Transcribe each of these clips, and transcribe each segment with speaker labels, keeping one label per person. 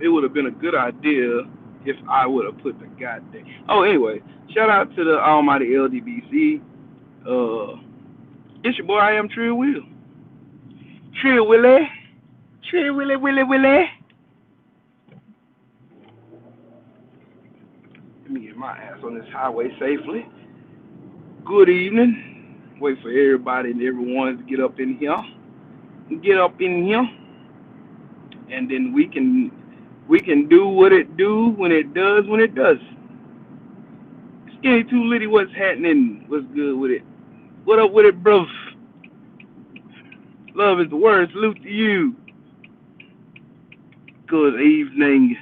Speaker 1: It would have been a good idea if I would have put the goddamn. Oh, anyway, shout out to the almighty LDBC. It's your boy. I am Trill Will. Trill Willie. Trill Willie Willie Willie. Let me get my ass on this highway safely. Good evening. Wait for everybody and everyone to get up in here. Get up in here, and then we can do what it do when it does when it does. Skinny Too Litty, what's happening? What's good with it? What up with it, bro? Love is the word. Salute to you. Good evening.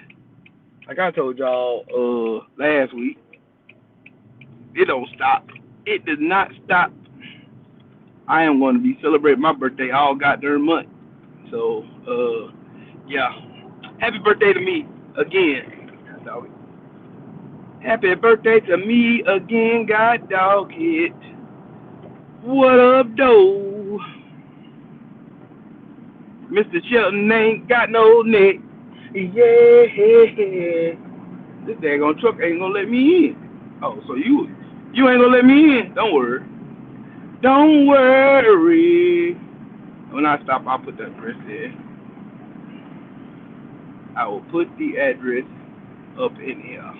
Speaker 1: Like I told y'all last week, it don't stop. It does not stop. I am going to be celebrating my birthday all goddamn month. So, yeah. Happy birthday to me again. Dog it. Happy birthday to me again, God dog it. What up, though? Mr. Shelton ain't got no neck. Yeah. This daggone truck ain't gonna let me in. Oh, so you ain't gonna let me in. Don't worry. Don't worry. When I stop, I'll put the address there. I will put the address up in here.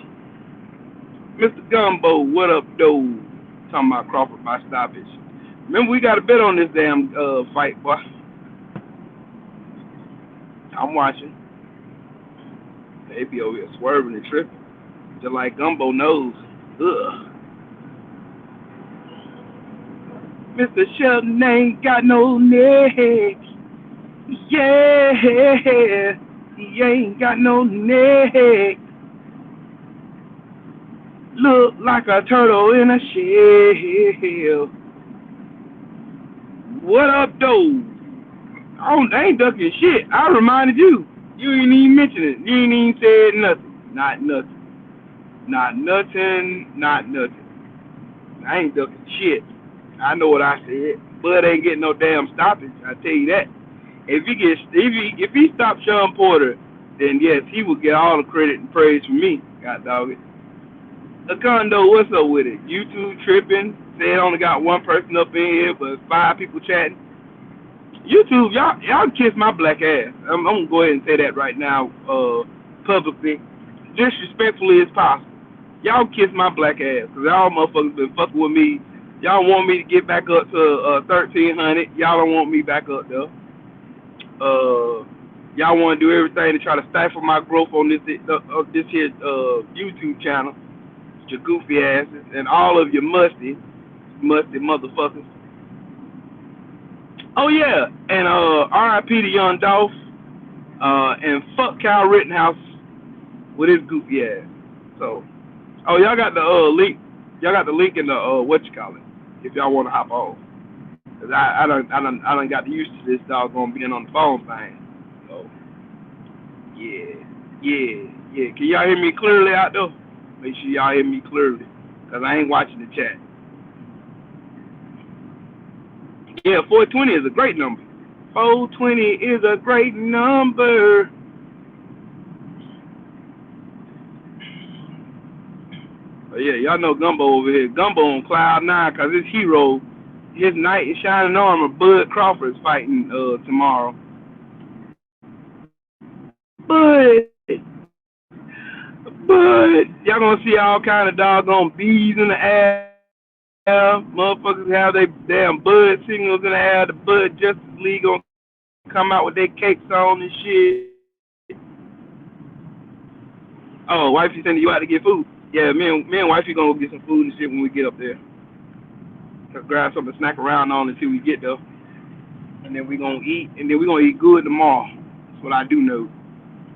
Speaker 1: Mr. Gumbo, what up, though? Talking about Crawford by stoppage. Remember, we got a bet on this damn fight, boy. I'm watching. They be over here swerving and tripping. Just like Gumbo knows. Ugh. Mr. Shelton ain't got no neck. Yeah. He ain't got no neck. Look like a turtle in a shell. What up, though? I ain't ducking shit. I reminded you. You ain't even mentioned it. You ain't even said nothing. Not nothing. Not nothing. Not nothing. I ain't ducking shit. I know what I said. Bud ain't getting no damn stoppage. I tell you that. If he stopped Sean Porter, then yes, he would get all the credit and praise from me. God dog it. Acondo, what's up with it? YouTube tripping. Said only got one person up in here, but 5 people chatting. YouTube, y'all kiss my black ass. I'm gonna go ahead and say that right now, publicly, disrespectfully as possible. Y'all kiss my black ass, cause y'all motherfuckers been fucking with me. Y'all want me to get back up to 1300. Y'all don't want me back up there. Y'all want to do everything to try to stifle my growth on this here YouTube channel. Your goofy asses and all of your musty motherfuckers. Oh yeah, and R.I.P. to Young Dolph, and fuck Kyle Rittenhouse with his goofy ass. So, y'all got the link. Y'all got the link in the whatchamacallit, if y'all want to hop on. Cause I done got used to this doggone being on the phone thing. So, yeah. Can y'all hear me clearly out there? Make sure y'all hear me clearly, cause I ain't watching the chat. Yeah, 420 is a great number. 420 is a great number. But yeah, y'all know Gumbo over here. Gumbo on cloud 9, cause his hero, his knight in shining armor, Bud Crawford, is fighting tomorrow. But y'all gonna see all kind of doggone bees in the air. Motherfuckers have their damn Bud signals in the air. The Bud Justice League gonna come out with their cakes on and shit. Oh, Wifey sending you out to get food. Yeah, me and Wifey gonna go get some food and shit when we get up there. Let's grab something to snack around on until we get there. And then we gonna eat, and then we gonna eat good tomorrow. That's what I do know.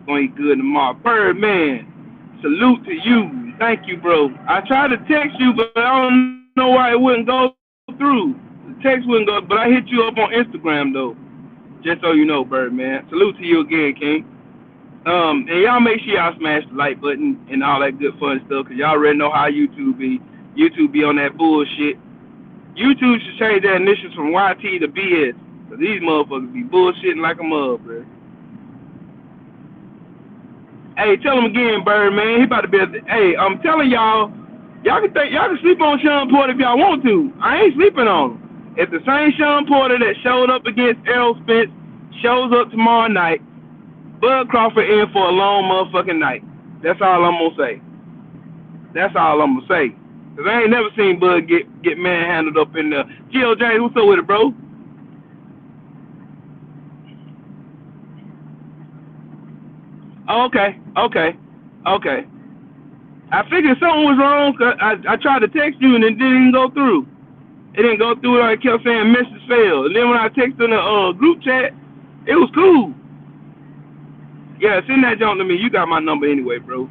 Speaker 1: Gonna eat good tomorrow. Birdman, salute to you. Thank you, bro. I tried to text you, but I don't know why it wouldn't go through. The text wouldn't go, but I hit you up on Instagram though. Just so you know, Birdman. Salute to you again, King. And y'all make sure y'all smash the like button and all that good fun stuff, cause y'all already know how YouTube be. YouTube be on that bullshit. YouTube should change their initials from YT to BS, cause these motherfuckers be bullshitting like a mother, bro. Hey, tell him again, Bird, man. He about to be. Hey, I'm telling y'all, y'all can sleep on Sean Porter if y'all want to. I ain't sleeping on him. If the same Sean Porter that showed up against Errol Spence shows up tomorrow night, Bud Crawford in for a long motherfucking night. That's all I'm gonna say. That's all I'm gonna say. Cause I ain't never seen Bud get manhandled up in there. Gio James, what's up with it, bro? Oh, okay. I figured something was wrong. Cause I tried to text you and it didn't go through. It didn't go through. I kept saying message failed. And then when I texted in the group chat, it was cool. Yeah, send that junk to me. You got my number anyway, bro.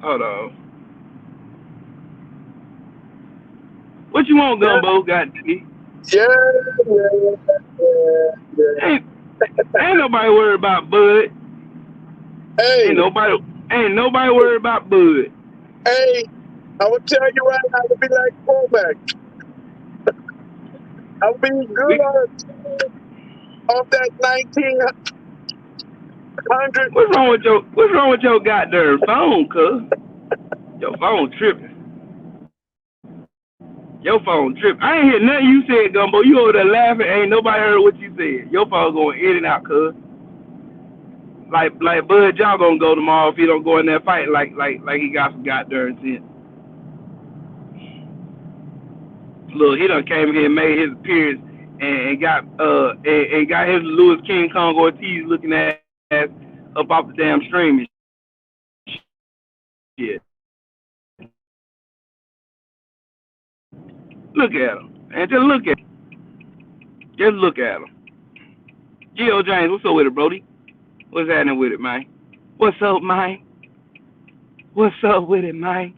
Speaker 1: Hold on. What you want, Gumbo? Got me.
Speaker 2: Yeah, yeah, yeah.
Speaker 1: Ain't nobody worried about Bud.
Speaker 2: Hey,
Speaker 1: Ain't nobody worried about Bud.
Speaker 2: hey, I will tell you right now, I would be like fullback. I would be good off that 1900.
Speaker 1: What's wrong with your goddamn phone, cuz? Your phone tripping. Your phone tripping. I ain't hear nothing you said, Gumbo. You over there laughing. Ain't nobody heard what you said. Your phone going in and out, cuz. Like Bud, y'all gonna go tomorrow if he don't go in there fight like he got some goddamn sense. Look, he done came here and made his appearance and got his Louis King Kong Ortiz looking at up off the damn stream and shit. Look at him. And just look at him. Just look at him. Gio James, what's up with it, Brody? What's happening with it, man? What's up, man? What's up with it, man?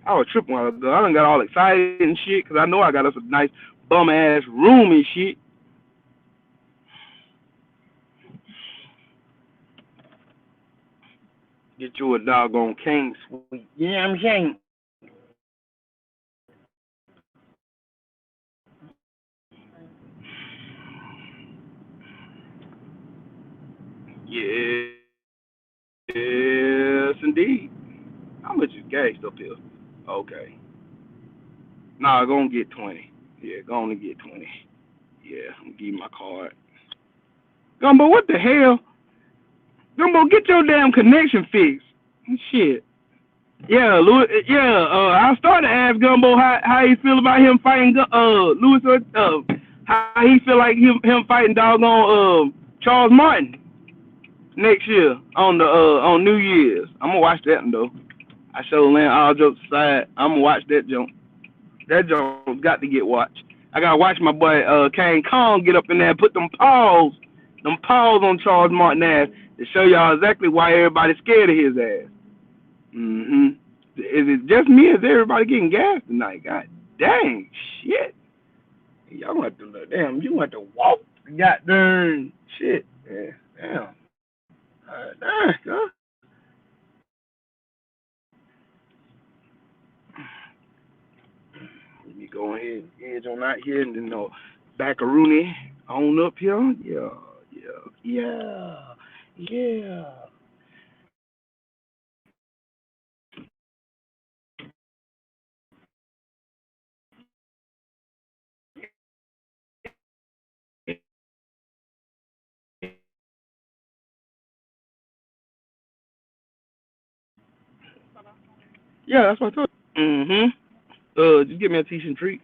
Speaker 1: I was tripping while ago. I done got all excited and shit because I know I got us a nice bum ass room and shit. Get you a doggone king suite. You know what I'm saying? Yes, indeed. How much is gas up here? Okay. Nah, go and get 20. Yeah, go on and get 20. Yeah, I'm gonna give you my card. Gumbo, what the hell? Gumbo, get your damn connection fixed. Shit. Yeah, Louis. Yeah, I started to ask Gumbo how he feel about him fighting Louis. How he feel like him fighting doggone Charles Martin next year on New Year's. I'm gonna watch that one though. I show land all jokes aside. I'm gonna watch that jump. That jump's got to get watched. I gotta watch my boy Kane Kong get up in there and put them paws on Charles Martin ass to show y'all exactly why everybody's scared of his ass. Is it just me? Or is everybody getting gas tonight? God dang shit. Y'all want to damn. You want to walk? Goddamn shit. Yeah, damn. Damn, huh? Let me go ahead and edge on out here and then back a Rooney on up here. Yeah. Yeah, that's what I told you. Just give me a decent treat.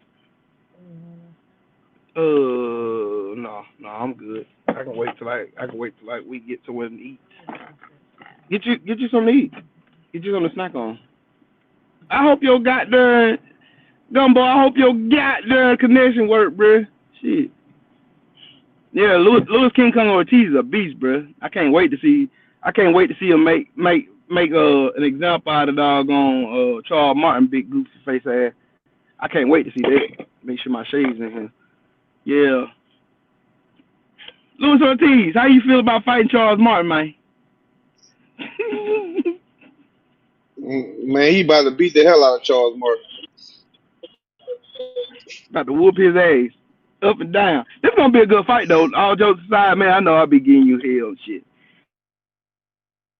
Speaker 1: No, I'm good. I can wait till we get somewhere to eat. Get you something to eat. Get you something to snack on. I hope your goddamn Gumbo. I hope your goddamn connection work, bruh. Shit. Yeah, Louis King Kong Ortiz is a beast, bruh. I can't wait to see him make an example out of doggone Charles Martin, big goofy face ass. I can't wait to see that. Make sure my shades in here. Yeah. Louis Ortiz, how you feel about fighting Charles Martin, man?
Speaker 3: Man, he about to beat the hell out of Charles Martin.
Speaker 1: About to whoop his ass. Up and down. This gonna be a good fight though. All jokes aside, man, I know I'll be getting you hell and shit.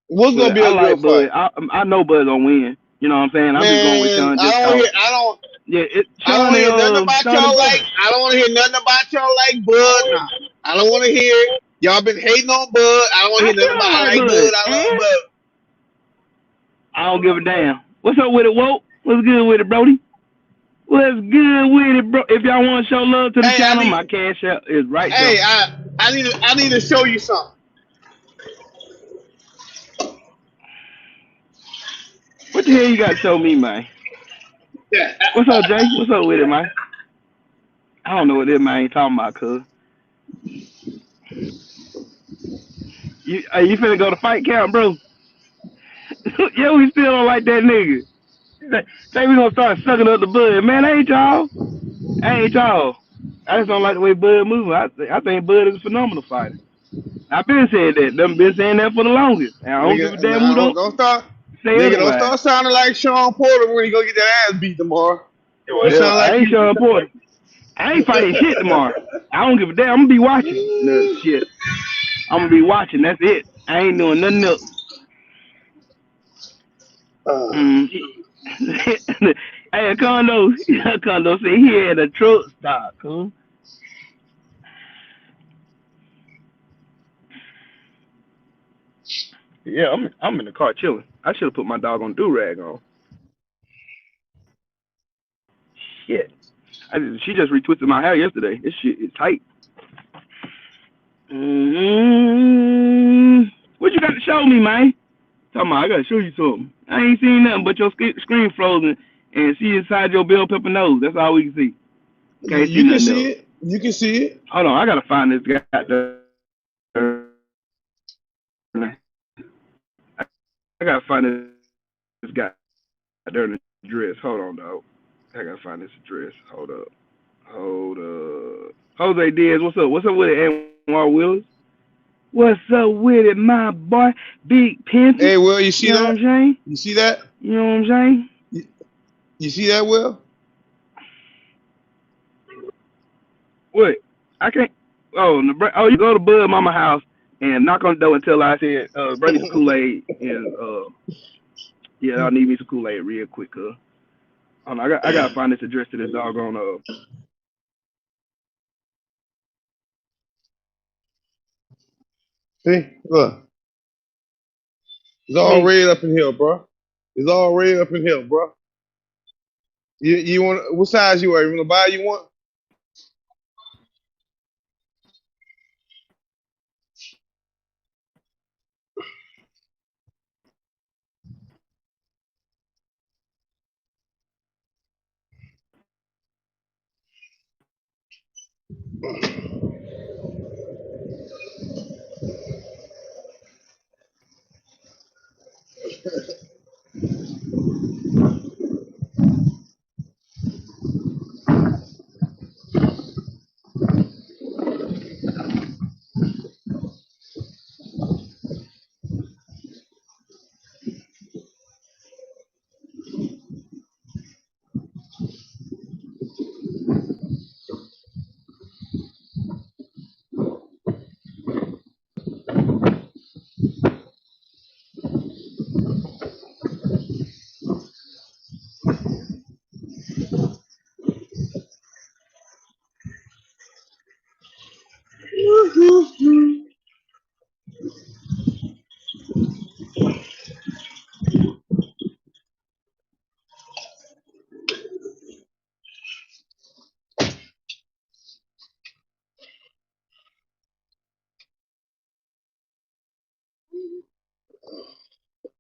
Speaker 3: What's gonna
Speaker 1: But
Speaker 3: be
Speaker 1: I
Speaker 3: a
Speaker 1: like
Speaker 3: good
Speaker 1: Bud.
Speaker 3: fight?
Speaker 1: I know Bud gonna win. You know what I'm saying? I'm just going with
Speaker 3: Man,
Speaker 1: Sean just cause. Yeah,
Speaker 3: I don't
Speaker 1: Sean
Speaker 3: hear nothing about
Speaker 1: Sean
Speaker 3: y'all
Speaker 1: and
Speaker 3: like.
Speaker 1: Bud.
Speaker 3: I don't want to hear nothing about y'all like Bud. Nah, I don't want to hear it. Y'all been hating on Bud. I don't want to
Speaker 1: I
Speaker 3: hear nothing
Speaker 1: still
Speaker 3: about
Speaker 1: don't
Speaker 3: I
Speaker 1: like
Speaker 3: like
Speaker 1: Bud.
Speaker 3: Bud. I love
Speaker 1: And
Speaker 3: Bud.
Speaker 1: I don't give a damn. What's up with it, Walt? What's good with it, Brody? What's good with it, bro? If y'all want to show love to the
Speaker 3: Hey,
Speaker 1: channel, my cash app is right there.
Speaker 3: hey, I need to show you something.
Speaker 1: What the hell you got to show me, man? What's up, Jay? What's up with it, man? I don't know what this man ain't talking about, cuz. You finna go to fight camp, bro? Yeah, we still don't like that nigga. Say we gonna start sucking up the Bud. Man, ain't y'all. Ain't y'all. I just don't like the way Bud moves. I think Bud is a phenomenal fighter. I've been saying that. Them been saying that for the longest. And I don't give a
Speaker 3: Nigga,
Speaker 1: damn who
Speaker 3: nah,
Speaker 1: don't say
Speaker 3: don't
Speaker 1: otherwise.
Speaker 3: start sounding like Sean Porter when he go get that ass beat tomorrow. You
Speaker 1: Well,
Speaker 3: sound
Speaker 1: I
Speaker 3: like
Speaker 1: ain't
Speaker 3: you.
Speaker 1: Sean Porter. I ain't fighting shit tomorrow. I don't give a damn. I'm gonna be watching. No shit. I'm gonna be watching. That's it. I ain't doing nothing else. Mm. Hey, Condo said he had a truck stop, huh? Yeah, I'm in the car chilling. I should have put my dog on do-rag on. Shit. She just retwisted my hair yesterday. This shit is tight. What you got to show me, man? Talking about, I got to show you something. I ain't seen nothing but your screen frozen and see inside your bell pepper nose. That's all we can see. Can't see
Speaker 3: You can
Speaker 1: nothing
Speaker 3: see
Speaker 1: else.
Speaker 3: it. You can see it.
Speaker 1: Hold on, I got to find this guy. I got to find this guy during the dress. Hold on, dog. I got to find this address. Hold up. Jose Diaz, what's up? What's up with it, Anwar Willis? What's up with it, my boy? Big Pimpin'.
Speaker 3: Hey, Will, you see
Speaker 1: You know what
Speaker 3: that?
Speaker 1: I'm saying?
Speaker 3: You see that?
Speaker 1: You know what I'm saying?
Speaker 3: You see that, Will?
Speaker 1: What? I can't. You go to Bud Mama house and knock on the door until I said, bring me some Kool-Aid and yeah, I'll need me some Kool-Aid real quick, cuz. I gotta find this address to this doggone
Speaker 3: See, look, it's all
Speaker 1: me.
Speaker 3: red up in here, bro. It's all red up in here, bro. You want what size you are? You want to buy? You want?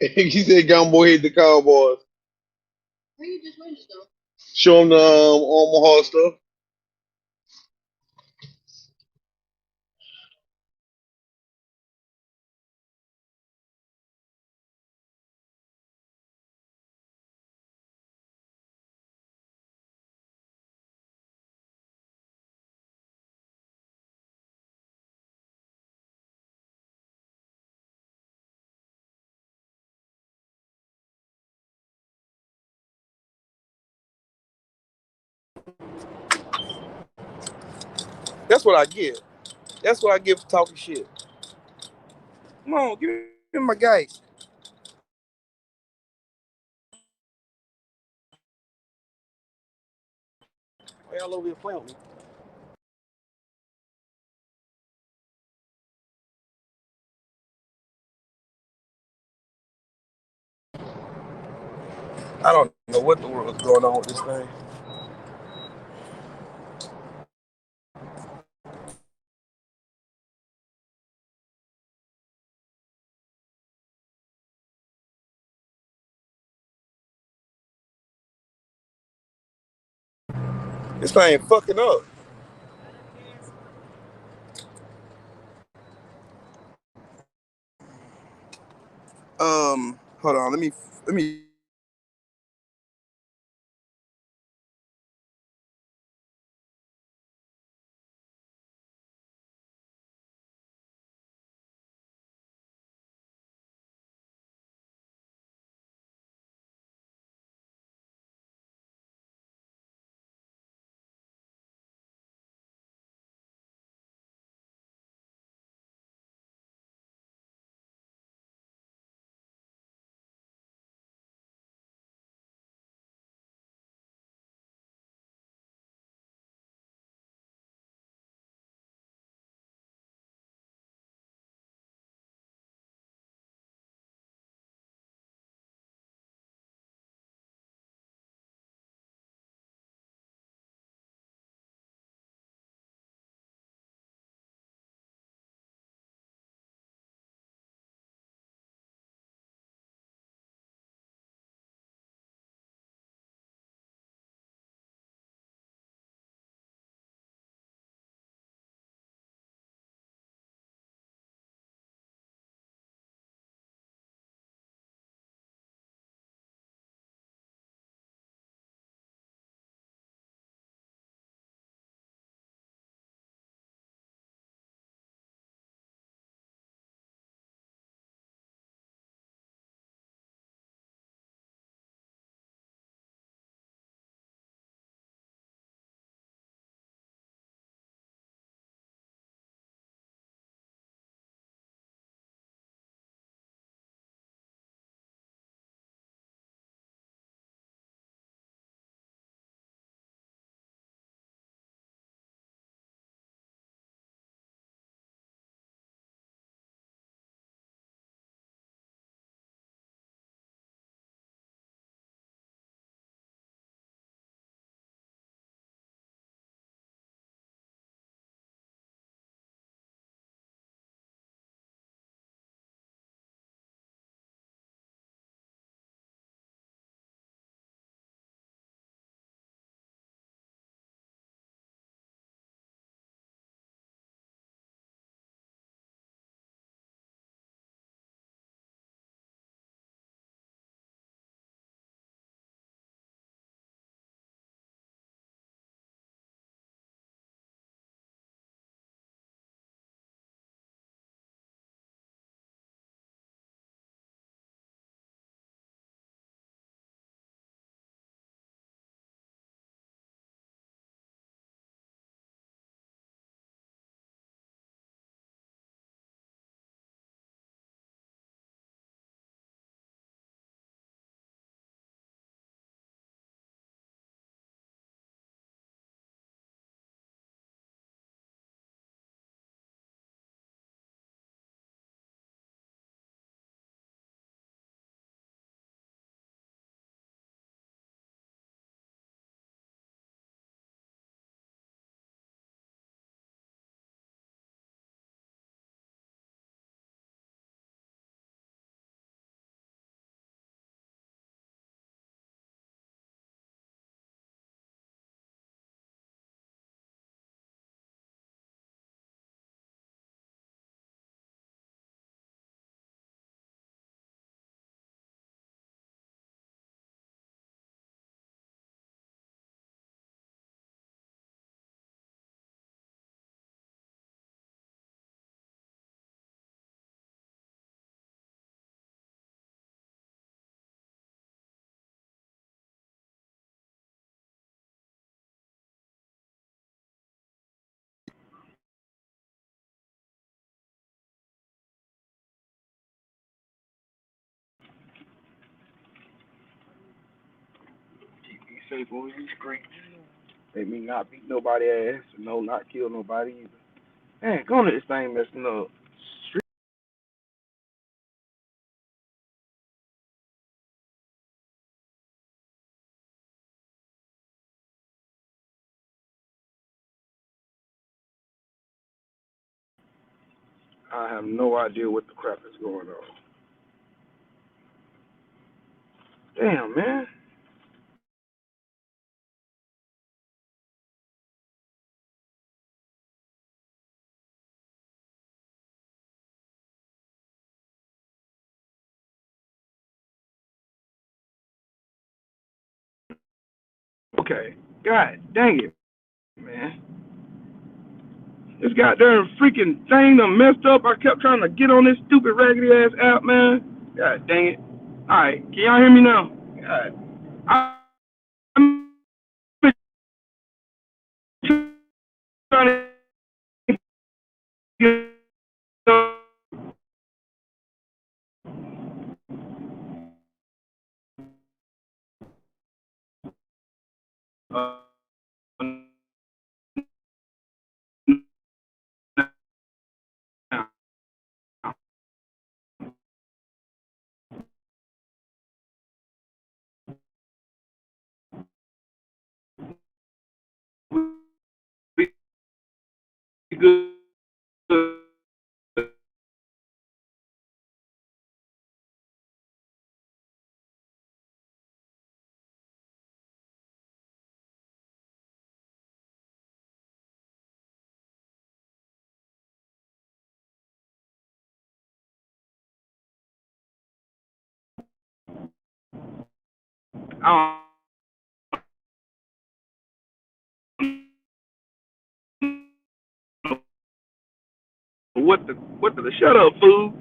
Speaker 3: He said, "Gumbo hate the Cowboys." Show him the Omaha stuff.
Speaker 1: That's what I get. That's what I get for talking shit. Come on, give me my guy.
Speaker 4: All over here playing with me. I don't know what the world is going on with this thing. This thing fucking up. Hold on. Let me.
Speaker 1: Keep me safe on these streets. Make me not beat nobody ass, no, not kill nobody either. Man, go on to this thing messing up. I have no idea what the crap is going on. Damn, man. Okay. God dang it, man. This goddamn freaking thing done messed up. I kept trying to get on this stupid raggedy ass app, man. God dang it. Alright, can y'all hear me now? God. I'm trying to get uh, good. I don't know what the shut up, fool.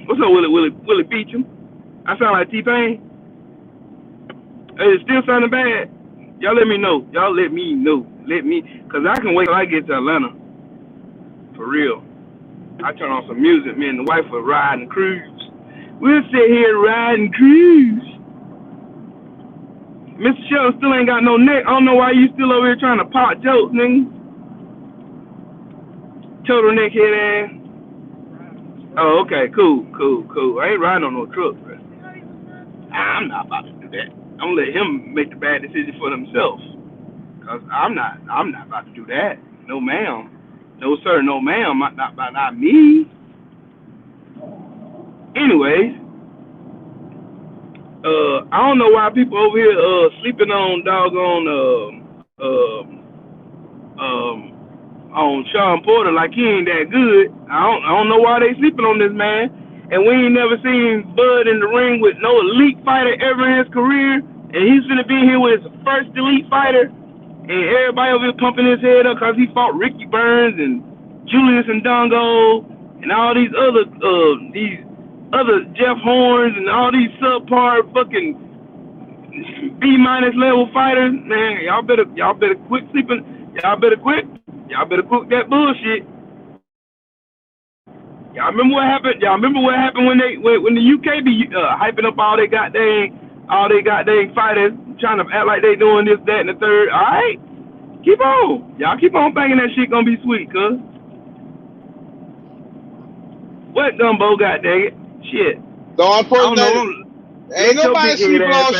Speaker 1: What's up, Willie Beecham? I sound like T-Pain. Hey, it still sounding bad. Y'all let me know. Y'all let me know. Cause I can wait till I get to Atlanta. For real. I turn on some music. Me and the wife will ride and cruise. We'll sit here and ride and cruise. Mr. Shelton still ain't got no neck. I don't know why you still over here trying to pop jokes, nigga. Total neckhead ass. Oh, okay, cool. I ain't riding on no truck, bro. I'm not about to do that. I'm gonna let him make the bad decision for himself. Cause I'm not about to do that. No ma'am. No sir, no ma'am. Not me. Anyways, I don't know why people over here sleeping on doggone on Sean Porter like he ain't that good. I don't know why they sleeping on this man. And we ain't never seen Bud in the ring with no elite fighter ever in his career. And he's gonna be here with his first elite fighter. And everybody over here pumping his head up because he fought Ricky Burns and Julius and Dongo and all these other Jeff Horns and all these subpar fucking B minus level fighters. Man, y'all better quit sleeping. Y'all better quit that bullshit. Y'all remember what happened? When the UK be hyping up all they goddamn fighters, trying to act like they doing this, that, and the third. All right, keep on. Y'all keep on banging that shit. Gonna be sweet, cuz. What gumbo? God dang it, shit.
Speaker 3: The only person ain't nobody sleeping on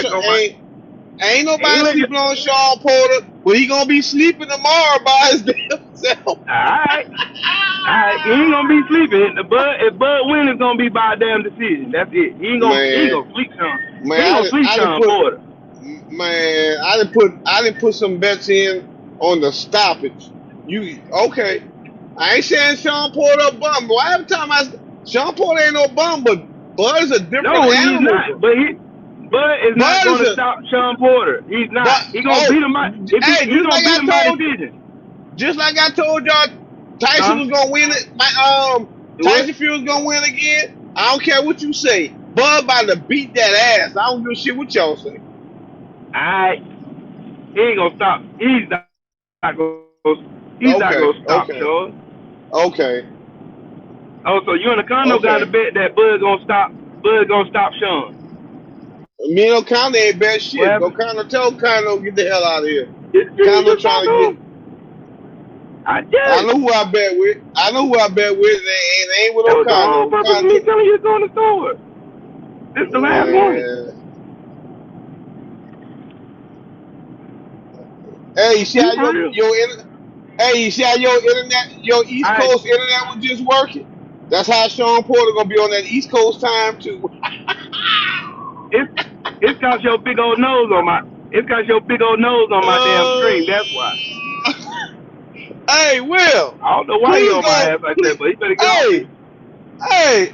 Speaker 3: ain't nobody sleeping on Sean Porter, but he gonna be sleeping tomorrow by his damn self.
Speaker 1: Alright, he ain't gonna be sleeping. If Bud win, it's gonna be by a damn decision. That's it. He ain't gonna sleep Sean.
Speaker 3: Man,
Speaker 1: he ain't gonna sleep Sean Porter.
Speaker 3: Man, I didn't put some bets in on the stoppage. Okay? I ain't saying Sean Porter a bum, but every time Sean Porter ain't no bum, but Bud is a different animal.
Speaker 1: He's not. But Bud is not going to stop Sean Porter. He's not. He's going to beat him by decision.
Speaker 3: Just like I told y'all, Tyson was going to win it. Tyson Fury was going to win again. I don't care what you say. Bud about to beat that ass. I don't give a shit what y'all say.
Speaker 1: Alright. He ain't going to stop. He's not going to stop, Sean.
Speaker 3: Okay.
Speaker 1: Oh, so you and the condo got to bet that Bud gonna stop Sean.
Speaker 3: Me and O'Connor ain't bet shit.
Speaker 1: What happened?
Speaker 3: O'Connor tell O'Connor get the hell out of here.
Speaker 1: You
Speaker 3: O'Connor
Speaker 1: just talk
Speaker 3: trying to
Speaker 1: to
Speaker 3: get.
Speaker 1: him. I
Speaker 3: I
Speaker 1: did.
Speaker 3: know who I bet with. I know who I bet with. And it ain't with
Speaker 1: That was the whole
Speaker 3: O'Connor.
Speaker 1: purpose of me telling you to go in the store. This is the last one.
Speaker 3: Man. Hey, you see
Speaker 1: You
Speaker 3: how
Speaker 1: for real?
Speaker 3: you see how your East
Speaker 1: I
Speaker 3: Coast internet was just working? That's how Sean Porter gonna be on that East Coast time too.
Speaker 1: it's got your big old nose on my damn screen. That's why.
Speaker 3: Hey, Will.
Speaker 1: I don't know why
Speaker 3: Please
Speaker 1: you on my
Speaker 3: go.
Speaker 1: ass like that, but he better get off me.
Speaker 3: Hey,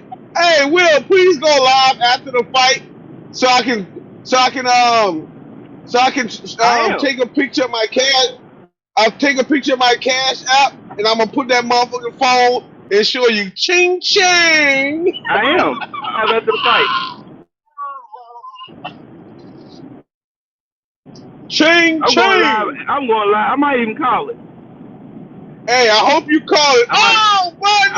Speaker 3: Will. Please go live after the fight so I can
Speaker 1: I am.
Speaker 3: take a picture of my cash. I'll take a picture of my cash app and I'm gonna put that motherfucking phone and show you ching ching.
Speaker 1: I am. I'm after the fight.
Speaker 3: Ching
Speaker 1: I'm
Speaker 3: ching.
Speaker 1: going live. I might even call it.
Speaker 3: Hey, I hope you call it.
Speaker 1: I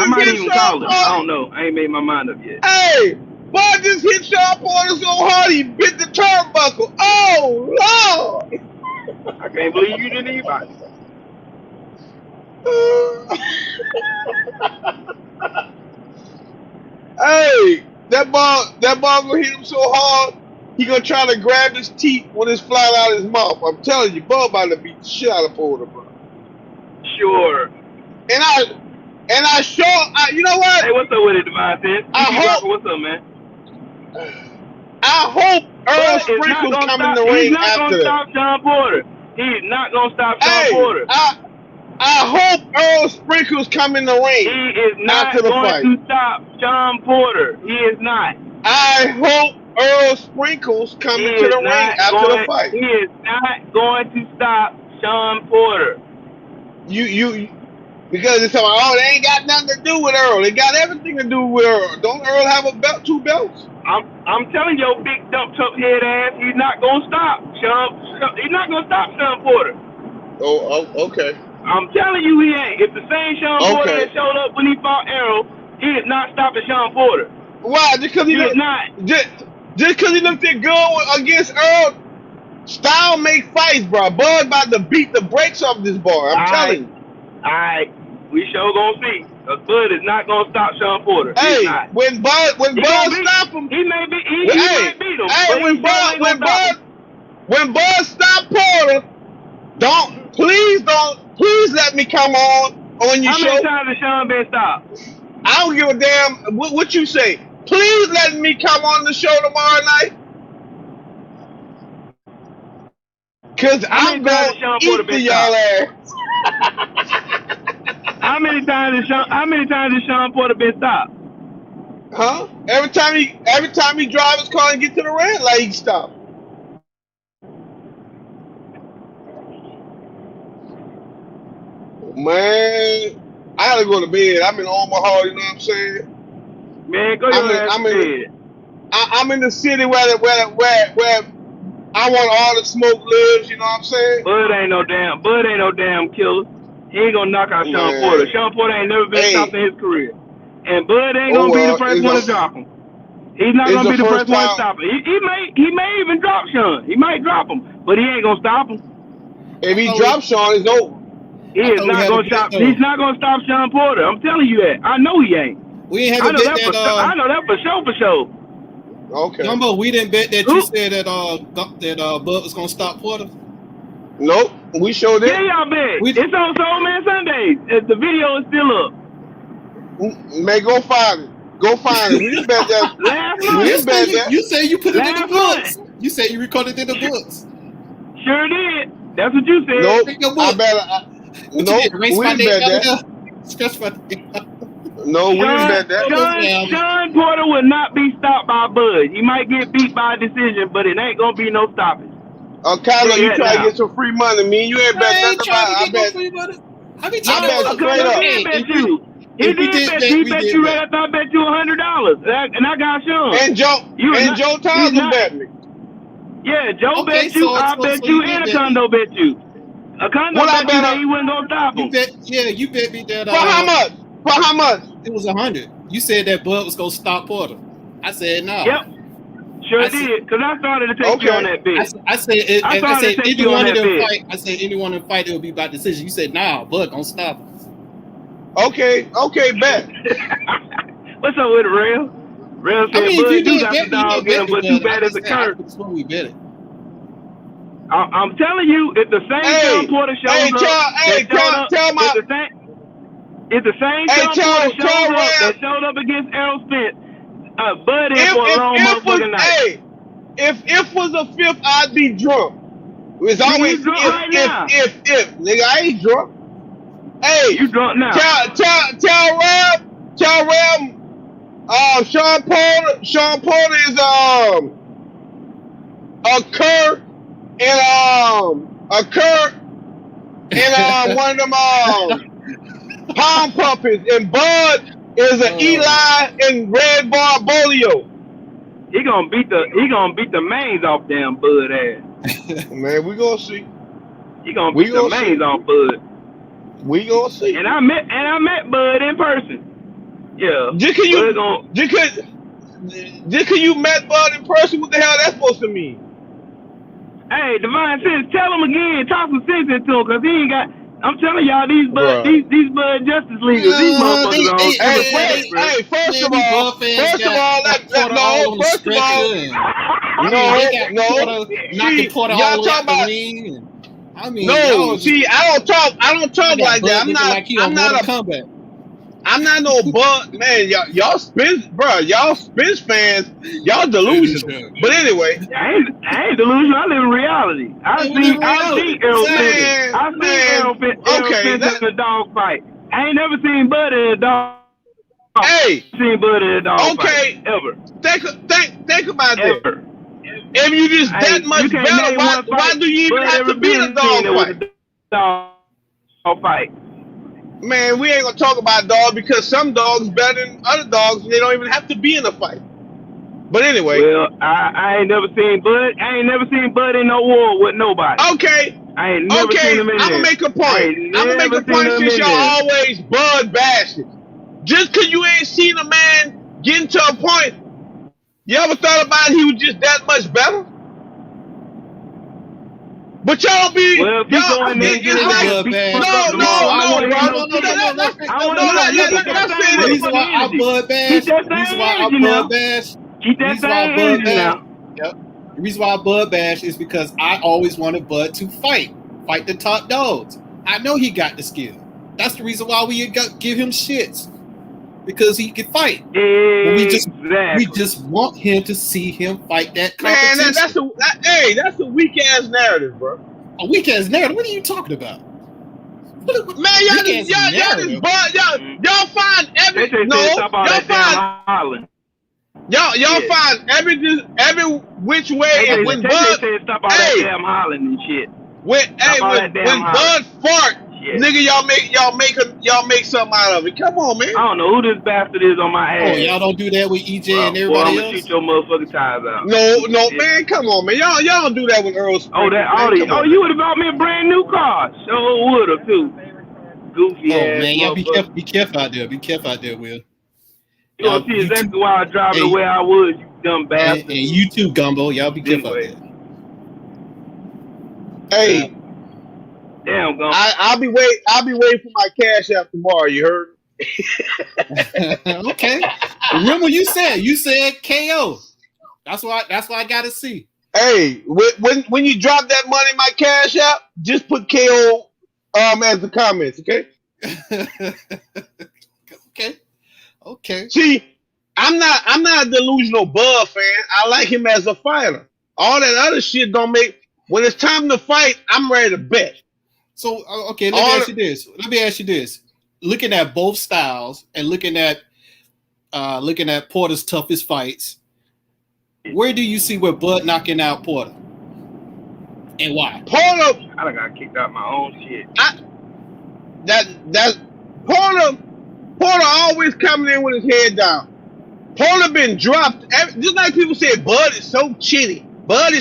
Speaker 1: might
Speaker 3: hit
Speaker 1: even
Speaker 3: Sean
Speaker 1: call it. I
Speaker 3: Porter.
Speaker 1: don't know. I ain't made my mind up yet.
Speaker 3: Hey, boy just hit Sean Porter so hard he bit the turnbuckle. Oh Lord.
Speaker 1: I can't believe you didn't even.
Speaker 3: Hey, that ball gonna hit him so hard, he gonna try to grab his teeth when it's flying out of his mouth. I'm telling you, Bud about to beat the shit out of Porter, bro.
Speaker 1: Sure.
Speaker 3: And I you know what?
Speaker 1: Hey, what's up with it, Divine Sense? What's up, man?
Speaker 3: I hope Earl
Speaker 1: Sprinkles
Speaker 3: Sprinkles come in the ring after that.
Speaker 1: He's not gonna stop Sean Porter. He's not gonna stop Sean Porter.
Speaker 3: I hope Earl Sprinkles come in the ring.
Speaker 1: He is not
Speaker 3: after the
Speaker 1: going
Speaker 3: fight.
Speaker 1: to stop Sean Porter. He is not.
Speaker 3: I hope Earl Sprinkles come into the ring after the fight.
Speaker 1: He is not going to stop Sean Porter.
Speaker 3: Because it's about, they ain't got nothing to do with Earl. They got everything to do with Earl. Don't Earl have a belt, 2 belts?
Speaker 1: I'm telling your big dump truck head ass, he's not gonna stop Sean. He's not gonna stop Sean Porter.
Speaker 3: Oh, okay.
Speaker 1: I'm telling you, he ain't. If the same Sean Porter that showed up when he fought Errol, he is not stopping Sean Porter.
Speaker 3: Why? Just because he looked good against Earl. Style make fights, bro. Bud about to beat the brakes off this boy. I'm telling you.
Speaker 1: Alright, we sure gonna see. Cause Bud is not gonna stop Sean Porter.
Speaker 3: Hey, when Bud stop him,
Speaker 1: he might beat him.
Speaker 3: Hey, when Bud stop Porter, please let me come on your show.
Speaker 1: How many times has Sean been stopped?
Speaker 3: I don't give a damn what you say. Please let me come on the show tomorrow night. Cause I'm going to eat the y'all ass.
Speaker 1: How many times has Sean Porter been stopped?
Speaker 3: Huh? Every time he drive his car and get to the red light, he stop. Man, I gotta go to bed. I'm in Omaha, you know what I'm saying?
Speaker 1: Man, go your ass to bed.
Speaker 3: I'm in the city where I want all the smoke lives, you know what I'm saying?
Speaker 1: Bud ain't no damn killer. He ain't gonna knock out Sean Porter. Sean Porter ain't never been stopped in his career. And Bud ain't gonna be the first one to drop him. He's not gonna be the first one to stop him. He may even drop Sean. He might drop him, but he ain't gonna stop him.
Speaker 3: If he drops Sean, it's over.
Speaker 1: He is not gonna stop. He's not gonna stop Sean Porter. I'm telling you that. I know he ain't.
Speaker 5: We ain't had to bet that.
Speaker 1: I know that for sure.
Speaker 3: Okay.
Speaker 5: Gumbo, we didn't bet that you said that Bud was gonna stop Porter.
Speaker 3: Nope, we showed it.
Speaker 1: Yeah, y'all bet. It's on Soul Man Sundays. The video is still up.
Speaker 3: Man, go find it. We didn't bet that.
Speaker 5: You say you put it in the books. You say you recorded it in the books.
Speaker 1: Sure did. That's what you said.
Speaker 3: Nope. I bet. Nope. We didn't bet that. No, we didn't bet that.
Speaker 1: Sean Porter will not be stopped by Bud. He might get beat by a decision, but it ain't gonna be no stoppage.
Speaker 3: Kylo, you try to get some free money. Me and you ain't bet nothing about it. I bet straight up.
Speaker 1: He bet you. He bet you right after I bet you $100, and I got Sean.
Speaker 3: And Joe Townsend bet me.
Speaker 1: Yeah, Joe bet you. I bet you, and Acondo bet you. Acondo bet you that he wasn't gonna stop him.
Speaker 5: You bet me that.
Speaker 3: For how much? For how much?
Speaker 5: It was 100. You said that Bud was gonna stop Porter. I said no.
Speaker 1: Yep. Sure did, because I started to take you on that bitch.
Speaker 5: I said anyone in the fight. I said anyone in the fight, it would be by decision. You said nah, Bud gonna stop him.
Speaker 3: Okay, bet.
Speaker 1: What's up with it, Real? Real said, Bud, you got the dog in him, but too bad it's a curse.
Speaker 5: That's when we bet it.
Speaker 1: I'm telling you, if the same Sean Porter shows up, it's the same Sean Porter shows up that showed up against Errol Spence. Bud in for a long motherfucking night.
Speaker 3: Hey, if was a fifth, I'd be drunk. It's always if. Nigga, I ain't drunk. Hey,
Speaker 1: you drunk now?
Speaker 3: Tell Rab, Sean Porter is a Kerr and one of them palm puppets, and Bud is an Eli and Red Bar Bolio.
Speaker 1: He gonna beat the mains off damn Bud ass.
Speaker 3: Man, we gonna see.
Speaker 1: He gonna beat the mains off Bud.
Speaker 3: We gonna see.
Speaker 1: And I met Bud in person. Yeah.
Speaker 3: Just cause you met Bud in person, what the hell that's supposed to mean?
Speaker 1: Hey, Divine Sense, tell him again, talk some sense into him, cause he ain't got. I'm telling y'all, these Bud Justice Leaguers, these motherfuckers on.
Speaker 3: Hey, first of all,
Speaker 5: knocking Porter all the way out the ring. I mean,
Speaker 3: I don't talk like that. I'm not no Bud, man. Y'all Spence fans, y'all delusional. But anyway,
Speaker 1: I ain't delusional. I live in reality. I seen Errol Spence in a dog fight. I ain't never seen Bud in a dog.
Speaker 3: Hey,
Speaker 1: seen Bud in a dog fight ever.
Speaker 3: Think about that. If you just that much better, why do you even have to be in a dog fight? Man, we ain't gonna talk about dogs because some dogs better than other dogs, and they don't even have to be in a fight. But anyway,
Speaker 1: well, I ain't never seen Bud. I ain't never seen Bud in no war with nobody.
Speaker 3: Okay.
Speaker 1: I ain't never seen him in there.
Speaker 3: I'm gonna make a point since y'all always Bud bashing. Just cause you ain't seen a man getting to a point, you ever thought about he was just that much better? But y'all be
Speaker 1: well, if
Speaker 3: y'all
Speaker 1: going there,
Speaker 3: it's like
Speaker 5: the reason why I Bud bash. The reason why I Bud bash is because I always wanted Bud to fight the top dogs. I know he got the skill. That's the reason why we give him shits, because he can fight. We just want him to see him fight that competition.
Speaker 3: Man, that's a weak ass narrative, bro.
Speaker 5: A weak ass narrative? What are you talking about?
Speaker 3: Man, y'all find every every which way and when Bud
Speaker 1: stop all that damn hollering and shit.
Speaker 3: When Bud fart, nigga, y'all make something out of it. Come on, man.
Speaker 1: I don't know who this bastard is on my ass.
Speaker 5: Oh, y'all don't do that with EJ and everybody else?
Speaker 1: I'm gonna shoot your motherfucking tires out.
Speaker 3: No, man, come on, man. Y'all don't do that with Earl Spring.
Speaker 1: Oh, that Audi. Oh, you would have bought me a brand new car. Sure would have too. Goofy ass.
Speaker 5: Oh man, y'all be careful out there. Be careful out there, Will.
Speaker 1: You gonna see exactly why I drive the way I would, you dumb bastard.
Speaker 5: And you too, Gumbo. Y'all be careful out there.
Speaker 3: Hey.
Speaker 1: Damn, Gumbo.
Speaker 3: I'll be waiting for my cash app tomorrow. You heard?
Speaker 5: Okay. Remember you said KO. That's why I gotta see.
Speaker 3: Hey, when you drop that money in my cash app, just put KO as the comments, okay?
Speaker 5: Okay.
Speaker 3: See, I'm not a delusional Bud fan. I like him as a fighter. All that other shit don't make. When it's time to fight, I'm ready to bet.
Speaker 5: So okay, let me ask you this. Looking at both styles and looking at Porter's toughest fights, where do you see where Bud knocking out Porter? And why?
Speaker 3: Porter,
Speaker 1: I done got kicked out my own shit. Porter always coming in with his head down. Porter been dropped. Just like people say, Bud is so chitty. Bud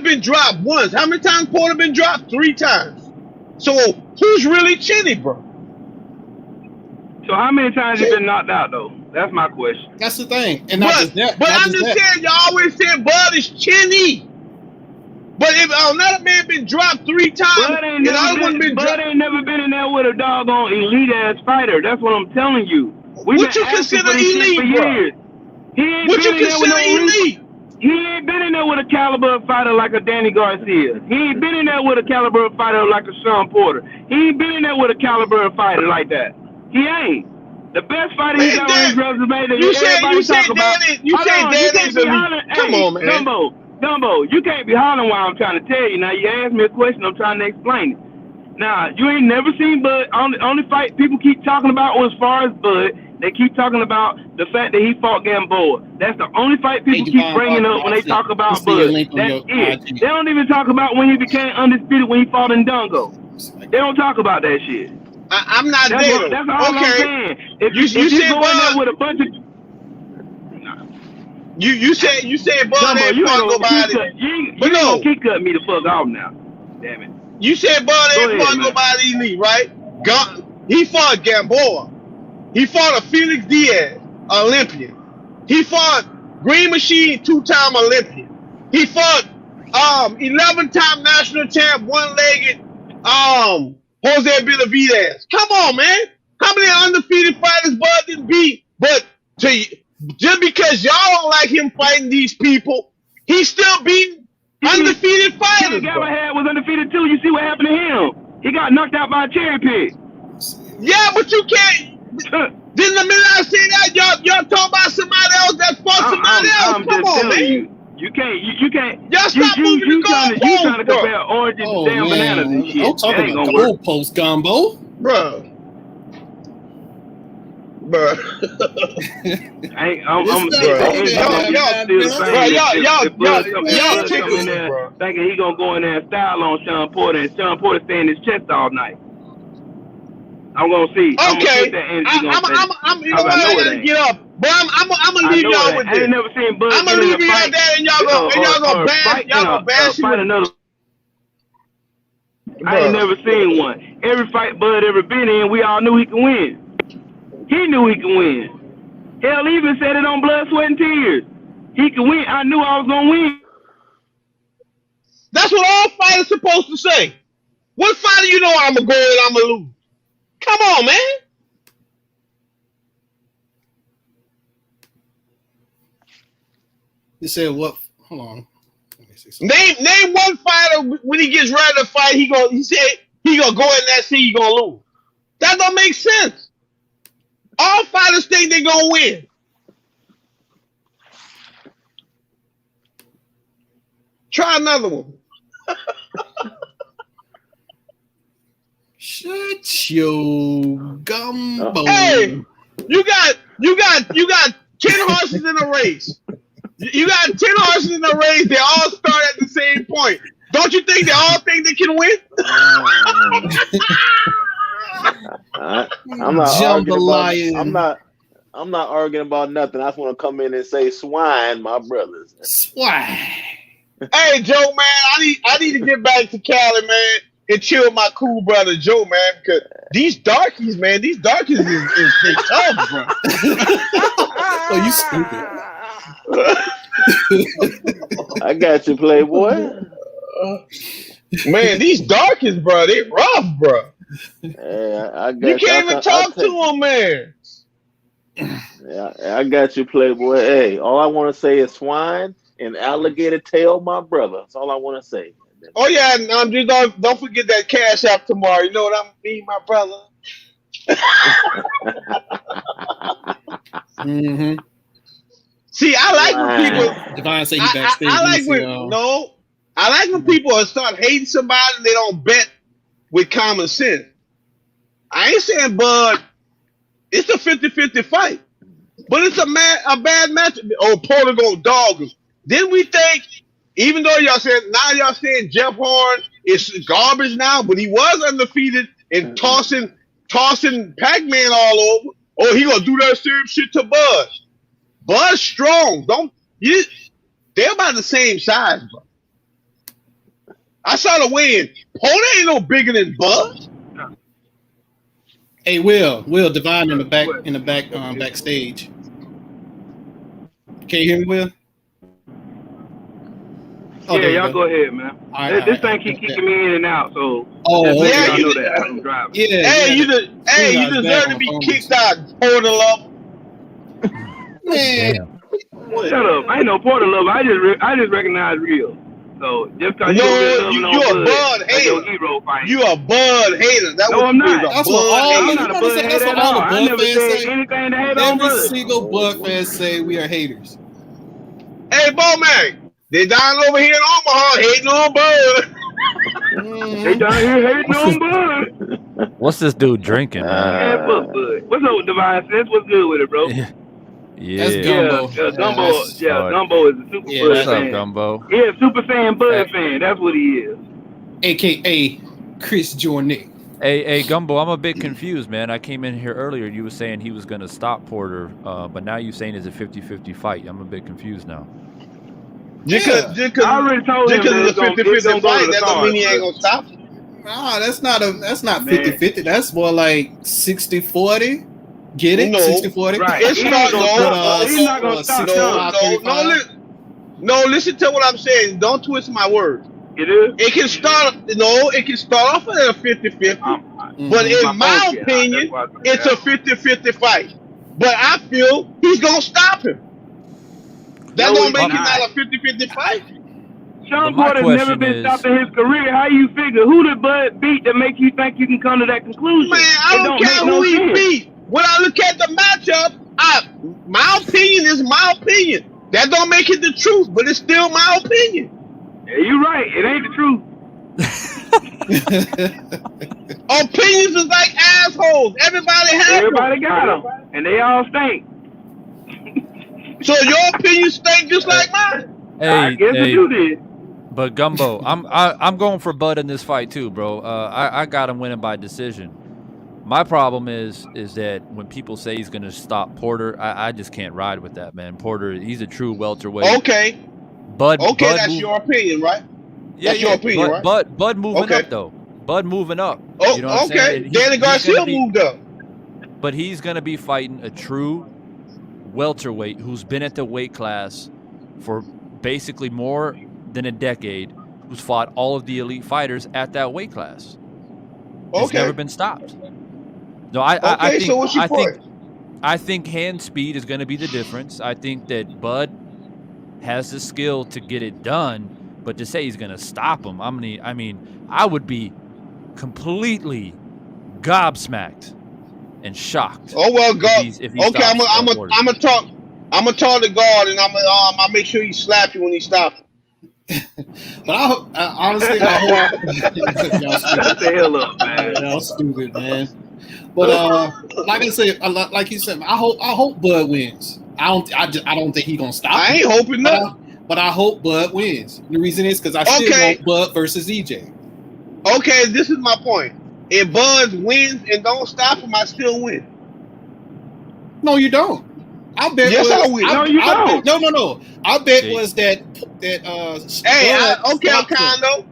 Speaker 1: been dropped once. How many times Porter been dropped? 3 times. So who's really chitty, bro? So how many times you been knocked out though? That's my question.
Speaker 5: That's the thing. And not just that.
Speaker 3: But
Speaker 5: not
Speaker 3: I'm
Speaker 5: just
Speaker 3: just
Speaker 5: that.
Speaker 3: saying, y'all always saying Bud is chinny. But if another man been dropped 3 times,
Speaker 1: Bud ain't never been in there with a doggone elite ass fighter. That's what I'm telling you.
Speaker 3: What you consider elite,
Speaker 1: for
Speaker 3: bro?
Speaker 1: years. He ain't
Speaker 3: What
Speaker 1: been
Speaker 3: you
Speaker 1: in there with
Speaker 3: consider
Speaker 1: no
Speaker 3: elite?
Speaker 1: He ain't been in there with a caliber fighter like a Danny Garcia. He ain't been in there with a caliber fighter like a Sean Porter. He ain't been in there with a caliber fighter like that. He ain't. The best fighter he got on his resume that everybody talk about.
Speaker 3: You say Danny's elite. Come on, man.
Speaker 1: Dumbo, you can't be hollering while I'm trying to tell you. Now, you asked me a question, I'm trying to explain it. Now, you ain't never seen Bud. Only fight people keep talking about as far as Bud, they keep talking about the fact that he fought Gamboa. That's the only fight people keep bringing up when they talk about Bud. That's it. They don't even talk about when he became undisputed when he fought in Dungo. They don't talk about that shit.
Speaker 3: I'm not there.
Speaker 1: That's all I'm saying. If you go in there with a bunch of...
Speaker 3: You say Bud
Speaker 1: Dumbo,
Speaker 3: ain't fought nobody.
Speaker 1: You ain't gonna keep cutting me the fuck off now. Damn it.
Speaker 3: You said Bud ain't fought nobody elite, right? He fought Gamboa. He fought a Felix Diaz, Olympian. He fought Green Machine, 2-time Olympian. He fought 11-time national champ, one-legged Jose Benavidez. Come on, man. How many undefeated fighters Bud didn't beat? But just because y'all don't like him fighting these people, he still beating undefeated fighters.
Speaker 1: Galahad was undefeated too. You see what happened to him? He got knocked out by a cherry pig.
Speaker 3: Yeah, but you can't. Didn't the minute I say that, y'all talking about somebody else that fought somebody else? Come on, man.
Speaker 1: You can't.
Speaker 3: Y'all stop moving the goalposts.
Speaker 1: You trying to compare oranges to damn bananas and shit.
Speaker 5: I'm talking about goalpost gumbo.
Speaker 3: Bro.
Speaker 1: Y'all thinking he gonna go in there and style on Sean Porter, and Sean Porter stay in his chest all night. I'm gonna see.
Speaker 3: Okay,
Speaker 1: you know what?
Speaker 3: I gotta get up, but I'm gonna leave y'all with this.
Speaker 1: I ain't never seen Bud.
Speaker 3: I'm gonna leave y'all there, and y'all gonna bash him.
Speaker 1: I ain't never seen one. Every fight Bud ever been in, we all knew he could win. He knew he could win. Hell, he even said it on Blood, Sweat, and Tears. He could win. I knew I was gonna win.
Speaker 3: That's what all fighters supposed to say. What fighter you know I'm gonna go and I'm gonna lose? Come on, man.
Speaker 5: You said what? Hold on.
Speaker 3: Name one fighter when he gets ready to fight. He said he gonna go in that scene. He gonna lose. That don't make sense. All fighters think they gonna win. Try another one.
Speaker 5: Shut your gumbo.
Speaker 3: Hey, you got 10 horses in a race. You got 10 horses in a race. They all start at the same point. Don't you think they all think they can win?
Speaker 6: I'm not arguing about nothing. I just want to come in and say swine, my brothers.
Speaker 5: Swine.
Speaker 3: Hey, Joe, man, I need to get back to Cali, man, and chill with my cool brother Joe, man, because these darkies is tough, bro.
Speaker 5: Oh, you stupid.
Speaker 6: I got you, Playboy.
Speaker 3: Man, these darkies, bro, they rough, bro.
Speaker 6: Yeah, I got
Speaker 3: you can't even talk to them, man.
Speaker 6: Yeah, I got you, Playboy. Hey, all I want to say is swine and alligator tail, my brother. That's all I want to say.
Speaker 3: Oh yeah, and just don't forget that Cash App tomorrow. You know what I mean, my brother.
Speaker 5: Mm-hmm.
Speaker 3: See, I like when people.
Speaker 5: Divine say he backstage.
Speaker 3: I like when people start hating somebody and they don't bet with common sense. I ain't saying Bud. It's a 50-50 fight, but it's a bad match. Oh, Porter gonna dog him. Then we think, even though y'all saying Jeff Horn is garbage now, but he was undefeated and tossing Pac-Man all over. Oh, he gonna do that same shit to Bud. Bud's strong. They're about the same size, bro. I saw the win. Porter ain't no bigger than Bud.
Speaker 5: Hey, Will, Divine in the backstage. Can you hear me, Will? Oh,
Speaker 1: Yeah,
Speaker 5: there you
Speaker 1: y'all
Speaker 5: go.
Speaker 1: go ahead, man.
Speaker 5: All right,
Speaker 1: This
Speaker 5: all right,
Speaker 1: thing keep
Speaker 5: okay.
Speaker 1: kicking me in and out, so
Speaker 5: Oh,
Speaker 1: just let
Speaker 3: Yeah,
Speaker 1: y'all
Speaker 3: you
Speaker 1: know
Speaker 3: did.
Speaker 1: that I'm driving.
Speaker 5: yeah.
Speaker 3: Hey, you
Speaker 5: Sweetheart's
Speaker 3: deserve
Speaker 5: back
Speaker 3: to
Speaker 5: on
Speaker 3: be
Speaker 5: the
Speaker 3: kicked
Speaker 5: phone.
Speaker 3: out, Porter Love.
Speaker 5: Man,
Speaker 7: Damn.
Speaker 5: what?
Speaker 1: Shut up. I ain't no Porter lover. I just recognize real. So just cause you over there
Speaker 3: No,
Speaker 1: loving
Speaker 3: you
Speaker 1: on
Speaker 3: a
Speaker 1: Bud,
Speaker 3: Bud
Speaker 1: that's your
Speaker 3: hater.
Speaker 1: hero fight.
Speaker 3: You a Bud hater. That's
Speaker 1: No,
Speaker 3: what
Speaker 1: I'm
Speaker 3: you is,
Speaker 1: not.
Speaker 3: a
Speaker 5: That's what
Speaker 3: Bud
Speaker 5: all.
Speaker 1: I'm
Speaker 3: hater.
Speaker 1: not a
Speaker 5: You
Speaker 1: Bud
Speaker 5: say
Speaker 1: hater
Speaker 5: that's what
Speaker 1: at
Speaker 5: all
Speaker 1: all.
Speaker 5: the
Speaker 1: I
Speaker 5: Bud
Speaker 1: never
Speaker 5: fans
Speaker 1: said
Speaker 5: say.
Speaker 1: anything to hate on
Speaker 5: Every
Speaker 1: Bud.
Speaker 5: single Bud fan say we are haters.
Speaker 3: Hey, Bowman, they down over here in Omaha hating on Bud.
Speaker 1: They down here hating
Speaker 7: What's
Speaker 1: on
Speaker 7: this?
Speaker 1: Bud.
Speaker 7: What's this dude drinking, man?
Speaker 1: Man, fuck Bud. What's up with Divine Sense? What's good with it, bro?
Speaker 5: That's
Speaker 7: Yeah.
Speaker 5: Gumbo.
Speaker 1: Gumbo.
Speaker 5: That's,
Speaker 1: Yeah,
Speaker 7: All right.
Speaker 1: Gumbo is a super
Speaker 5: yeah,
Speaker 1: Bud
Speaker 7: What's up,
Speaker 1: fan.
Speaker 7: Gumbo?
Speaker 1: Yeah, Super Saiyan Bud
Speaker 7: Hey.
Speaker 1: fan. That's what he is.
Speaker 5: AKA Chris Jornet.
Speaker 7: Hey, Gumbo, I'm a bit confused, man. I came in here earlier. You were saying he was going to stop Porter, but now you're saying it's a 50-50 fight. I'm a bit confused now.
Speaker 3: Just
Speaker 5: Yeah.
Speaker 3: cause
Speaker 1: I already told him
Speaker 3: it's
Speaker 1: that
Speaker 3: a 50-50
Speaker 1: go
Speaker 3: fight,
Speaker 1: to the
Speaker 3: that don't mean he ain't
Speaker 1: cards.
Speaker 3: gonna stop.
Speaker 5: Nah, that's not
Speaker 1: Man.
Speaker 5: 50-50. That's more like 60-40. Get it?
Speaker 3: No.
Speaker 5: 60-40.
Speaker 1: Right.
Speaker 3: It's
Speaker 1: He
Speaker 3: not
Speaker 1: ain't gonna stop. He's not gonna stop John.
Speaker 3: No, listen to what I'm saying. Don't twist my words.
Speaker 1: It is.
Speaker 3: It can start off at a 50-50. But in my opinion, it's a 50-50 fight. But I feel he's gonna stop him. That don't make it not a 50-50 fight.
Speaker 1: Sean Porter's never been stopped in his career. How you figure? Who did Bud beat that make you think you can come to that conclusion?
Speaker 3: Man, I don't care who he beat. When I look at the matchup, my opinion is my opinion. That don't make it the truth, but it's still my opinion.
Speaker 1: Yeah, you're right. It ain't the truth.
Speaker 3: Opinions is like assholes. Everybody
Speaker 1: got them, and they all stink.
Speaker 3: So your opinion stink just like mine.
Speaker 1: I guess you did.
Speaker 7: But Gumbo, I'm going for Bud in this fight too, bro. I got him winning by decision. My problem is that when people say he's going to stop Porter, I just can't ride with that, man. Porter, he's a true welterweight.
Speaker 3: Okay.
Speaker 7: Bud,
Speaker 3: that's your opinion, right?
Speaker 7: Yeah,
Speaker 3: that's your opinion, right?
Speaker 7: Bud moving up though. Bud moving up.
Speaker 3: Oh,
Speaker 7: you know what I'm saying?
Speaker 3: Danny Garcia moved up.
Speaker 7: But he's going to be fighting a true welterweight who's been at the weight class for basically more than a decade, who's fought all of the elite fighters at that weight class. It's never been stopped. No, I think,
Speaker 3: so what's your point?
Speaker 7: I think hand speed is going to be the difference. I think that Bud has the skill to get it done, but to say he's going to stop him, I mean, I would be completely gobsmacked and shocked.
Speaker 3: Oh well, God.
Speaker 7: If he
Speaker 3: okay, I'm gonna talk to God, and I'll make sure he slaps you when he stops.
Speaker 5: But honestly, I hope
Speaker 1: Shut the hell up, man.
Speaker 5: Y'all stupid, man. But like I said, like you said, I hope Bud wins. I don't think he's gonna stop.
Speaker 3: I ain't hoping nothing.
Speaker 5: But I hope Bud wins. The reason is because I still want Bud versus EJ.
Speaker 3: Okay, this is my point. If Bud wins and don't stop him, I still win.
Speaker 5: No, you don't. I bet.
Speaker 3: Yes, I win.
Speaker 1: No, you don't.
Speaker 5: No. I bet was that.
Speaker 3: Hey, Alcondo.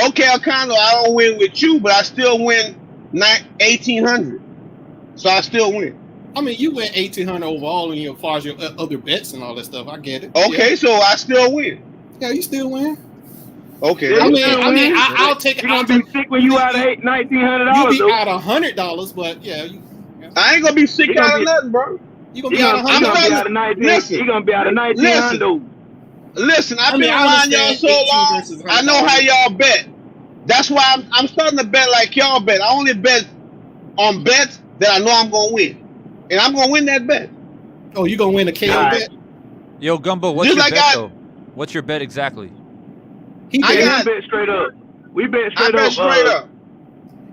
Speaker 3: Okay, Alcondo. I don't win with you, but I still win 1,800. So I still win.
Speaker 5: I mean, you went 1,800 overall as far as your other bets and all that stuff. I get it.
Speaker 3: Okay, so I still win.
Speaker 5: Yeah, you still win.
Speaker 3: Okay.
Speaker 1: Yeah,
Speaker 5: I'll take it.
Speaker 1: You're gonna be sick when you out of $1,900.
Speaker 5: You be out $100, but yeah.
Speaker 3: I ain't gonna be sick out of nothing, bro.
Speaker 5: You gonna be out of $100.
Speaker 1: You're gonna be out of $1,900.
Speaker 3: Listen, I've been around y'all so long. I know how y'all bet. That's why I'm starting to bet like y'all bet. I only bet on bets that I know I'm gonna win, and I'm gonna win that bet.
Speaker 5: Oh, you gonna win a KO bet?
Speaker 7: Yo, Gumbo, what's your bet though? What's your bet exactly?
Speaker 1: We bet straight up. We bet straight up.
Speaker 3: Straight up.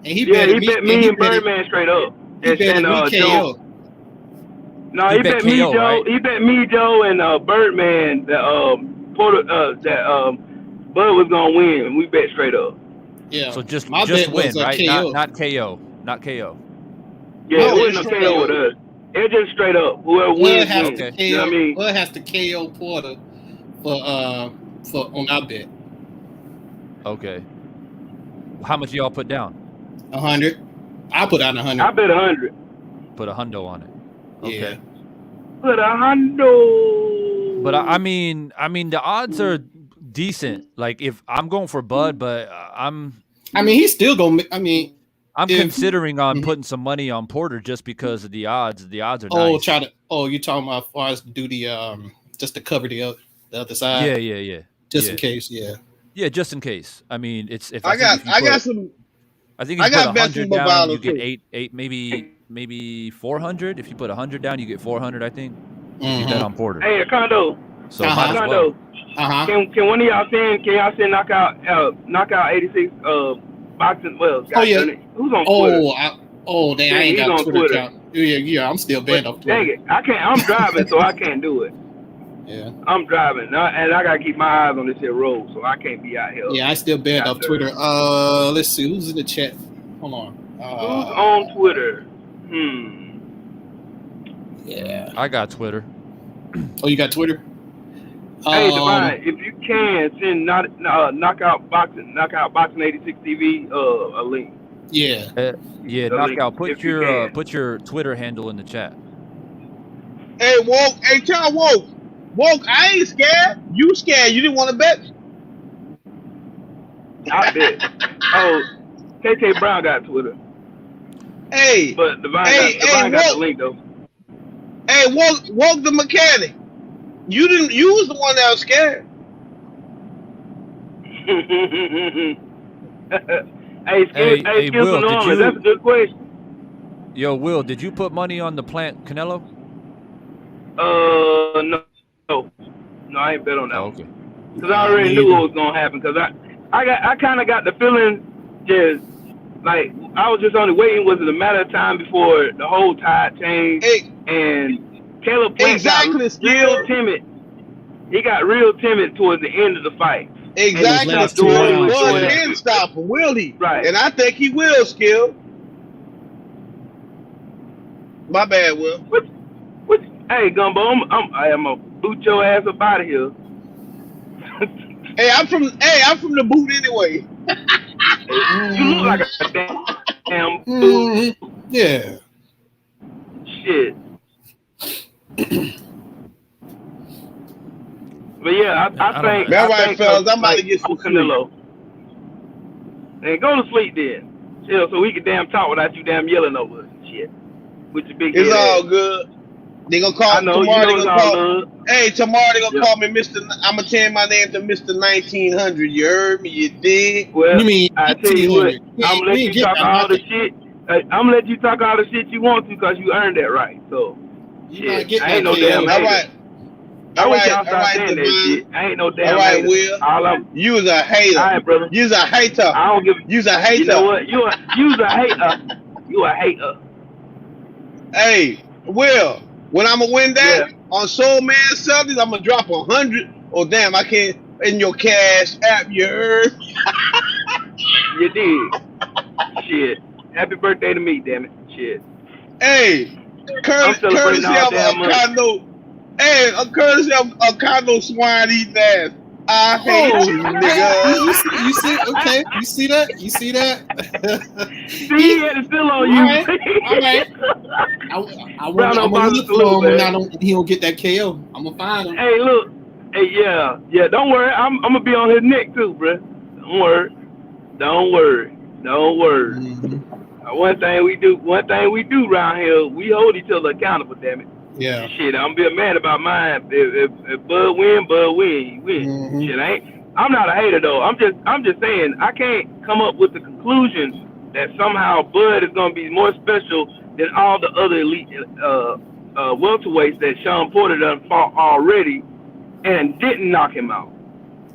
Speaker 5: And he bet
Speaker 1: me and Birdman straight up.
Speaker 5: He bet
Speaker 1: Joe. No, he bet me, Joe. Right? He bet me, Joe, and Birdman that Bud was gonna win, and we bet straight up.
Speaker 5: Yeah.
Speaker 7: So just
Speaker 5: my bet
Speaker 7: win,
Speaker 5: was
Speaker 7: right?
Speaker 5: KO.
Speaker 7: Not KO. Not KO.
Speaker 1: Yeah, it wasn't a KO with us. It's just straight up. Whoever wins, wins.
Speaker 5: You know what I mean? Bud has to KO Porter for on our bet.
Speaker 7: Okay. How much y'all put down?
Speaker 5: 100. I put out 100.
Speaker 1: I bet 100.
Speaker 7: Put a hundo on it. Okay.
Speaker 5: Yeah.
Speaker 1: Put a hundo.
Speaker 7: But I mean, the odds are decent. Like if I'm going for Bud, but
Speaker 5: I mean, he's still gonna. I mean,
Speaker 7: I'm considering on putting some money on Porter just because of the odds. The odds are nice.
Speaker 5: You're talking about as far as do the just to cover the other side.
Speaker 7: Yeah.
Speaker 5: Just in case,
Speaker 7: Yeah, just in case. I mean, it's if
Speaker 3: I got some.
Speaker 7: I think if you put 100 down, you get eight, maybe 400. If you put 100 down, you get 400. I think. You bet on Porter.
Speaker 1: Hey, Condo.
Speaker 7: So Condo.
Speaker 1: Can one of y'all send? Can y'all send knockout 86 boxing? Well, who's on Twitter?
Speaker 5: Dang, I ain't got Twitter account. Yeah, I'm still banned off Twitter.
Speaker 1: Dang it, I can't. I'm driving, so I can't do it.
Speaker 5: Yeah,
Speaker 1: I'm driving, and I gotta keep my eyes on this here road, so I can't be out here.
Speaker 5: Yeah, I still banned off Twitter. Let's see who's in the chat. Hold on.
Speaker 1: Who's on Twitter?
Speaker 5: Yeah,
Speaker 7: I got Twitter.
Speaker 5: Oh, you got Twitter?
Speaker 1: Hey, Divine, if you can send knockout boxing 86 TV a link.
Speaker 5: Yeah.
Speaker 7: Knockout. Put your Twitter handle in the chat.
Speaker 3: Hey, Woke. Hey, tell Woke. Woke, I ain't scared. You scared. You didn't want to bet.
Speaker 1: I bet. Oh, KK Brown got Twitter.
Speaker 3: Hey.
Speaker 1: But Divine got the link, though.
Speaker 3: Hey, Woke the mechanic. You was the one that was scared.
Speaker 1: Hey, Will, that's a good question.
Speaker 7: Yo, Will, did you put money on the Plant Canelo?
Speaker 1: No, I ain't bet on that. Okay. Because I already knew what was gonna happen. Because I kind of got the feeling, just like I was just only waiting. Was it a matter of time before the whole tide changed? And Caleb Plant got real timid. He got real timid towards the end of the fight.
Speaker 3: Exactly. He didn't stop him, will he? Right. And I think he will, Skill. My bad, Will.
Speaker 1: Hey, Gumbo, I'm gonna boot your ass up out of here.
Speaker 3: Hey, I'm from the boot anyway.
Speaker 1: You look like a damn boot.
Speaker 5: Yeah.
Speaker 1: Shit. But yeah, I think.
Speaker 3: All right, fellas, I'm about to get some
Speaker 1: Canelo. And go to sleep then. Chill, so we can damn talk without you damn yelling over us and shit. With your big
Speaker 3: It's
Speaker 1: head
Speaker 3: all
Speaker 1: ass.
Speaker 3: Good. They gonna call tomorrow. Hey, tomorrow they gonna call me Mr. I'm gonna change my name to Mr. 1900. You heard me? You dig?
Speaker 1: Well, I tell you what, I'm gonna let you talk all the shit. I'm gonna let you talk all the shit you want to because you earned that right. So, shit, I ain't no damn.
Speaker 3: All right.
Speaker 1: All right, I ain't no damn.
Speaker 3: All right, Will. You was a hater.
Speaker 1: All right, brother.
Speaker 3: You was a hater.
Speaker 1: I don't give.
Speaker 3: You's a hater.
Speaker 1: You know what? You was a hater. You a hater.
Speaker 3: Hey, Will. When I'm gonna win that on Soul Man Sundays, I'm gonna drop 100. Oh damn, I can't in your cash app. You heard?
Speaker 1: You did. Shit. Happy birthday to me, damn it. Shit.
Speaker 3: Hey, courtesy of a condo. Hey, a courtesy of a condo swine eating ass. I hate you, nigga.
Speaker 5: You see? Okay. You see that? You see that?
Speaker 1: See, he had it still on you.
Speaker 5: All right. I want to look for him when he don't get that KO. I'm gonna find him.
Speaker 1: Hey, look. Hey, yeah. Don't worry. I'm gonna be on his neck too, bro. Don't worry. Mm-hmm. One thing we do around here, we hold each other accountable. Damn it.
Speaker 5: Yeah.
Speaker 1: Shit, I'm gonna be a man about mine. If Bud win, he win.
Speaker 5: Mm-hmm.
Speaker 1: Shit, I'm not a hater though. I'm just saying I can't come up with the conclusion that somehow Bud is gonna be more special than all the other elite welterweights that Sean Porter done fought already and didn't knock him out.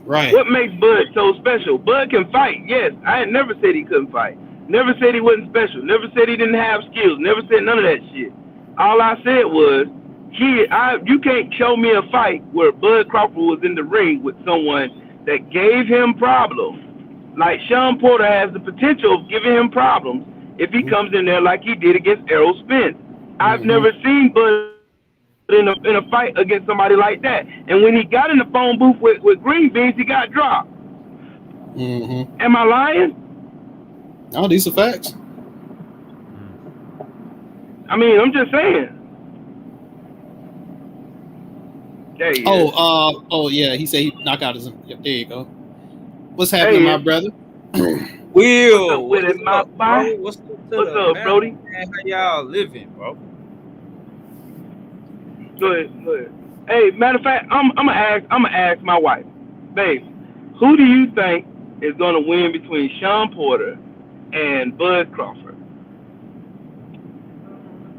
Speaker 5: Right.
Speaker 1: What makes Bud so special? Bud can fight. Yes, I ain't never said he couldn't fight. Never said he wasn't special. Never said he didn't have skills. Never said none of that shit. All I said was, you can't show me a fight where Bud Crawford was in the ring with someone that gave him problems. Like Sean Porter has the potential of giving him problems if he comes in there like he did against Errol Spence. I've never seen Bud in a fight against somebody like that. And when he got in the phone booth with Green Beans, he got dropped.
Speaker 5: Mm-hmm.
Speaker 1: Am I lying?
Speaker 5: No, these are facts. I'm
Speaker 1: just saying. There you
Speaker 5: Oh, yeah. He said he knocked out his. There you go. What's happening, my brother?
Speaker 8: Will,
Speaker 1: what's up with it, my boy?
Speaker 8: bro? What's up, to
Speaker 1: What's
Speaker 8: the
Speaker 1: up,
Speaker 8: family,
Speaker 1: Brody?
Speaker 8: man? How y'all living, bro?
Speaker 1: Good. Hey, matter of fact, I'm gonna ask my wife, babe, who do you think is gonna win between Sean Porter and Bud Crawford?
Speaker 9: I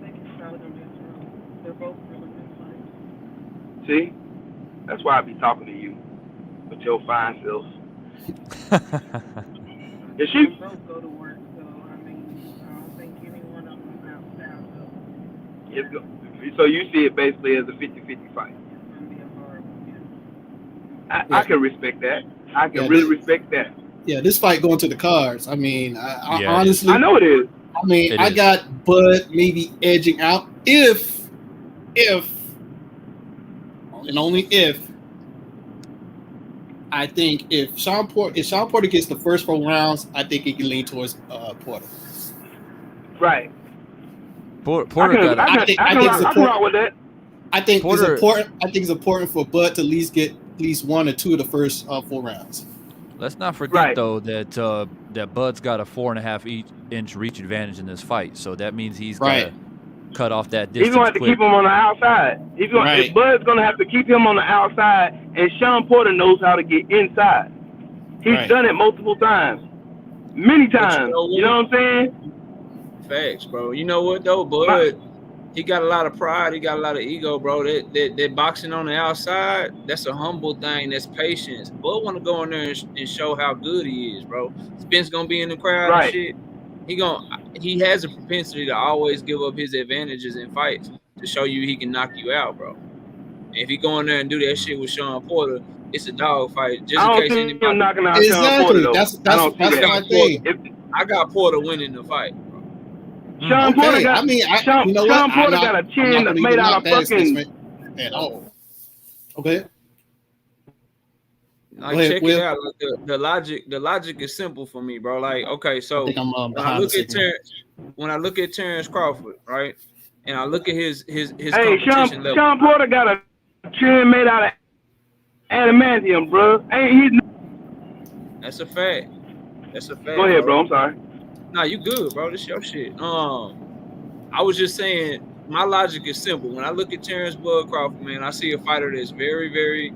Speaker 9: think it's probably gonna be a draw. They're both really good fights.
Speaker 1: See, that's why I be talking to you with your fine self. Is she?
Speaker 9: They both go to work, so I mean, I don't think any one of them is out.
Speaker 1: So you see it basically as a 50-50 fight.
Speaker 9: It's gonna be a hard one.
Speaker 1: I can respect that. I can really respect that.
Speaker 5: Yeah, this fight going to the cards. I mean, I
Speaker 7: Yeah,
Speaker 5: honestly,
Speaker 1: I know it is.
Speaker 5: I mean,
Speaker 7: It
Speaker 5: I
Speaker 7: is.
Speaker 5: got Bud maybe edging out if, and only if, I think if Sean Porter gets the first 4 rounds, I think he can lean towards Porter.
Speaker 1: Right.
Speaker 7: Porter got.
Speaker 1: I can rock with that.
Speaker 5: I think
Speaker 7: Porter-
Speaker 5: it's important. I think it's important for Bud to at least get at least 1 or 2 of the first 4 rounds.
Speaker 7: Let's not forget
Speaker 1: Right.
Speaker 7: though that Bud's got a 4.5 inch reach advantage in this fight, so that means he's
Speaker 5: Right.
Speaker 7: gotta cut off that
Speaker 1: He's
Speaker 7: distance.
Speaker 1: gonna have to keep him on the outside.
Speaker 5: Right.
Speaker 1: Bud's gonna have to keep him on the outside, and Sean Porter knows how to get inside. He's
Speaker 5: Right.
Speaker 1: done it multiple times, many times.
Speaker 8: know
Speaker 1: You know what I'm saying?
Speaker 8: Facts, bro. You know what though, Bud? He got a lot of pride. He got a lot of ego, bro. That boxing on the outside, that's a humble thing. That's patience. Bud want to go in there and show how good he is, bro. Spence gonna be in the crowd
Speaker 1: Right.
Speaker 8: and shit. He has a propensity to always give up his advantages in fights to show you he can knock you out, bro. And if he go in there and do that shit with Sean Porter, it's a dog fight. Just
Speaker 1: I
Speaker 8: in
Speaker 1: don't
Speaker 8: case
Speaker 1: see
Speaker 8: anybody,
Speaker 1: him knocking out Sean Porter
Speaker 5: Exactly.
Speaker 1: though.
Speaker 5: That's
Speaker 1: I don't see that.
Speaker 5: my thing.
Speaker 8: I got Porter winning the fight, bro.
Speaker 1: Sean Porter
Speaker 5: Okay,
Speaker 1: got.
Speaker 5: I mean,
Speaker 1: Sean,
Speaker 5: you know
Speaker 1: Sean
Speaker 5: what?
Speaker 1: Porter
Speaker 5: I'm
Speaker 1: got a
Speaker 5: not
Speaker 1: chin
Speaker 5: gonna
Speaker 1: made
Speaker 5: even
Speaker 1: out
Speaker 5: knock
Speaker 1: of
Speaker 5: that
Speaker 1: fucking.
Speaker 5: assessment at all. Okay.
Speaker 8: Like,
Speaker 5: Go ahead,
Speaker 8: check
Speaker 5: Will.
Speaker 8: it out. Like, the logic is simple for me, bro. Like, okay, so
Speaker 5: I think I'm
Speaker 8: when I
Speaker 5: behind
Speaker 8: look
Speaker 5: the
Speaker 8: at
Speaker 5: signal.
Speaker 8: Terrence Crawford, right, and I look at his
Speaker 1: Hey,
Speaker 8: competition level.
Speaker 1: Sean Porter got a chin made out of adamantium, bro. Ain't he?
Speaker 8: That's a fact. That's a fact.
Speaker 1: Go ahead, bro. I'm sorry.
Speaker 8: Nah, you good, bro. This your shit. I was just saying, my logic is simple. When I look at Terrence Bud Crawford, man, I see a fighter that's very, very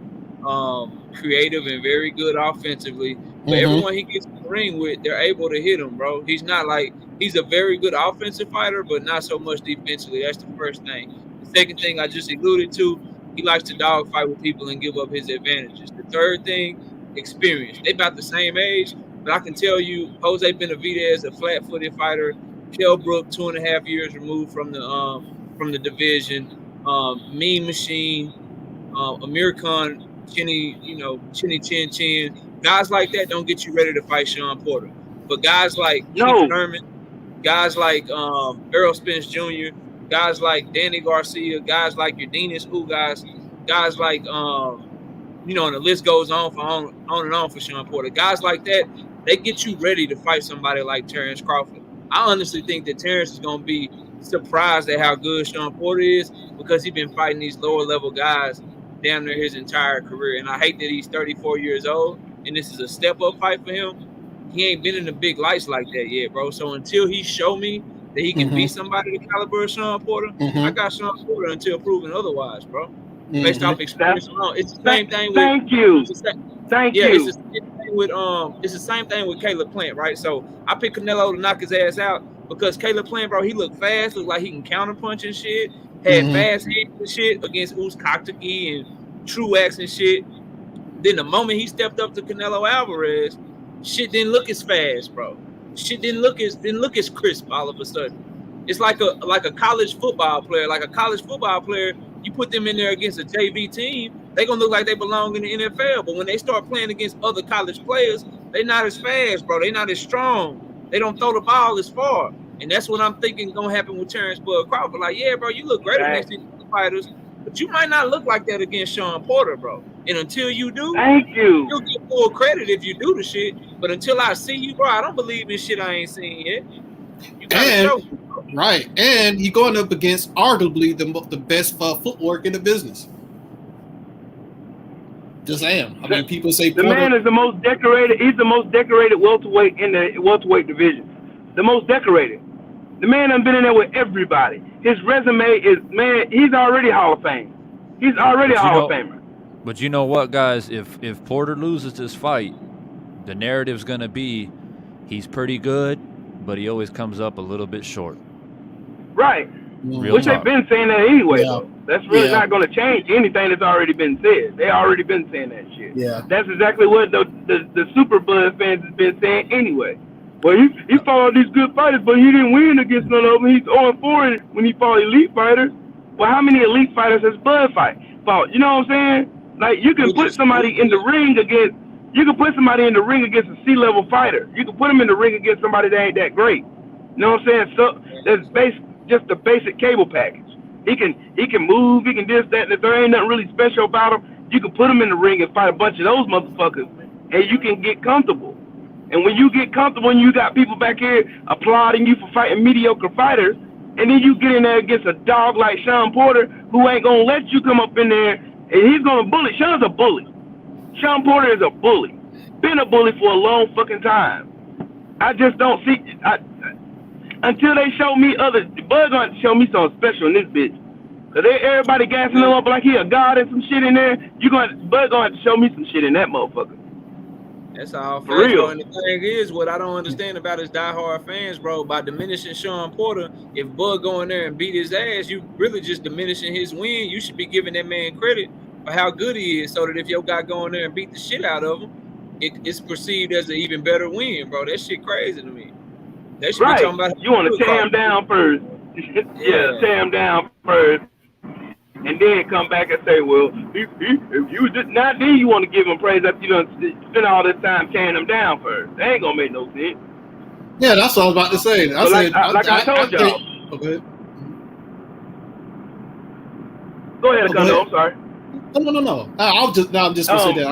Speaker 8: creative and very good offensively. But everyone he gets in the ring with, they're able to hit him, bro. He's not like, he's a very good offensive fighter, but not so much defensively. That's the first thing. The second thing I just alluded to, he likes to dogfight with people and give up his advantages. The third thing, experience. They about the same age, but I can tell you, Jose Benavidez, a flat-footed fighter. Kell Brook, 2.5 years removed from the division. Mean Machine, Amir Khan, Chinny Chin Chin. Guys like that don't get you ready to fight Sean Porter. But guys like Keith Thurman, guys like Errol Spence Jr., guys like Danny Garcia, guys like your Dinas Ugas, guys like and the list goes on and on for Sean Porter. Guys like that, they get you ready to fight somebody like Terrence Crawford. I honestly think that Terrence is going to be surprised at how good Sean Porter is because he's been fighting these lower level guys damn near his entire career. And I hate that he's 34 years old and this is a step up fight for him. He ain't been in the big lights like that yet, bro. So until he show me that he can beat somebody the caliber of Sean Porter, I got Sean Porter until proven otherwise, bro. Based off experience alone. It's the same thing with
Speaker 1: Thank you.
Speaker 8: It's the same thing with Caleb Plant, right? So I picked Canelo to knock his ass out because Caleb Plant, bro, he looked fast, looked like he can counterpunch and shit, had fast hands and shit against Uzcategui and Truax and shit. Then the moment he stepped up to Canelo Alvarez, shit didn't look as fast, bro. Shit didn't look as crisp all of a sudden. It's like a college football player. Like a college football player, you put them in there against a JV team, they're going to look like they belong in the NFL. But when they start playing against other college players, they're not as fast, bro. They're not as strong. They don't throw the ball as far. And that's what I'm thinking going to happen with Terrence Bud Crawford. Like, yeah, bro, you look great against these fighters, but you might not look like that against Sean Porter, bro. And until you do, you'll get full credit if you do the shit. But until I see you, bro, I don't believe in shit I ain't seen yet. You gotta show me.
Speaker 5: Right, and you're going up against arguably the best footwork in the business. Just saying. I mean, people say
Speaker 1: The
Speaker 5: Porter.
Speaker 1: man is the most decorated. He's the most decorated welterweight in the welterweight division. The most decorated. The man done been in there with everybody. His resume is, man, he's already Hall of Fame. He's already a Hall of Famer.
Speaker 7: But you know what, guys? If Porter loses this fight, the narrative's gonna be he's pretty good, but he always comes up a little bit short.
Speaker 1: Right.
Speaker 7: Real
Speaker 1: Which
Speaker 7: talk.
Speaker 1: they've been saying that anyway,
Speaker 5: Yeah.
Speaker 1: though. That's really not going to change anything that's already been said. They already been saying that shit.
Speaker 5: Yeah.
Speaker 1: That's exactly what the Super Blood fans have been saying anyway. Well, he fought all these good fighters, but he didn't win against none of them. He's 0-4 when he fought elite fighters. Well, how many elite fighters has Bud fought? You know what I'm saying? Like, you can put somebody in the ring against a C-level fighter. You can put him in the ring against somebody that ain't that great. You know what I'm saying? So that's just a basic cable package. He can move, he can this, that, and if there ain't nothing really special about him, you can put him in the ring and fight a bunch of those motherfuckers, and you can get comfortable. And when you get comfortable and you got people back here applauding you for fighting mediocre fighters, and then you get in there against a dog like Sean Porter, who ain't gonna let you come up in there, and he's gonna bully. Sean's a bully. Sean Porter is a bully. Been a bully for a long fucking time. I just don't see. Until they show me Bud gonna show me something special in this bitch. Cause everybody gassing him up like he a god and some shit in there. Bud gonna have to show me some shit in that motherfucker.
Speaker 8: That's all.
Speaker 1: For real.
Speaker 8: And the thing is, what I don't understand about his diehard fans, bro, by diminishing Sean Porter, if Bud go in there and beat his ass, you really just diminishing his win. You should be giving that man credit for how good he is, so that if your guy go in there and beat the shit out of him, it's perceived as an even better win, bro. That shit crazy to me. They should be talking about
Speaker 1: you want to tear him down first. Yeah, tear him down first. And then come back and say, well, if you just not then you want to give him praise after you done spend all this time tearing him down first. That ain't gonna make no sense.
Speaker 5: Yeah, that's what I was about to say. I
Speaker 1: told y'all.
Speaker 5: Okay.
Speaker 1: Go ahead, Akondo. I'm sorry.
Speaker 5: No. I'm just gonna say that.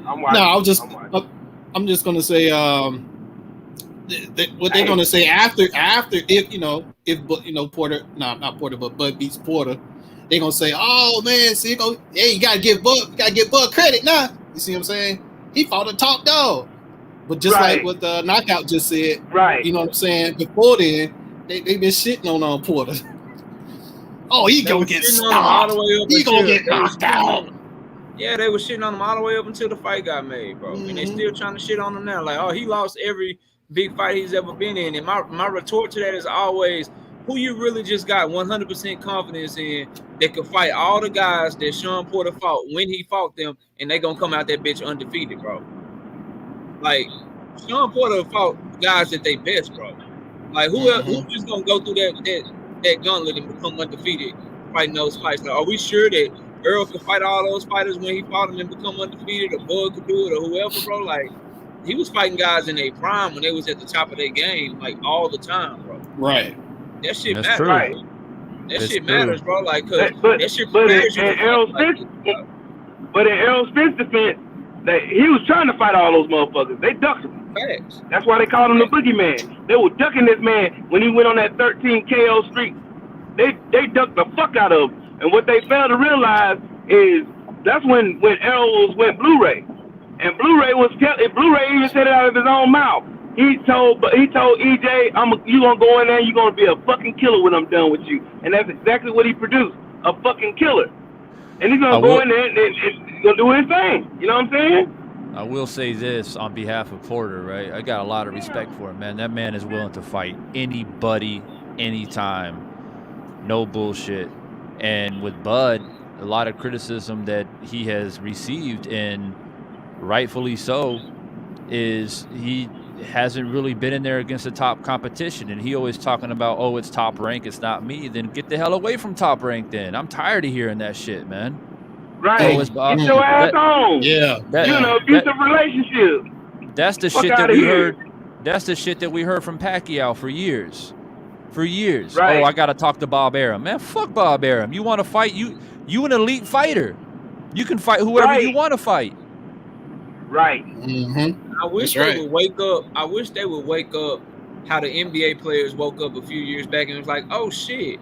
Speaker 1: I'm watching.
Speaker 5: I'm just gonna say what they're gonna say after if Porter, not Porter, but Bud beats Porter, they're gonna say, oh man, see, you gotta give Bud credit now. You see what I'm saying? He fought a top dog. But just like what the Knockout just said, you know what I'm saying? Before then, they been shitting on Porter. Oh, he gonna get stopped. He gonna get knocked out.
Speaker 8: Yeah, they were shitting on him all the way up until the fight got made, bro. And they still trying to shit on him now. Like, oh, he lost every big fight he's ever been in. And my retort to that is always, who you really just got 100% confidence in that could fight all the guys that Sean Porter fought when he fought them, and they gonna come out that bitch undefeated, bro. Like, Sean Porter fought guys that they best, bro. Like, who's just gonna go through that gauntlet and become undefeated fighting those fights? Like, are we sure that Earl could fight all those fighters when he fought them and become undefeated, or Bud could do it, or whoever, bro? Like, he was fighting guys in their prime when they was at the top of their game, like, all the time, bro.
Speaker 5: Right.
Speaker 8: That shit
Speaker 7: That's
Speaker 8: matters.
Speaker 7: true.
Speaker 8: Right? That shit matters, bro. Like, cause that shit
Speaker 1: but
Speaker 8: prepares you
Speaker 1: in
Speaker 8: to
Speaker 1: Errol
Speaker 8: fight
Speaker 1: Spence,
Speaker 8: like this,
Speaker 1: but in Errol Spence's defense, he was trying to fight all those motherfuckers. They ducked him.
Speaker 8: Facts.
Speaker 1: That's why they called him the boogeyman. They were ducking this man when he went on that 13 KO streak. They ducked the fuck out of him. And what they failed to realize is that's when Errol went Blu-ray. And Blu-ray even said it out of his own mouth. He told EJ, you gonna go in there, you gonna be a fucking killer when I'm done with you. And that's exactly what he produced, a fucking killer. And he's gonna go in there and he's gonna do his thing. You know what I'm saying?
Speaker 7: I will say this on behalf of Porter, right? I got a lot of respect for him, man. That man is willing to fight anybody, anytime. No bullshit. And with Bud, a lot of criticism that he has received, and rightfully so, is he hasn't really been in there against the top competition. And he always talking about, oh, it's Top Rank, it's not me. Then get the hell away from Top Rank then. I'm tired of hearing that shit, man.
Speaker 1: Right. Get your ass on.
Speaker 5: Yeah.
Speaker 1: You're in an abusive relationship.
Speaker 7: That's the shit that we heard. That's the shit that we heard from Pacquiao for years. Right. Oh, I got to talk to Bob Arum. Man, fuck Bob Arum. You want to fight? You an elite fighter. You can fight whoever you want to fight.
Speaker 1: Right.
Speaker 8: I wish they would wake up. I wish they would wake up how the NBA players woke up a few years back and was like, oh shit,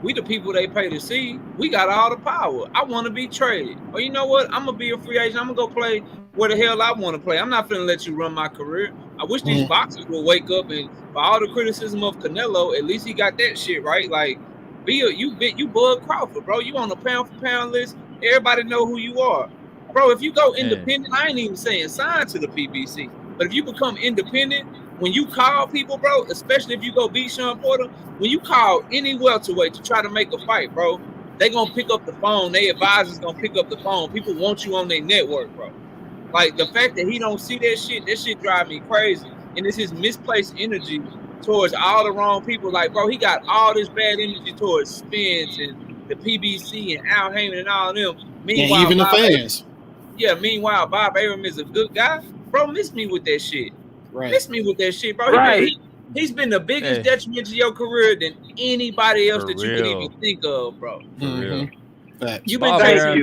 Speaker 8: We the people they pay to see. We got all the power. I want to be traded. Or you know what? I'm gonna be a free agent. I'm gonna go play where the hell I want to play. I'm not finna let you run my career. I wish these boxers would wake up and for all the criticism of Canelo, at least he got that shit right. Like, you Bud Crawford, bro. You on the pound for pound list. Everybody know who you are, bro. If you go independent, I ain't even saying sign to the PBC, but if you become independent, when you call people, bro, especially if you go beat Sean Porter, when you call any welterweight to try to make a fight, bro, they gonna pick up the phone. Their advisors gonna pick up the phone. People want you on their network, bro. Like the fact that he don't see that shit drive me crazy. And it's his misplaced energy towards all the wrong people. Like, bro, he got all this bad energy towards Spence and the PBC and Al Heyman and all of them. Meanwhile,
Speaker 5: even the fans.
Speaker 8: Meanwhile, Bob Arum is a good guy. Bro, miss me with that shit.
Speaker 5: Right.
Speaker 8: Miss me with that shit, bro.
Speaker 1: Right.
Speaker 8: He's been the biggest detriment to your career than anybody else
Speaker 7: For
Speaker 8: that you
Speaker 7: real.
Speaker 8: could even think of, bro.
Speaker 7: For real.
Speaker 8: You've been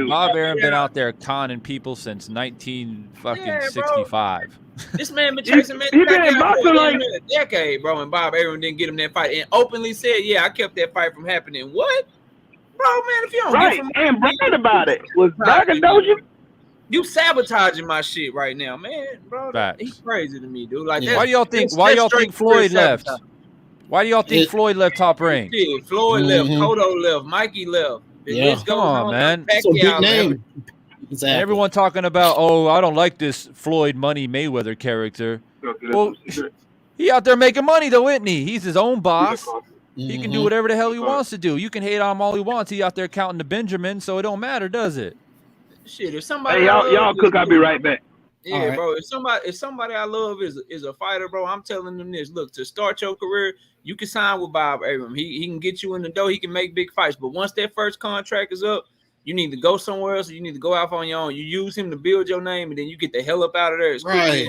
Speaker 7: Bob Arum been out there conning people since 1965.
Speaker 8: This man been chasing man
Speaker 1: he been in boxing like
Speaker 8: a decade, bro, and Bob Arum didn't get him that fight and openly said, yeah, I kept that fight from happening. What? Bro, man, if you don't
Speaker 1: right
Speaker 8: get from
Speaker 1: and bragged about it. Was braggadocious?
Speaker 8: You sabotaging my shit right now, man, bro. He's crazy to me, dude. Like,
Speaker 7: why do y'all think Floyd left? Why do y'all think Floyd left Top Rank?
Speaker 8: Floyd left, Cotto left, Mikey left.
Speaker 7: Come on, man.
Speaker 5: So big name.
Speaker 7: Exactly. Everyone talking about, oh, I don't like this Floyd Money Mayweather character. Well, he out there making money though, isn't he? He's his own boss. He can do whatever the hell he wants to do. You can hate on him all he wants. He out there counting the Benjamin, so it don't matter, does it?
Speaker 8: Shit, if somebody
Speaker 1: hey, y'all cook, I'll be right back.
Speaker 8: Yeah, right. Bro. If somebody I love is a fighter, bro, I'm telling them this. Look, to start your career, you can sign with Bob Arum. He can get you in the door. He can make big fights. But once that first contract is up, you need to go somewhere else. Or you need to go off on your own. You use him to build your name, and then you get the hell up out of there.
Speaker 5: Right.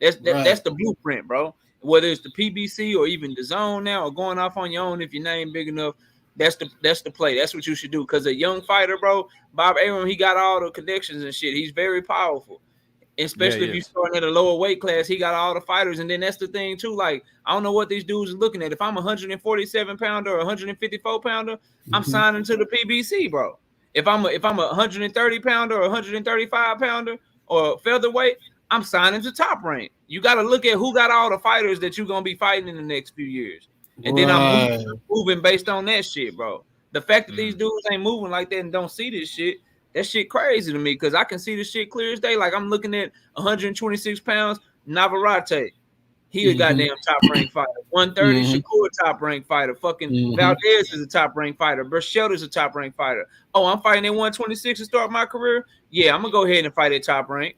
Speaker 8: That's the blueprint, bro. Whether it's the PBC or even the zone now, or going off on your own if your name big enough. That's the play. That's what you should do. Because a young fighter, bro, Bob Arum, he got all the connections and shit. He's very powerful. Especially if you starting at a lower weight class, he got all the fighters. And then that's the thing too. Like, I don't know what these dudes are looking at. If I'm a 147 pounder or 154 pounder, I'm signing to the PBC, bro. If I'm a 130 pounder or 135 pounder or featherweight, I'm signing to Top Rank. You got to look at who got all the fighters that you're gonna be fighting in the next few years. And then I'm moving based on that shit, bro. The fact that these dudes ain't moving like that and don't see this shit, that shit crazy to me because I can see this shit clear as day. Like I'm looking at 126 pounds, Navarrete. He a goddamn top ranked fighter. 130, Shakur top ranked fighter. Fucking Valdez is a top ranked fighter. Burchell is a top ranked fighter. Oh, I'm fighting at 126 to start my career. Yeah, I'm gonna go ahead and fight at top rank.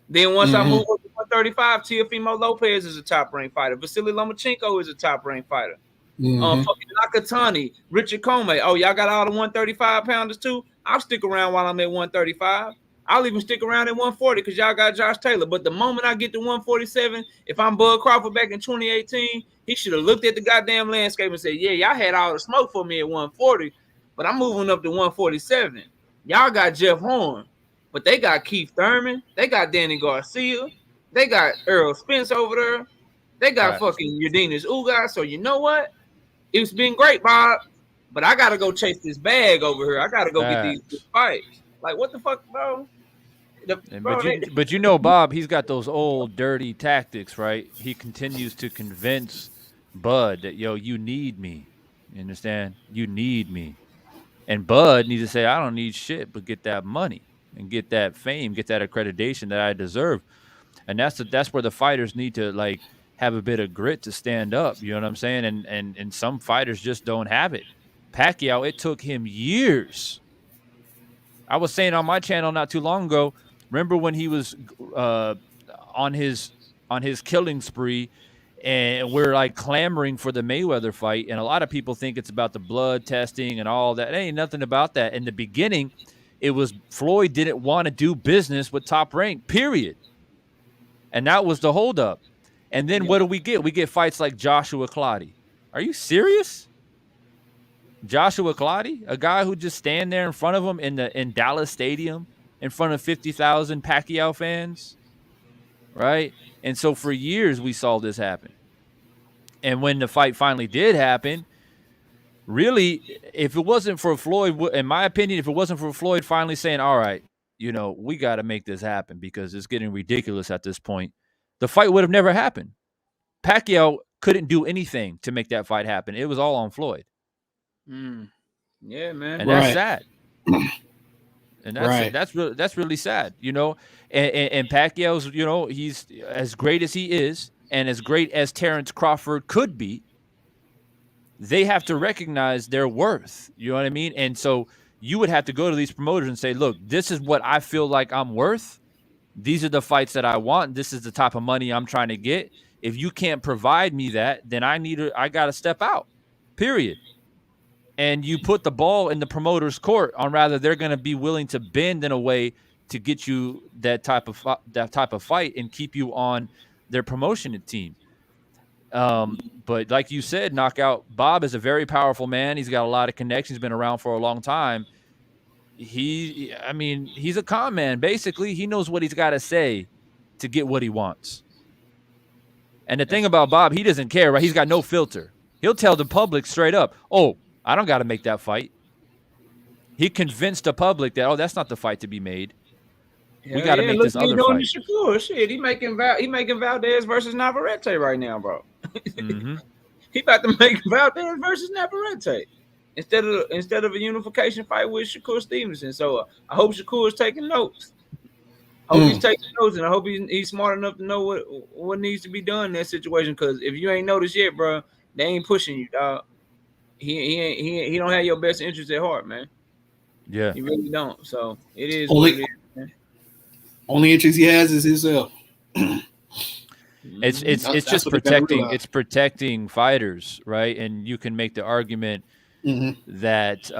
Speaker 8: Then once I move up to 135, Teofimo Lopez is a top-ranked fighter. Vasily Lomachenko is a top-ranked fighter. Fucking Nakatani, Richard Comey. Oh, y'all got all the 135-pounders too? I'll stick around while I'm at 135. I'll even stick around at 140 because y'all got Josh Taylor. But the moment I get to 147, if I'm Bud Crawford back in 2018, he should have looked at the goddamn landscape and said, yeah, y'all had all the smoke for me at 140, but I'm moving up to 147. Y'all got Jeff Horn. But they got Keith Thurman. They got Danny Garcia. They got Earl Spence over there. They got fucking Urdinas Ugas. So you know what? It's been great, Bob. But I got to go chase this bag over here. I got to go get these fights. Like, what the fuck, bro?
Speaker 7: But you know, Bob, he's got those old dirty tactics, right? He continues to convince Bud that, yo, you need me. You understand? You need me. And Bud needs to say, I don't need shit but get that money. And get that fame, get that accreditation that I deserve. And that's where the fighters need to like have a bit of grit to stand up. You know what I'm saying? And some fighters just don't have it. Pacquiao, it took him years. I was saying on my channel not too long ago, remember when he was on his killing spree and we're like clamoring for the Mayweather fight, and a lot of people think it's about the blood testing and all that. It ain't nothing about that. In the beginning, it was Floyd didn't want to do business with Top Rank, period. And that was the holdup. And then what do we get? We get fights like Joshua Clottey. Are you serious? Joshua Clottey, a guy who just stand there in front of him in Dallas Stadium in front of 50,000 Pacquiao fans, right? And so for years we saw this happen. And when the fight finally did happen, really, if it wasn't for Floyd, in my opinion, if it wasn't for Floyd finally saying, all right, we got to make this happen because it's getting ridiculous at this point, the fight would have never happened. Pacquiao couldn't do anything to make that fight happen. It was all on Floyd.
Speaker 8: Yeah, man.
Speaker 7: And that's sad. And that's really sad, And Pacquiao's, he's as great as he is and as great as Terrence Crawford could be. They have to recognize their worth. You know what I mean? And so you would have to go to these promoters and say, look, this is what I feel like I'm worth. These are the fights that I want. This is the type of money I'm trying to get. If you can't provide me that, then I got to step out, period. And you put the ball in the promoter's court on rather they're going to be willing to bend in a way to get you that type of fight and keep you on their promotion team. But like you said, Knockout Bob is a very powerful man. He's got a lot of connections, been around for a long time. He's a con man. Basically, he knows what he's got to say to get what he wants. And the thing about Bob, he doesn't care, right? He's got no filter. He'll tell the public straight up, oh, I don't got to make that fight. He convinced the public that, that's not the fight to be made. We got to make this other fight.
Speaker 8: Shakur. Shit, he making Valdez versus Navarrete right now, bro.
Speaker 7: Mm-hmm.
Speaker 8: He about to make Valdez versus Navarrete instead of a unification fight with Shakur Stevenson. So I hope Shakur is taking notes. I hope he's taking notes, and I hope he's smart enough to know what needs to be done in that situation. Because if you ain't noticed yet, bro, they ain't pushing you, dog. He don't have your best interest at heart, man.
Speaker 7: Yeah,
Speaker 8: he really don't. So it is
Speaker 5: what
Speaker 8: it is, man.
Speaker 5: Only interest he has is himself.
Speaker 7: It's just protecting. It's protecting fighters, right? And you can make the argument that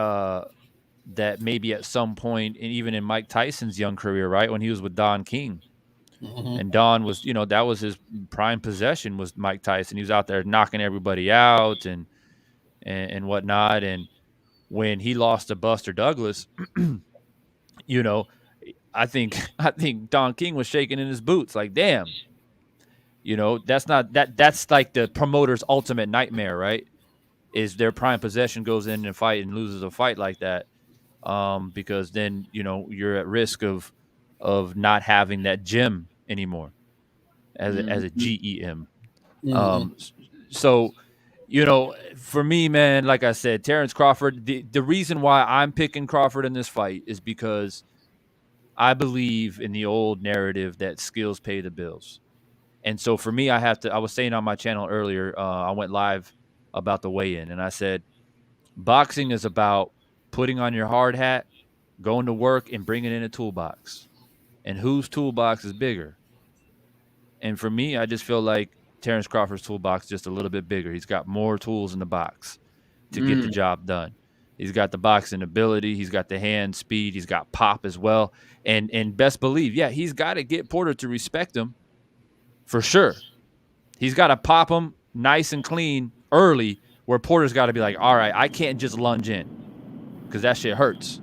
Speaker 7: that maybe at some point, and even in Mike Tyson's young career, right, when he was with Don King, and Don was, that was his prime possession was Mike Tyson. He was out there knocking everybody out and whatnot. And when he lost to Buster Douglas, I think Don King was shaking in his boots, like, damn. That's like the promoter's ultimate nightmare, right? Is their prime possession goes in and fight and loses a fight like that, because then you're at risk of not having that gem anymore, as a GEM. So, for me, man, like I said, Terrence Crawford. The reason why I'm picking Crawford in this fight is because I believe in the old narrative that skills pay the bills. And so for me, I was saying on my channel earlier, I went live about the weigh-in, and I said, boxing is about putting on your hard hat, going to work, and bringing in a toolbox. And whose toolbox is bigger? And for me, I just feel like Terrence Crawford's toolbox is just a little bit bigger. He's got more tools in the box to get the job done. He's got the boxing ability. He's got the hand speed. He's got pop as well. And best believe, he's got to get Porter to respect him. For sure. He's got to pop him nice and clean early, where Porter's got to be like, all right, I can't just lunge in because that shit hurts.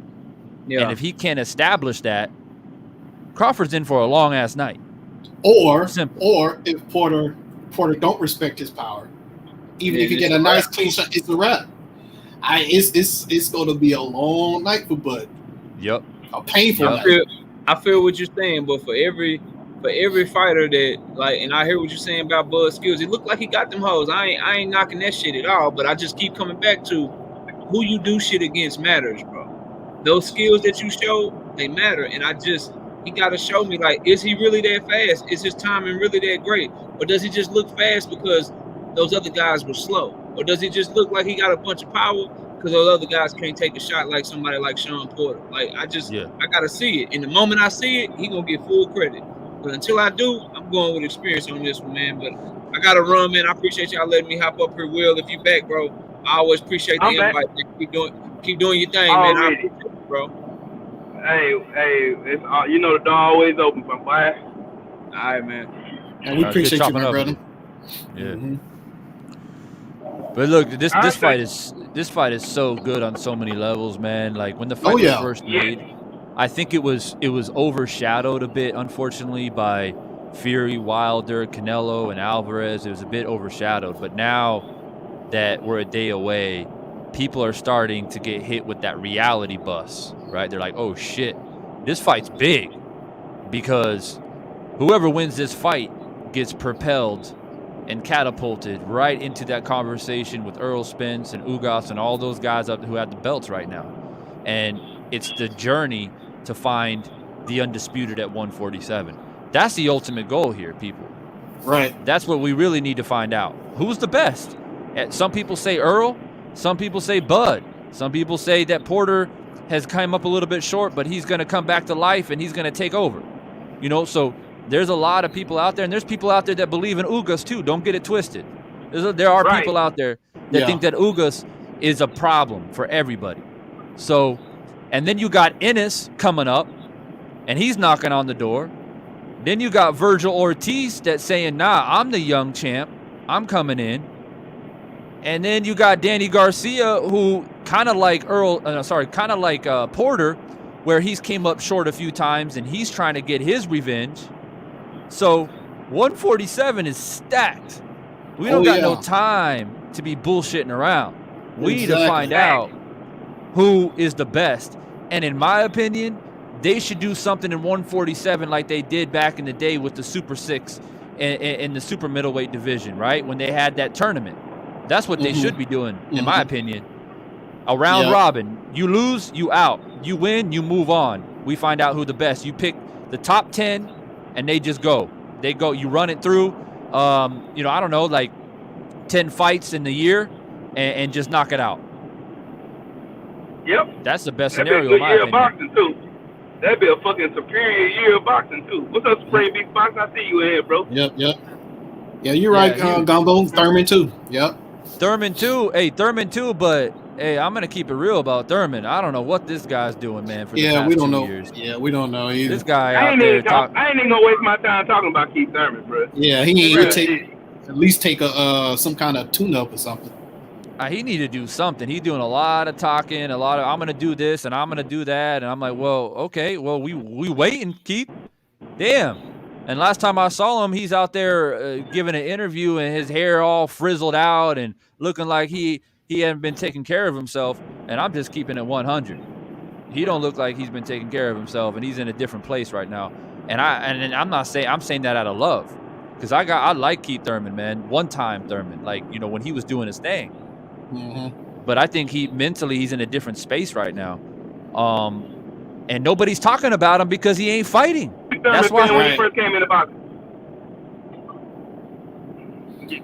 Speaker 7: Yeah. And if he can't establish that, Crawford's in for a long-ass night.
Speaker 5: Or if Porter don't respect his power, even if you get a nice clean shot, it's a wrap. It's going to be a long night for Bud.
Speaker 7: Yep.
Speaker 5: A painful night.
Speaker 8: I feel what you're saying, but for every fighter that, like, and I hear what you're saying about Bud's skills, it looked like he got them hoes. I ain't knocking that shit at all, but I just keep coming back to who you do shit against matters, bro. Those skills that you show, they matter, and he got to show me, like, is he really that fast? Is his timing really that great? Or does he just look fast because those other guys were slow? Or does he just look like he got a bunch of power because those other guys can't take a shot like somebody like Sean Porter? Like, I got to see it. And the moment I see it, he going to get full credit. But until I do, I'm going with experience on this one, man. But I got to run, man. I appreciate y'all letting me hop up here, Will. If you back, bro, I always appreciate the invite. Keep doing your thing, man. I appreciate it, bro.
Speaker 1: Hey, it's the door always open, my boy.
Speaker 8: All right, man.
Speaker 5: And we appreciate you, my brother.
Speaker 7: Yeah. But look, this fight is so good on so many levels, man. Like when the fight was first made, I think it was overshadowed a bit, unfortunately, by Fury, Wilder, Canelo, and Alvarez. It was a bit overshadowed. But now that we're a day away, people are starting to get hit with that reality bus, right? They're like, oh shit, this fight's big, because whoever wins this fight gets propelled and catapulted right into that conversation with Errol Spence and Ugas and all those guys up who have the belts right now. And it's the journey to find the undisputed at 147. That's the ultimate goal here, people.
Speaker 5: Right.
Speaker 7: That's what we really need to find out. Who's the best? Some people say Earl. Some people say Bud. Some people say that Porter has come up a little bit short, but he's going to come back to life and he's going to take over. You know, so there's a lot of people out there, and there's people out there that believe in Ugas too. Don't get it twisted. There are people out there that think that Ugas is a problem for everybody. So, and then you got Ennis coming up, and he's knocking on the door. Then you got Virgil Ortiz that's saying, nah, I'm the young champ. I'm coming in. And then you got Danny Garcia, who kind of like Porter, where he's came up short a few times, and he's trying to get his revenge. So 147 is stacked. We don't got no time to be bullshitting around. We need to find out who is the best. And in my opinion, they should do something in 147 like they did back in the day with the Super 6 and the super middleweight division, right? When they had that tournament. That's what they should be doing, in my opinion. A round robin. You lose, you out. You win, you move on. We find out who the best. You pick the top 10, and they just go. They go. You run it through, I don't know, like 10 fights in the year, and just knock it out.
Speaker 1: Yep.
Speaker 7: That's the best
Speaker 1: That'd
Speaker 7: scenario, in my
Speaker 1: year
Speaker 7: opinion.
Speaker 1: of boxing, too. That'd be a fucking superior year of boxing, too. What's up, Supreme Beast Box? I see you in here, bro.
Speaker 5: Yep. Yeah, you're right, Gumbo. Thurman, too. Yep.
Speaker 7: Thurman, too. Hey, Thurman, too, but... Hey, I'm going to keep it real about Thurman. I don't know what this guy's doing, man, for the past
Speaker 5: we don't
Speaker 7: 2
Speaker 5: know.
Speaker 7: years.
Speaker 5: Yeah, we don't know either.
Speaker 7: This guy
Speaker 1: I
Speaker 7: out
Speaker 1: ain't
Speaker 7: there
Speaker 1: even going to waste my time talking about Keith Thurman, bro.
Speaker 5: Yeah, he need to at least take a some kind of tune-up or something.
Speaker 7: He need to do something. He's doing a lot of talking, I'm going to do this, and I'm going to do that. And I'm like, well, okay, well, we waiting, Keith. Damn. And last time I saw him, he's out there giving an interview, and his hair all frizzled out and looking like he hadn't been taking care of himself, and I'm just keeping it 100. He don't look like he's been taking care of himself, and he's in a different place right now. And I'm saying that out of love, because I like Keith Thurman, man. One time Thurman, like, when he was doing his thing.
Speaker 5: Mm-hmm.
Speaker 7: But I think he's in a different space right now, and nobody's talking about him because he ain't fighting. That's why
Speaker 1: when he first came in the boxing.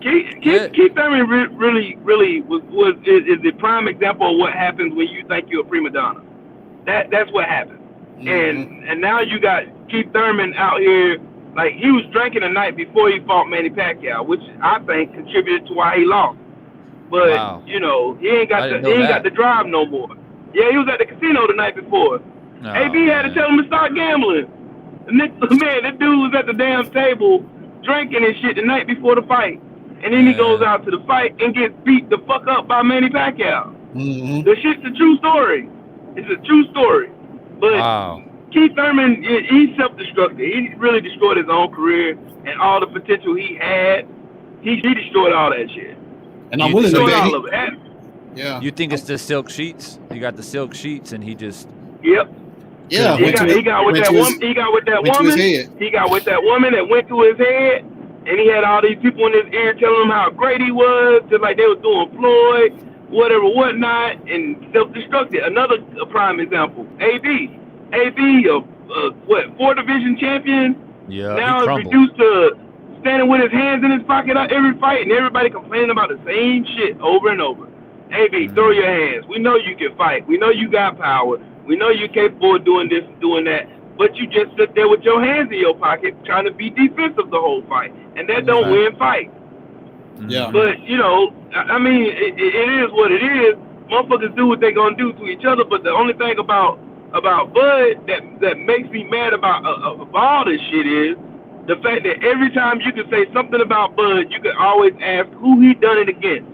Speaker 1: Keith Thurman really is the prime example of what happens when you think you're a prima donna. That's what happens. Mm-hmm. And now you got Keith Thurman out here, like, he was drinking the night before he fought Manny Pacquiao, which I think contributed to why he lost. But he ain't got the drive no more. Yeah, he was at the casino the night before. AB had to tell him to start gambling. And this dude was at the damn table drinking and shit the night before the fight. And then he goes out to the fight and gets beat the fuck up by Manny Pacquiao.
Speaker 5: Mm-hmm.
Speaker 1: The shit's a true story. It's a true story. But Keith Thurman, he's self-destructive. He really destroyed his own career and all the potential he had. He destroyed all that shit.
Speaker 5: And I'm willing to bet
Speaker 1: all of it.
Speaker 7: Yeah. You think it's the silk sheets? He got the silk sheets, and he just.
Speaker 1: Yep.
Speaker 5: Yeah.
Speaker 1: He got with that woman. He got with that woman that went to his head. And he had all these people in his ear telling him how great he was, just like they was doing Floyd, whatever, whatnot, and self-destructed. Another prime example, AB, 4 division champion.
Speaker 7: Yeah,
Speaker 1: now is reduced to standing with his hands in his pocket every fight, and everybody complaining about the same shit over and over. AB, throw your hands. We know you can fight. We know you got power. We know you're capable of doing this and doing that. But you just sit there with your hands in your pocket trying to be defensive the whole fight. And that don't win fight.
Speaker 5: Yeah.
Speaker 1: But, I mean, it is what it is. Motherfuckers do what they gonna do to each other. But the only thing about Bud that makes me mad about all this shit is the fact that every time you can say something about Bud, you can always ask who he done it against.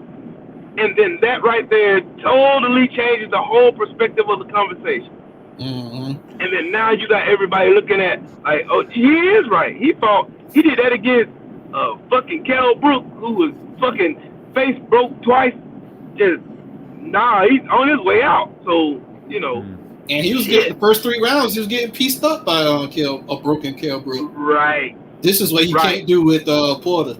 Speaker 1: And then that right there totally changes the whole perspective of the conversation.
Speaker 5: Mm-hmm.
Speaker 1: And then now you got everybody looking at, like, oh, he is right. He did that against fucking Kell Brook, who was fucking face broke twice, just Nah, he's on his way out. So, you know.
Speaker 5: And he was getting the first 3 rounds. He was getting pieced up by broken Kell Brook.
Speaker 1: Right.
Speaker 5: This is what he can't do with Porter.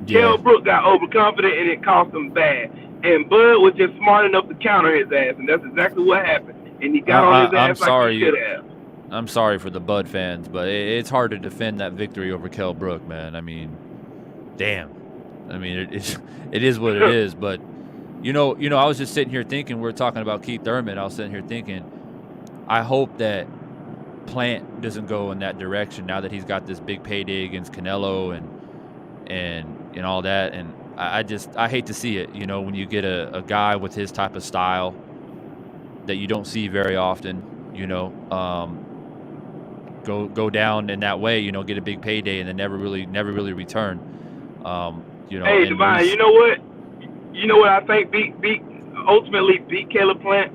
Speaker 1: Kell Brook got overconfident and it cost him bad. And Bud was just smart enough to counter his ass, and that's exactly what happened. And he got on his ass like he should have.
Speaker 7: I'm sorry for the Bud fans, but it's hard to defend that victory over Kell Brook, man. I mean, damn. I mean, it is what it is. But you know, I was just sitting here thinking, we're talking about Keith Thurman. I was sitting here thinking, I hope that Plant doesn't go in that direction now that he's got this big payday against Canelo and all that. And I hate to see it, you know, when you get a guy with his type of style that you don't see very often, you know, go down in that way, you know, get a big payday and then never really return. You know.
Speaker 1: Hey, Divine, you know what? You know what I think ultimately beat Caleb Plant?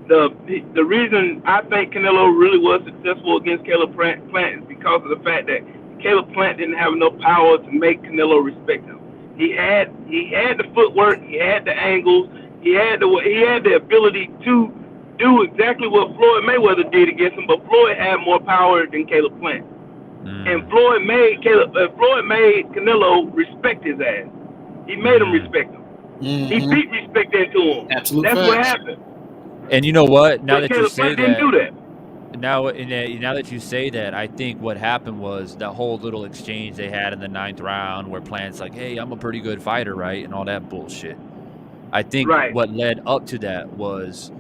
Speaker 1: The reason I think Canelo really was successful against Caleb Plant is because of the fact that Caleb Plant didn't have enough power to make Canelo respect him. He had the footwork, he had the angles, he had the ability to do exactly what Floyd Mayweather did against him, but Floyd had more power than Caleb Plant. And Floyd made Canelo respect his ass. He made him respect him. He beat respect into him.
Speaker 5: Absolute
Speaker 1: That's
Speaker 5: facts.
Speaker 1: what happened.
Speaker 7: And you know what? Now
Speaker 1: But
Speaker 7: that you
Speaker 1: Caleb
Speaker 7: say
Speaker 1: Plant didn't do that.
Speaker 7: now that you say that, I think what happened was that whole little exchange they had in the 9th round where Plant's like, hey, I'm a pretty good fighter, right? And all that bullshit. I think what led up to that was,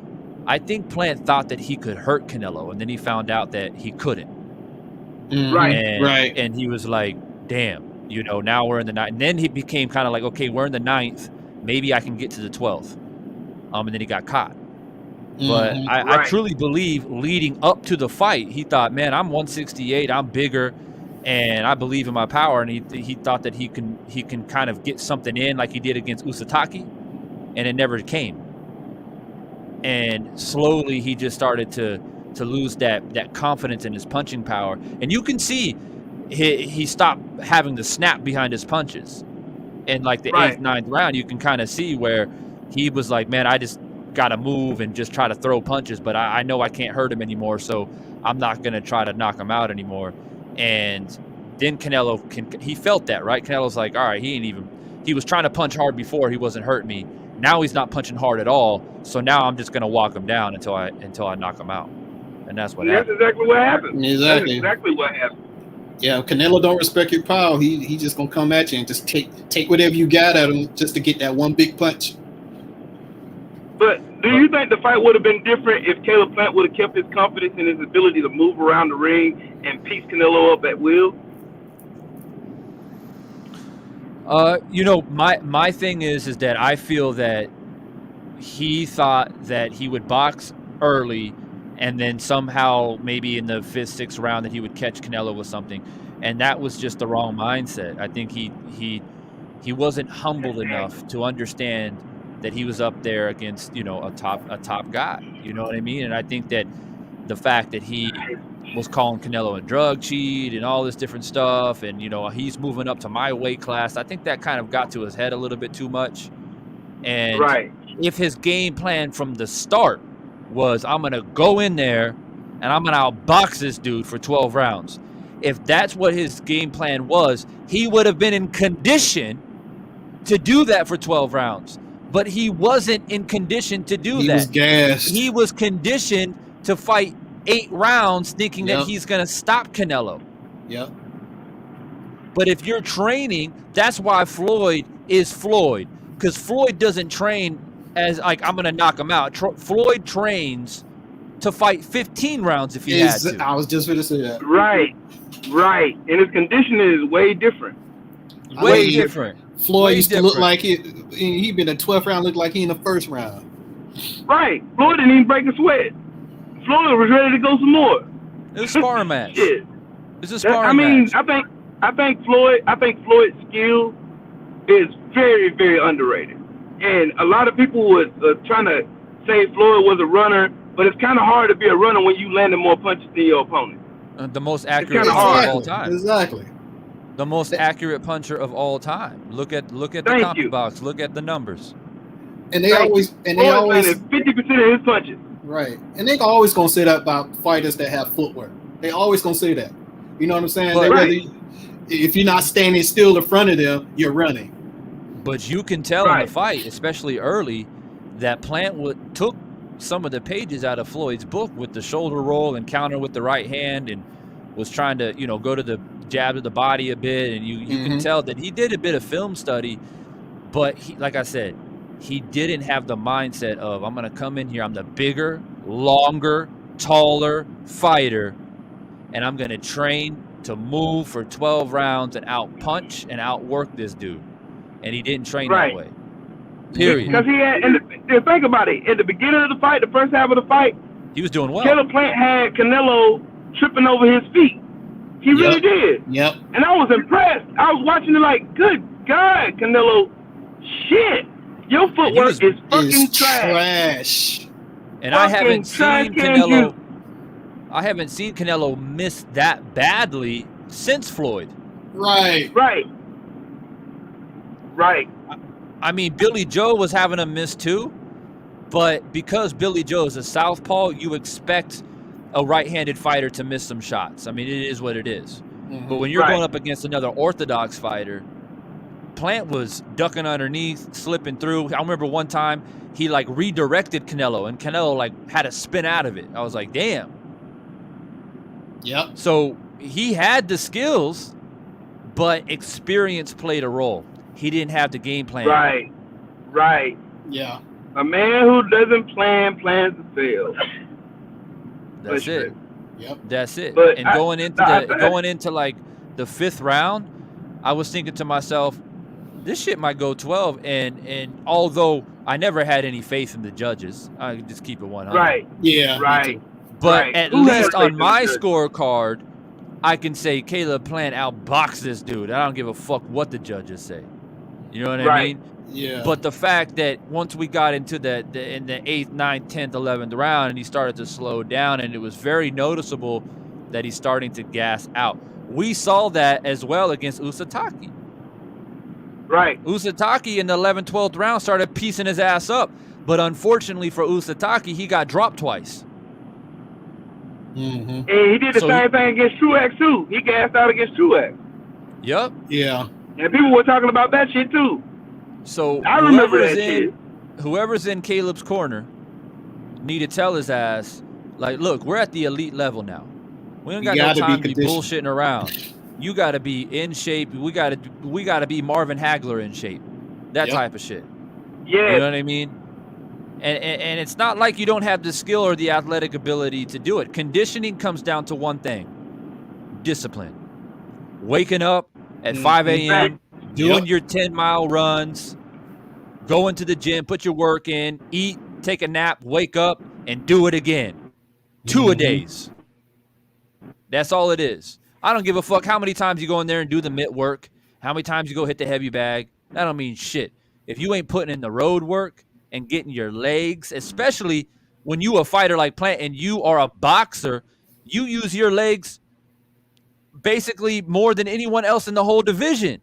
Speaker 7: I think Plant thought that he could hurt Canelo, and then he found out that he couldn't. And he was like, damn, you know, now we're in the 9th. And then he became kind of like, okay, we're in the 9th. Maybe I can get to the 12th. And then he got caught. But I truly believe leading up to the fight, he thought, man, I'm 168, I'm bigger, and I believe in my power. And he thought that he can kind of get something in like he did against Usataki, and it never came. And slowly he just started to lose that confidence in his punching power. And you can see he stopped having the snap behind his punches. In like the 8th, 9th round, you can kind of see where he was like, man, I just got to move and just try to throw punches, but I know I can't hurt him anymore, so I'm not going to try to knock him out anymore. And then Canelo, he felt that, right? Canelo's like, all right, he was trying to punch hard before, he wasn't hurting me. Now he's not punching hard at all, so now I'm just going to walk him down until I knock him out. And that's what happened.
Speaker 1: That's exactly what happened.
Speaker 5: Exactly.
Speaker 1: That's exactly what happened.
Speaker 5: Yeah, if Canelo don't respect your power, he just gonna come at you and just take whatever you got at him just to get that one big punch.
Speaker 1: But do you think the fight would have been different if Caleb Plant would have kept his confidence in his ability to move around the ring and piece Canelo up at will?
Speaker 7: You know, my thing is that I feel that he thought that he would box early and then somehow maybe in the 5th, 6th round that he would catch Canelo with something. And that was just the wrong mindset. I think he wasn't humble enough to understand that he was up there against, you know, a top guy. You know what I mean? And I think that the fact that he was calling Canelo a drug cheat and all this different stuff, and, you know, he's moving up to my weight class, I think that kind of got to his head a little bit too much. And if his game plan from the start was, I'm going to go in there and I'm going to outbox this dude for 12 rounds. If that's what his game plan was, he would have been in condition to do that for 12 rounds. But he wasn't in condition to do that.
Speaker 5: He was gassed.
Speaker 7: He was conditioned to fight 8 rounds thinking that he's going to stop Canelo.
Speaker 5: Yep.
Speaker 7: But if you're training, that's why Floyd is Floyd. Because Floyd doesn't train as like, I'm going to knock him out. Floyd trains to fight 15 rounds if he had to.
Speaker 5: I was just going to say that.
Speaker 1: Right. And his conditioning is way different.
Speaker 7: Way different.
Speaker 5: Floyd used to look like he'd been in the 12th round, looked like he in the 1st round.
Speaker 1: Right. Floyd didn't even break a sweat. Floyd was ready to go some more.
Speaker 7: It was a sparring match.
Speaker 1: Shit.
Speaker 7: It's a sparring match.
Speaker 1: I think Floyd's skill is very, very underrated. And a lot of people was trying to say Floyd was a runner, but it's kind of hard to be a runner when you landing more punches than your opponent.
Speaker 7: The most accurate puncher of all time.
Speaker 5: Exactly.
Speaker 7: The most accurate puncher of all time. Look at the CompuBox. Look at the numbers.
Speaker 5: And they
Speaker 1: Thank
Speaker 5: always
Speaker 1: you.
Speaker 5: and they
Speaker 1: Floyd
Speaker 5: always
Speaker 1: landed 50% of his punches.
Speaker 5: right. And they always gonna say that about fighters that have footwork. They always gonna say that. You know what I'm saying?
Speaker 7: But-
Speaker 5: They
Speaker 1: Right.
Speaker 5: rather if you're not standing still in front of them, you're running.
Speaker 7: But you can tell in
Speaker 1: Right.
Speaker 7: the fight, especially early, that Plant took some of the pages out of Floyd's book with the shoulder roll and counter with the right hand, and was trying to, go to the jab to the body a bit. And you can tell that he did a bit of film study, but he, like I said, he didn't have the mindset of, I'm going to come in here, I'm the bigger, longer, taller fighter, and I'm going to train to move for 12 rounds and out-punch and outwork this dude. And he didn't train
Speaker 1: Right.
Speaker 7: that way. Period.
Speaker 1: Because he had, and think about it, at the beginning of the fight, the first half of the fight,
Speaker 7: He was doing well.
Speaker 1: Caleb Plant had Canelo tripping over his feet. He really did.
Speaker 5: Yep.
Speaker 1: And I was impressed. I was watching it like, good God, Canelo, shit. Your footwork is fucking trash.
Speaker 7: And I haven't
Speaker 1: trash
Speaker 7: seen
Speaker 1: can
Speaker 7: Canelo.
Speaker 1: juice.
Speaker 7: I haven't seen Canelo miss that badly since Floyd.
Speaker 5: Right.
Speaker 1: Right. Right.
Speaker 7: I mean, Billy Joe was having a miss too, but because Billy Joe is a southpaw, you expect a right-handed fighter to miss some shots. I mean, it is what it is. But when you're going up against another orthodox fighter, Plant was ducking underneath, slipping through. I remember one time he like redirected Canelo, and Canelo like had to spin out of it. I was like, damn.
Speaker 5: Yep.
Speaker 7: So he had the skills, but experience played a role. He didn't have the game plan.
Speaker 1: Right. Right.
Speaker 5: Yeah.
Speaker 1: A man who doesn't plan plans to fail.
Speaker 7: That's it.
Speaker 5: Yep.
Speaker 7: That's it.
Speaker 1: But
Speaker 7: and going into like the fifth round, I was thinking to myself, this shit might go 12. And although I never had any faith in the judges, I just keep it 100.
Speaker 1: Right.
Speaker 5: Yeah.
Speaker 1: Right.
Speaker 7: But
Speaker 1: Right.
Speaker 7: at
Speaker 1: Who has
Speaker 7: least
Speaker 1: faith
Speaker 7: on
Speaker 1: in the
Speaker 7: my
Speaker 1: judges?
Speaker 7: scorecard, I can say Caleb Plant outboxed this dude. I don't give a fuck what the judges say. You know what I
Speaker 1: Right.
Speaker 7: mean?
Speaker 5: Yeah.
Speaker 7: But the fact that once we got into in the 8th, 9th, 10th, 11th round, and he started to slow down, and it was very noticeable that he's starting to gas out. We saw that as well against Usatake.
Speaker 1: Right.
Speaker 7: Usatake in the 11th, 12th round started piecing his ass up. But unfortunately for Usatake, he got dropped twice.
Speaker 5: Mm-hmm.
Speaker 1: And he did the
Speaker 7: So
Speaker 1: same thing against Truex, too. He gassed out against Truex.
Speaker 7: Yep.
Speaker 5: Yeah.
Speaker 1: And people were talking about that shit, too.
Speaker 7: So
Speaker 1: I remember that shit.
Speaker 7: whoever's in Caleb's corner need to tell his ass, like, look, we're at the elite level now. We don't got no time to be bullshitting around. You got to be in shape. We got to be Marvin Hagler in shape. That type of shit.
Speaker 1: Yeah.
Speaker 7: You know what I mean? And it's not like you don't have the skill or the athletic ability to do it. Conditioning comes down to one thing: discipline. Waking up at 5 a.m., doing your 10-mile runs, going to the gym, put your work in, eat, take a nap, wake up, and do it again. 2-a-days. That's all it is. I don't give a fuck how many times you go in there and do the mitt work, how many times you go hit the heavy bag. That don't mean shit. If you ain't putting in the road work and getting your legs, especially when you a fighter like Plant and you are a boxer, you use your legs basically more than anyone else in the whole division.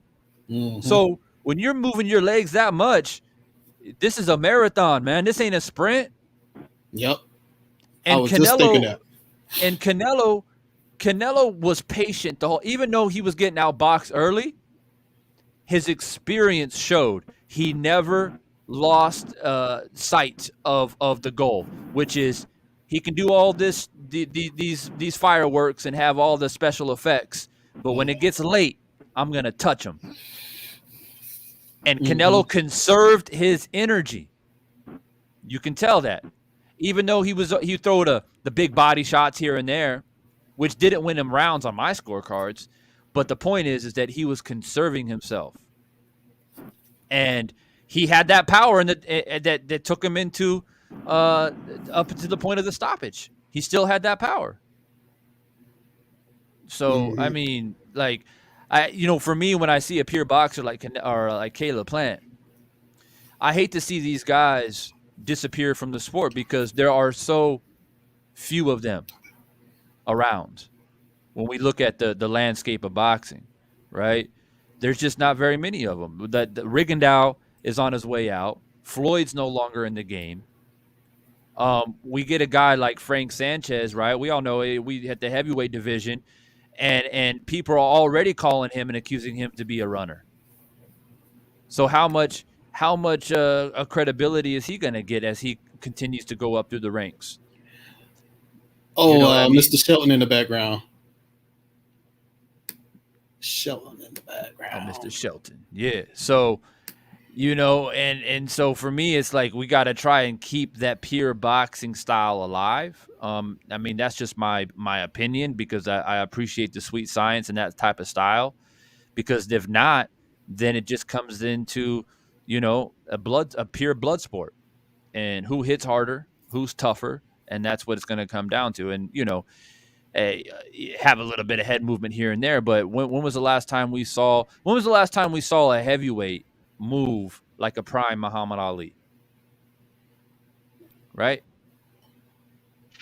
Speaker 7: So when you're moving your legs that much, this is a marathon, man. This ain't a sprint.
Speaker 5: Yep.
Speaker 7: And
Speaker 5: I was just thinking that.
Speaker 7: And Canelo was patient the whole, even though he was getting outboxed early, his experience showed he never lost sight of the goal, which is he can do all these fireworks and have all the special effects, but when it gets late, I'm gonna touch him. And Canelo conserved his energy. You can tell that, even though he threw the big body shots here and there, which didn't win him rounds on my scorecards. But the point is that he was conserving himself, and he had that power, and that took him into up to the point of the stoppage. He still had that power. So I mean, like, for me, when I see a pure boxer like Caleb Plant, I hate to see these guys disappear from the sport because there are so few of them around. When we look at the landscape of boxing, right? There's just not very many of them. The Rigondeaux is on his way out. Floyd's no longer in the game. We get a guy like Frank Sanchez, right? We all know we had the heavyweight division, and people are already calling him and accusing him to be a runner. So how much credibility is he going to get as he continues to go up through the ranks?
Speaker 5: Oh,
Speaker 7: You know what I mean?
Speaker 5: Mr. Shelton in the background. Shelton in the background.
Speaker 7: Mr. Shelton, yeah. So, and so for me, it's like we got to try and keep that pure boxing style alive. I mean, that's just my opinion, because I appreciate the sweet science and that type of style. Because if not, then it just comes into, a pure blood sport, and who hits harder, who's tougher, and that's what it's going to come down to. And have a little bit of head movement here and there, but when was the last time we saw a heavyweight move like a prime Muhammad Ali? Right?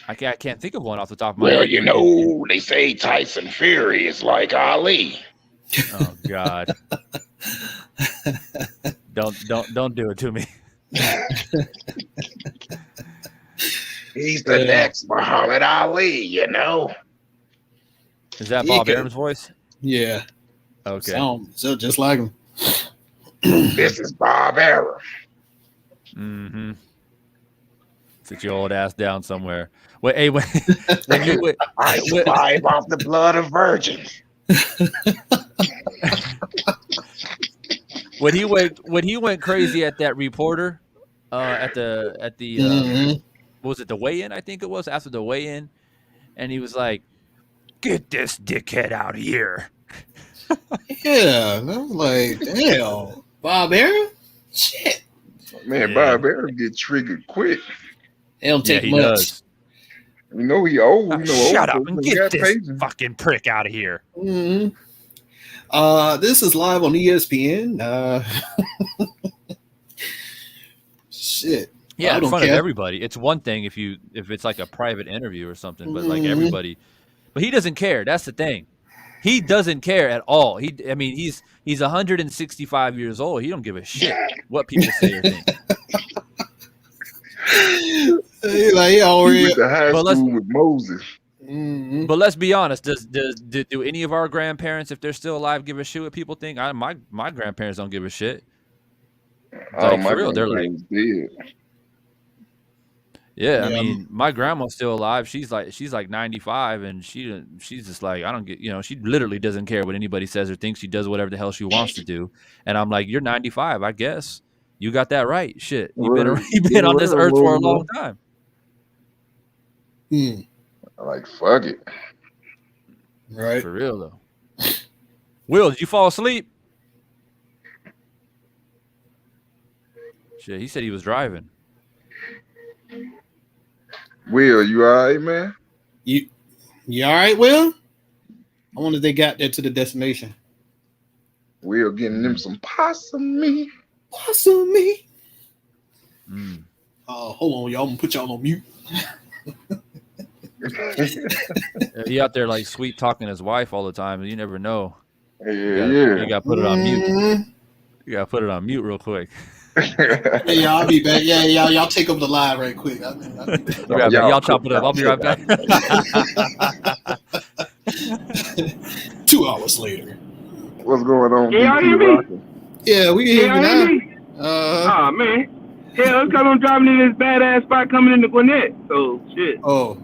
Speaker 7: I can't think of one off the top of my head.
Speaker 10: Well, they say Tyson Fury is like Ali.
Speaker 7: Oh God. Don't do it to me.
Speaker 10: He's the next Muhammad Ali,
Speaker 7: Is that Bob Arum's voice?
Speaker 5: Yeah.
Speaker 7: Okay.
Speaker 5: So just like him.
Speaker 10: This is Bob Arum.
Speaker 7: Mm-hmm. Sit your old ass down somewhere. Wait, hey, when you
Speaker 10: I survive off the blood of virgins.
Speaker 7: when he went crazy at that reporter, at the what was it, the weigh-in? I think it was after the weigh-in, and he was like, "Get this dickhead out of here."
Speaker 5: Yeah, I was like, damn, Bob Arum? Shit.
Speaker 10: Man,
Speaker 7: Yeah.
Speaker 10: Bob Arum get triggered quick.
Speaker 5: It don't take
Speaker 7: he
Speaker 5: much.
Speaker 7: does.
Speaker 10: He old.
Speaker 7: Shut up
Speaker 10: old
Speaker 7: and
Speaker 10: folks
Speaker 7: get
Speaker 10: got
Speaker 7: this
Speaker 10: patience.
Speaker 7: fucking prick out of here.
Speaker 5: Mm-hmm. This is live on ESPN. Shit.
Speaker 7: Yeah,
Speaker 5: I
Speaker 7: in
Speaker 5: don't
Speaker 7: front of
Speaker 5: care.
Speaker 7: everybody. It's one thing if it's like a private interview or something, but like everybody. But he doesn't care. That's the thing. He doesn't care at all. He's 165 years old. He don't give a shit what people say or think.
Speaker 5: Like,
Speaker 10: He went to high
Speaker 7: But
Speaker 10: school with Moses.
Speaker 7: But let's be honest. Do any of our grandparents, if they're still alive, give a shit what people think? My grandparents don't give a shit. Like,
Speaker 10: My
Speaker 7: for real, they're like,
Speaker 10: dead.
Speaker 7: yeah. I mean, my grandma's still alive. She's like 95, and she's just like, I don't get, she literally doesn't care what anybody says or thinks. She does whatever the hell she wants to do. And I'm like, you're 95, I guess. You got that right. Shit, you've been on this earth for a long time.
Speaker 10: Like, fuck it.
Speaker 5: Right.
Speaker 7: For real though. Will, did you fall asleep? Shit, he said he was driving.
Speaker 10: Will, you all right, man?
Speaker 5: You all right, Will? I wonder if they got there to the destination.
Speaker 10: Will getting them some possum meat.
Speaker 5: Possum meat. Hold on, y'all. I'm gonna put y'all on mute.
Speaker 7: He out there like sweet talking his wife all the time. You never know.
Speaker 10: You
Speaker 7: gotta put it on mute. You gotta put it on mute real quick.
Speaker 5: Hey, y'all, I'll be back. Yeah, y'all take over the live right quick. I'll be back.
Speaker 7: Y'all chop it up. I'll be right back.
Speaker 5: 2 hours later.
Speaker 10: What's going on?
Speaker 1: Can y'all hear me?
Speaker 5: Yeah, we can hear you now.
Speaker 1: Oh man. Hell, it's because I'm driving in this badass spot coming into Gwinnett. So shit.
Speaker 5: Oh.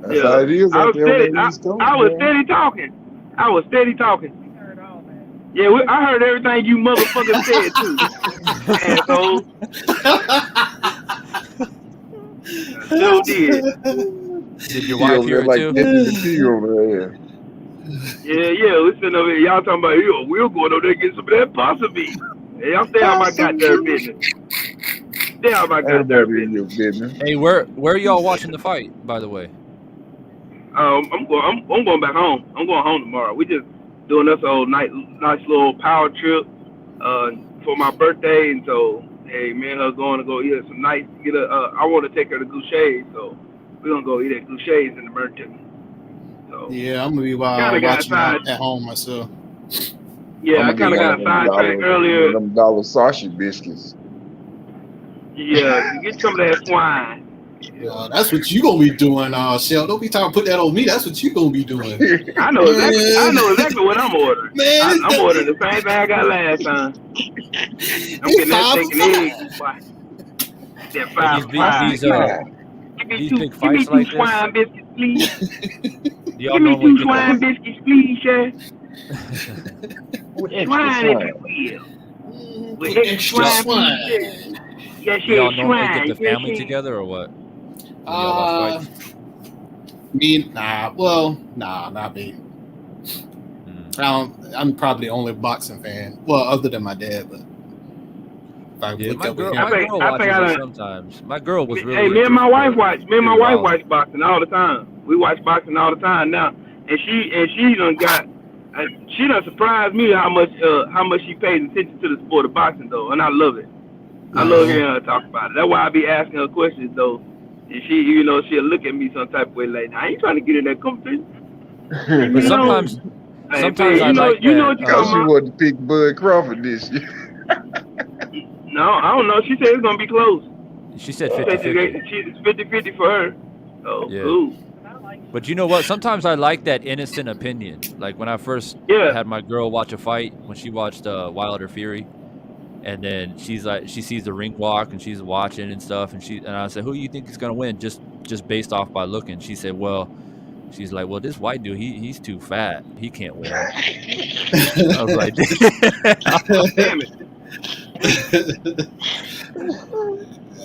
Speaker 10: That's how it is.
Speaker 1: I was steady talking. Yeah, I heard everything you motherfuckers said too. Asshole. So
Speaker 7: Did your wife hear it too?
Speaker 1: Yeah, we sitting over here. Y'all talking about, we're going over there and get some of that possum meat. Hey, y'all stay out my goddamn business. Stay out my goddamn business.
Speaker 7: Hey, where are y'all watching the fight, by the way?
Speaker 1: I'm going back home. I'm going home tomorrow. We just doing us a nice little power trip for my birthday, and so hey, me and her going to go eat some nice. I want to take her to Goucher's, so we're gonna go eat at Goucher's in the Merton. So
Speaker 5: yeah, I'm gonna be watching at home myself.
Speaker 1: Yeah, I kind of got sidetracked earlier.
Speaker 10: Them dollar sausage biscuits.
Speaker 1: Yeah, get some of that swine.
Speaker 5: That's what you gonna be doing, Shell. Don't be trying to put that on me. That's what you gonna be doing.
Speaker 1: I know exactly what I'm ordering.
Speaker 5: Man,
Speaker 1: I'm ordering the same thing I got last time. I'm getting that steak and eggs. That 5 for 5.
Speaker 7: These
Speaker 1: Give
Speaker 7: big
Speaker 1: me
Speaker 7: fights
Speaker 1: two
Speaker 7: like this.
Speaker 1: swine biscuits, please.
Speaker 7: Y'all
Speaker 1: Give me
Speaker 7: normally
Speaker 1: 2
Speaker 7: get
Speaker 1: swine
Speaker 7: the,
Speaker 1: biscuits, please, Chef.
Speaker 2: With extra
Speaker 1: Swine, if
Speaker 2: swine.
Speaker 1: you will. With extra swine, please. Yes,
Speaker 7: y'all
Speaker 1: yes,
Speaker 7: normally
Speaker 1: swine.
Speaker 7: get the family
Speaker 1: yes.
Speaker 7: together or what? When y'all watch fights?
Speaker 5: Not me. I'm probably the only boxing fan. Well, other than my dad, but if I
Speaker 7: Yeah,
Speaker 5: look
Speaker 7: my
Speaker 5: up
Speaker 7: girl,
Speaker 5: with
Speaker 1: I
Speaker 5: him.
Speaker 7: my
Speaker 1: think-
Speaker 7: girl
Speaker 1: I
Speaker 7: watches
Speaker 1: think I
Speaker 7: it
Speaker 1: done-
Speaker 7: sometimes. My girl was really.
Speaker 1: Hey, me and
Speaker 7: into
Speaker 1: my wife watch. Me and my
Speaker 7: Fury
Speaker 1: wife
Speaker 7: Wilder.
Speaker 1: watch boxing all the time. We watch boxing all the time now, and she done got. She done surprised me how much she pays attention to the sport of boxing though, and I love it. I love hearing her talk about it. That's why I be asking her questions though, and she'll look at me some type of way like, "I ain't trying to get in that competition."
Speaker 7: But sometimes I like
Speaker 1: you know
Speaker 7: that.
Speaker 1: what you
Speaker 2: Cause she
Speaker 1: talking about.
Speaker 2: wanted to pick Bud Crawford this year.
Speaker 1: No, I don't know. She said it's gonna be close.
Speaker 7: She said
Speaker 1: She said
Speaker 7: 50-50.
Speaker 1: it's 50-50 for her. Oh,
Speaker 7: Yeah.
Speaker 1: cool.
Speaker 7: But you know what? Sometimes I like that innocent opinion. Like when I first had my girl watch a fight, when she watched Wilder Fury, and then she's like, she sees the ring walk and she's watching and stuff, and I said, who do you think is gonna win? Just based off by looking. She said, well, she's like, well, this white dude, he's too fat. He can't win. I was like,
Speaker 1: damn it.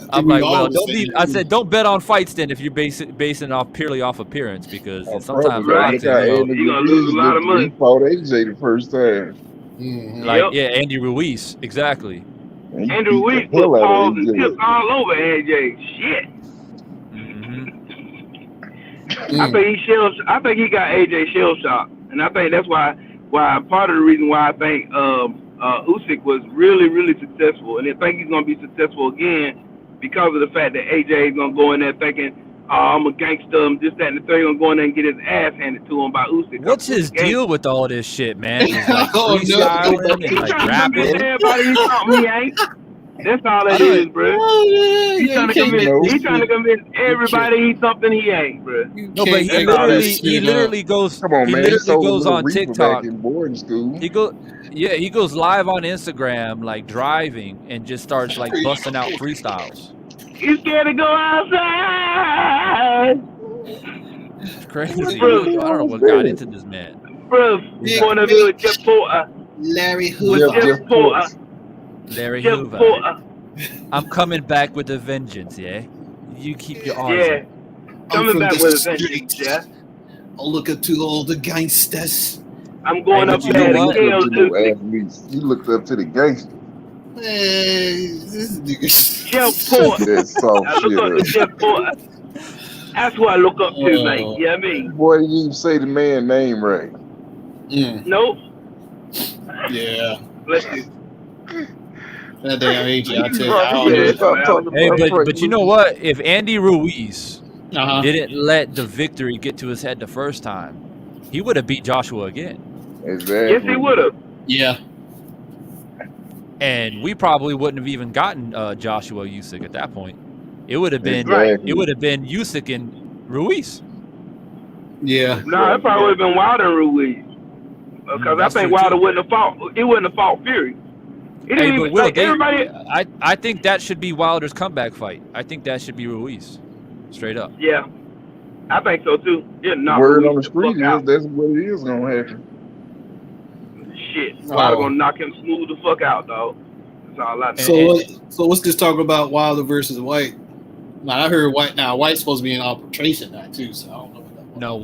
Speaker 7: I'm like, well, don't bet on fights then if you're basing off purely off appearance, because sometimes
Speaker 2: Look how Andy
Speaker 1: you're gonna lose a lot of money.
Speaker 2: He fought AJ the first time.
Speaker 7: Like, Andy Ruiz, exactly.
Speaker 1: Andy Ruiz put paws and tips all over AJ. Shit. I think he got AJ shell shocked, and I think that's why part of the reason why I think Usyk was really, really successful, and I think he's gonna be successful again because of the fact that AJ is gonna go in there thinking, oh, I'm a gangster, I'm this, that, and the third. He's gonna go in there and get his ass handed to him by Usyk.
Speaker 7: What's his deal with all this shit, man? He's like
Speaker 1: Oh,
Speaker 7: freestyling and like rapping.
Speaker 1: Everybody he's something he ain't. That's all it is, bro. He's trying to convince everybody he's something he ain't, bro.
Speaker 7: No, but he literally goes.
Speaker 2: Come on,
Speaker 7: he
Speaker 2: man.
Speaker 7: literally goes on
Speaker 2: Reaper
Speaker 7: TikTok.
Speaker 2: Back in boarding school.
Speaker 7: He goes live on Instagram, like driving, and just starts like busting out freestyles.
Speaker 1: You scared to go outside?
Speaker 7: It's crazy. Bro, I don't know what got into this man.
Speaker 1: Bro, you want to do Jeff Porter?
Speaker 5: Larry Hoover.
Speaker 1: Jeff Porter.
Speaker 7: Larry
Speaker 1: Jeff
Speaker 7: Hoover.
Speaker 1: Porter.
Speaker 7: I'm coming back with a vengeance, yeah? You keep your arms up.
Speaker 1: Coming back with a vengeance, yeah?
Speaker 5: I'll look up to all the gangsters.
Speaker 1: I'm going up there to kill
Speaker 2: You looked up to the gangster.
Speaker 5: This nigga.
Speaker 1: Jeff Porter.
Speaker 2: That soft
Speaker 1: I look up to Jeff Porter. That's who I look up to, mate. You know what I mean?
Speaker 2: Boy, you didn't even say the man's name right.
Speaker 1: Nope.
Speaker 5: Yeah.
Speaker 1: Bless you.
Speaker 5: That damn AJ, I tell you.
Speaker 7: Hey, but you know what? If Andy Ruiz didn't let the victory get to his head the first time, he would have beat Joshua again.
Speaker 2: Exactly.
Speaker 1: Yes, he would have.
Speaker 5: Yeah.
Speaker 7: And we probably wouldn't have even gotten Joshua Usyk at that point. It would have been Usyk and Ruiz.
Speaker 5: Yeah.
Speaker 1: No, it probably would have been Wilder and Ruiz. Because I think Wilder wouldn't have fought. He wouldn't have fought Fury.
Speaker 7: Everybody. I think that should be Wilder's comeback fight. I think that should be Ruiz, straight up.
Speaker 1: Yeah, I think so too.
Speaker 2: Word on the street is that's what it is gonna happen.
Speaker 1: Shit, Wilder gonna knock him smooth the fuck out, dog. That's all I
Speaker 5: know. So let's just talk about Wilder versus White. Now I heard White's supposed to be in arbitration now too, so I don't know what that was.
Speaker 7: No,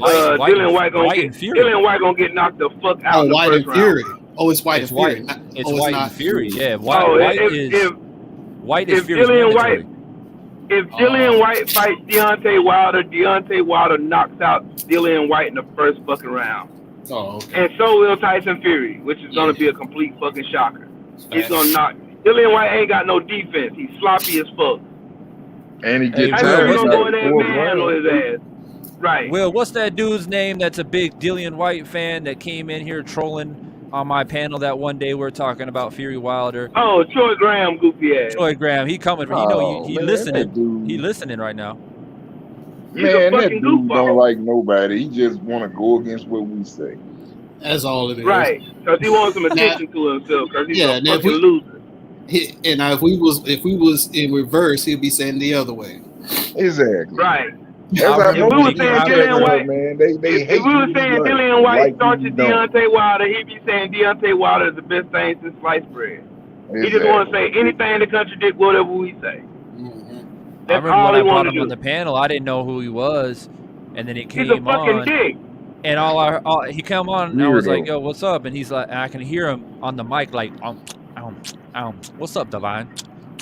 Speaker 1: Dylan White gonna get knocked the fuck out.
Speaker 5: White and Fury. Oh, it's White
Speaker 7: and
Speaker 5: Fury.
Speaker 7: It's White and Fury. Yeah,
Speaker 1: White
Speaker 7: is Fury's mandatory.
Speaker 1: If Dillian White fights Deontay Wilder knocks out Dillian White in the first fucking round.
Speaker 5: Oh, okay.
Speaker 1: And so will Tyson Fury, which is gonna be a complete fucking shocker. He's gonna knock. Dillian White ain't got no defense. He's sloppy as fuck.
Speaker 2: And he gets
Speaker 1: tired. Gonna go in there and handle his ass. Right.
Speaker 7: Will, what's that dude's name that's a big Dillian White fan that came in here trolling on my panel that one day we're talking about Fury Wilder.
Speaker 1: Oh, Troy Graham, goofy ass.
Speaker 7: Troy Graham, he coming for
Speaker 11: Oh,
Speaker 7: he
Speaker 11: man,
Speaker 7: listening.
Speaker 11: that dude.
Speaker 7: He listening right now.
Speaker 1: He's a
Speaker 11: Man, that
Speaker 1: fucking
Speaker 11: dude don't
Speaker 1: goofball.
Speaker 11: like nobody. He just want to go against what we say.
Speaker 5: That's all it is.
Speaker 1: Right, because he wants some attention to himself, because he's a
Speaker 5: now
Speaker 1: fucking loser.
Speaker 5: And now if we was in reverse, he'd be saying the other way.
Speaker 11: Exactly.
Speaker 1: Right.
Speaker 11: That's how
Speaker 1: If we were
Speaker 11: most
Speaker 1: saying
Speaker 11: people
Speaker 1: Dillian
Speaker 11: are,
Speaker 1: White,
Speaker 11: man. They
Speaker 1: if
Speaker 11: hate
Speaker 1: we were
Speaker 11: you
Speaker 1: saying
Speaker 11: like
Speaker 1: Dillian White started
Speaker 11: you don't.
Speaker 1: Deontay Wilder, he'd be saying Deontay Wilder is the best thing since sliced bread. He just want to say anything to contradict whatever we say.
Speaker 7: I
Speaker 1: That's
Speaker 7: remember
Speaker 1: all
Speaker 7: when
Speaker 1: he
Speaker 7: I brought
Speaker 1: wanted
Speaker 7: him
Speaker 1: to
Speaker 7: on
Speaker 1: do.
Speaker 7: the panel, I didn't know who he was, and then it
Speaker 1: He's a
Speaker 7: came
Speaker 1: fucking
Speaker 7: on,
Speaker 1: dick.
Speaker 7: and he came on, and I was like,
Speaker 11: Weirdo.
Speaker 7: "Yo, what's up?" And he's like, and I can hear him on the mic like, "What's up, Divine?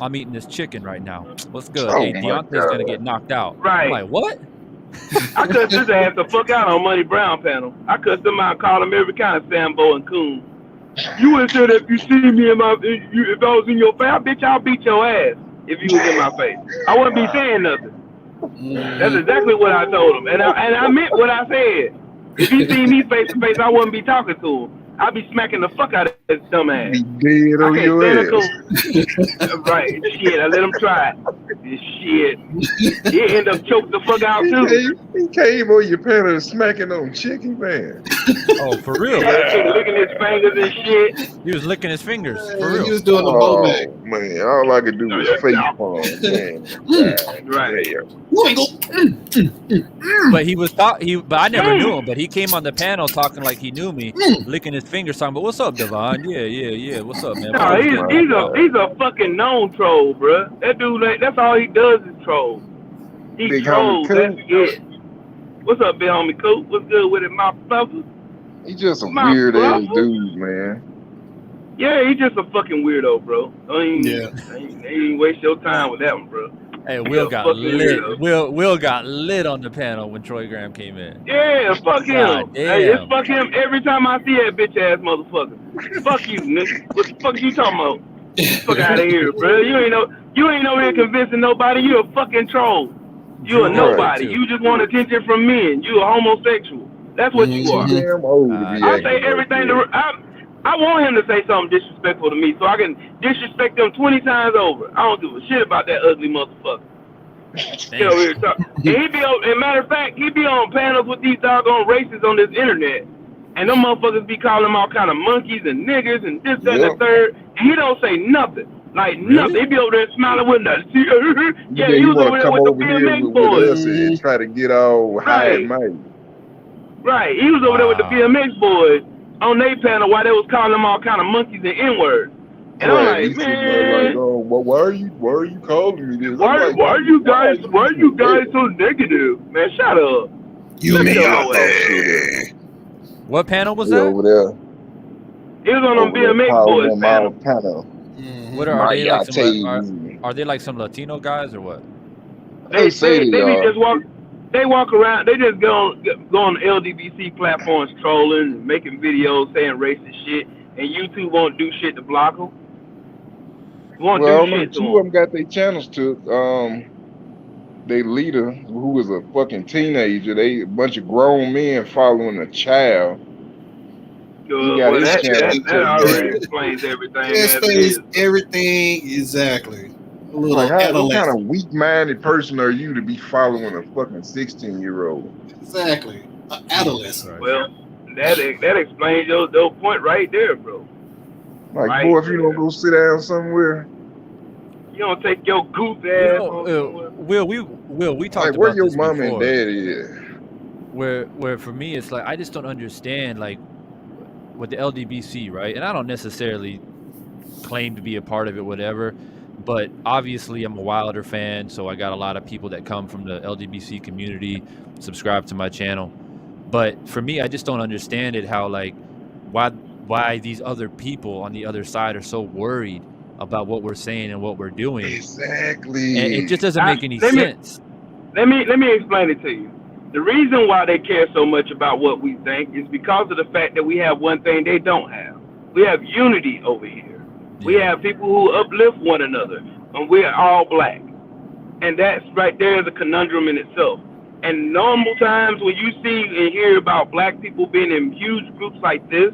Speaker 7: I'm eating this chicken right now. What's good?
Speaker 11: Oh
Speaker 7: Hey,
Speaker 11: my
Speaker 7: Deontay's gonna
Speaker 11: God.
Speaker 7: get knocked out."
Speaker 1: Right.
Speaker 7: I'm like, "What?"
Speaker 1: I cussed his ass the fuck out on Money Brown panel. I cussed him out, called him every kind of Sambo and coon. You would say that if you see me in my, if I was in your face, bitch, I'll beat your ass if you was in my face. I wouldn't be saying nothing. That's exactly what I told him, and I meant what I said. If he see me face to face, I wouldn't be talking to him. I'd be smacking the fuck out of his dumb ass.
Speaker 11: Be dead
Speaker 1: I
Speaker 11: on
Speaker 1: can't
Speaker 11: your
Speaker 1: stand a
Speaker 11: ass.
Speaker 1: coon. Right, shit, I let him try it. Shit. He end up choked the fuck out too.
Speaker 11: He came on your panel smacking on chicken, man.
Speaker 7: Oh, for real?
Speaker 1: Yeah, licking his fingers and shit.
Speaker 7: He was licking his fingers for
Speaker 5: He
Speaker 7: real.
Speaker 5: was doing the
Speaker 11: Oh,
Speaker 5: Bowman.
Speaker 11: man, all I could do was face palm, man.
Speaker 1: Right.
Speaker 5: You ain't go.
Speaker 7: But he was but I never knew him. But he came on the panel talking like he knew me, licking his fingers, talking about, "What's up, Devon? Yeah. What's up, man?"
Speaker 1: No, he's a fucking known troll, bruh. That dude, that's all he does is troll. He
Speaker 11: Big
Speaker 1: trolls.
Speaker 11: homie
Speaker 1: That's it. What's up, big homie Coop? What's good with it, my brother?
Speaker 11: He's just a
Speaker 1: My
Speaker 11: weird ass
Speaker 1: brother?
Speaker 11: dude, man.
Speaker 1: Yeah, he's just a fucking weirdo, bro. Ain't waste your time with that one, bro.
Speaker 7: Hey,
Speaker 1: He's
Speaker 7: Will
Speaker 1: a
Speaker 7: got
Speaker 1: fucking
Speaker 7: lit.
Speaker 1: weirdo.
Speaker 7: Will got lit on the panel when Troy Graham came in.
Speaker 1: Yeah, fuck him.
Speaker 7: God
Speaker 1: Hey,
Speaker 7: damn.
Speaker 1: it's fuck him every time I see that bitch ass motherfucker. Fuck you, nigga. What the fuck you talking about? Fuck out of here, bro. You ain't over here convincing nobody. You a fucking troll. You a
Speaker 11: Right.
Speaker 1: nobody. You just want attention from men. You a homosexual. That's what you are.
Speaker 11: Too damn old to be
Speaker 1: I
Speaker 11: acting
Speaker 1: say
Speaker 11: like
Speaker 1: everything
Speaker 11: that.
Speaker 1: I want him to say something disrespectful to me so I can disrespect him 20 times over. I don't give a shit about that ugly motherfucker. Get over here talk. And he be on, and matter of fact, he be on panels with these doggone racists on this internet. And them motherfuckers be calling them all kind of monkeys and niggers and this, that, and the third. And he don't say nothing. Like nothing. He be over there smiling with that. Yeah, he was over there with the BMX boys.
Speaker 11: And try to get all high and mighty.
Speaker 1: Right. He was over there with the BMX boys on their panel while they was calling them all kind of monkeys and N-words. And I'm like, man,
Speaker 11: like, oh, well, why are you calling me this?
Speaker 1: why are you guys so negative? Man, shut up.
Speaker 5: You mean
Speaker 7: What panel was
Speaker 11: He
Speaker 7: that?
Speaker 11: over there.
Speaker 1: He was on them BMX boys panel.
Speaker 7: What are they like? Are they like some Latino guys or what?
Speaker 1: They walk around. They just go on LDBC platforms trolling, making videos saying racist shit, and YouTube won't do shit to block them. Won't
Speaker 11: Well,
Speaker 1: do shit to
Speaker 11: two of them got their channels took. Their leader, who was a fucking teenager, a bunch of grown men following a child.
Speaker 1: That already explains everything.
Speaker 5: Explains everything exactly.
Speaker 11: Like, what kind of weak-minded person are you to be following a fucking 16-year-old?
Speaker 5: Exactly, an adolescent.
Speaker 1: Well, that explains your point right there, bro.
Speaker 11: Like,
Speaker 1: right
Speaker 11: boy, if you don't go sit down somewhere,
Speaker 1: you don't take your goof ass.
Speaker 7: Will we talked
Speaker 11: like, where
Speaker 7: about
Speaker 11: your
Speaker 7: this
Speaker 11: mom
Speaker 7: before,
Speaker 11: and dad is.
Speaker 7: Where for me it's like I just don't understand like with the LDBC, right? And I don't necessarily claim to be a part of it, whatever. But obviously, I'm a Wilder fan, so I got a lot of people that come from the LDBC community, subscribe to my channel. But for me, I just don't understand it. How like why these other people on the other side are so worried about what we're saying and what we're doing.
Speaker 11: Exactly.
Speaker 7: And it just doesn't make any sense.
Speaker 1: Let me explain it to you. The reason why they care so much about what we think is because of the fact that we have one thing they don't have. We have unity over here. We have people who uplift one another, and we're all black. And that's right there is a conundrum in itself. And normal times when you see and hear about black people being in huge groups like this,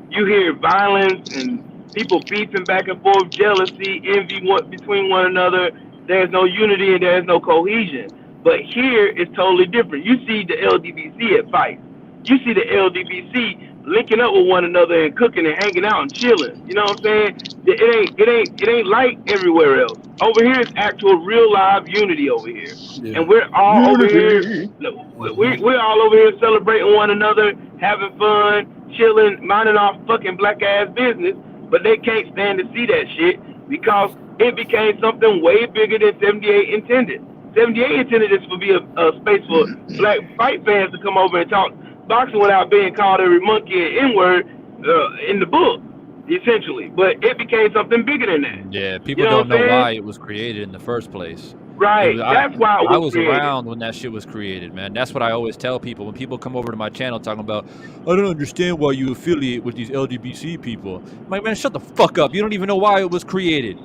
Speaker 1: You hear violence and people beefing back and forth, jealousy, envy between one another. There's no unity and there's no cohesion. But here it's totally different. You see the LDBC at fights. You see the LDBC linking up with one another and cooking and hanging out and chilling. You know what I'm saying? It ain't like everywhere else. Over here it's actual real live unity over here.
Speaker 5: Yeah.
Speaker 1: And we're all over here.
Speaker 11: Unity.
Speaker 1: We're all over here celebrating one another, having fun, chilling, minding our fucking black ass business. But they can't stand to see that shit because it became something way bigger than 78 intended. 78 intended this to be a space for black fight fans to come over and talk boxing without being called every monkey and N-word in the book, essentially. But it became something bigger than that.
Speaker 7: Yeah, people don't know why it was created in the first place.
Speaker 1: Right, that's why it was
Speaker 7: I was
Speaker 1: created.
Speaker 7: around when that shit was created, man. That's what I always tell people. When people come over to my channel talking about, I don't understand why you affiliate with these LDBC people. I'm like, man, shut the fuck up. You don't even know why it was created.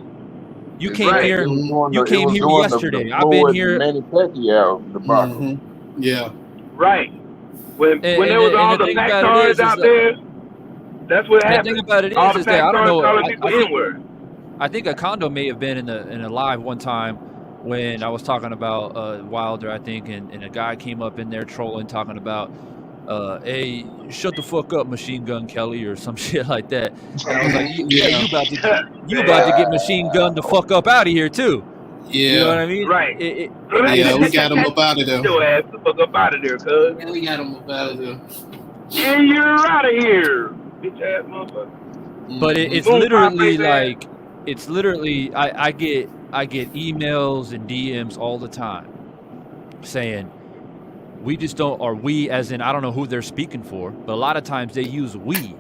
Speaker 7: You came here. You came here yesterday. I've been here.
Speaker 11: Manny Pacquiao, the boxer.
Speaker 5: Yeah.
Speaker 1: Right. When there was all the black cards out there, that's what happened.
Speaker 7: The thing about it
Speaker 1: all
Speaker 7: is that I don't know.
Speaker 1: I
Speaker 7: think a condo may have been in a live one time when I was talking about Wilder, I think, and a guy came up in there trolling, talking about, hey, shut the fuck up, Machine Gun Kelly, or some shit like that. And I was like, you about to get Machine Gun the fuck up out of here too.
Speaker 5: Yeah.
Speaker 7: You know what I mean?
Speaker 1: Right.
Speaker 5: Yeah, we got him up out of there.
Speaker 1: Your ass the fuck up out of there, cuz.
Speaker 5: Yeah, we got him up out of there.
Speaker 1: And you're out of here, bitch ass motherfucker.
Speaker 7: But it's literally like, it's literally, I get emails and DMs all the time saying, we just don't, or we as in, I don't know who they're speaking for, but a lot of times they use we,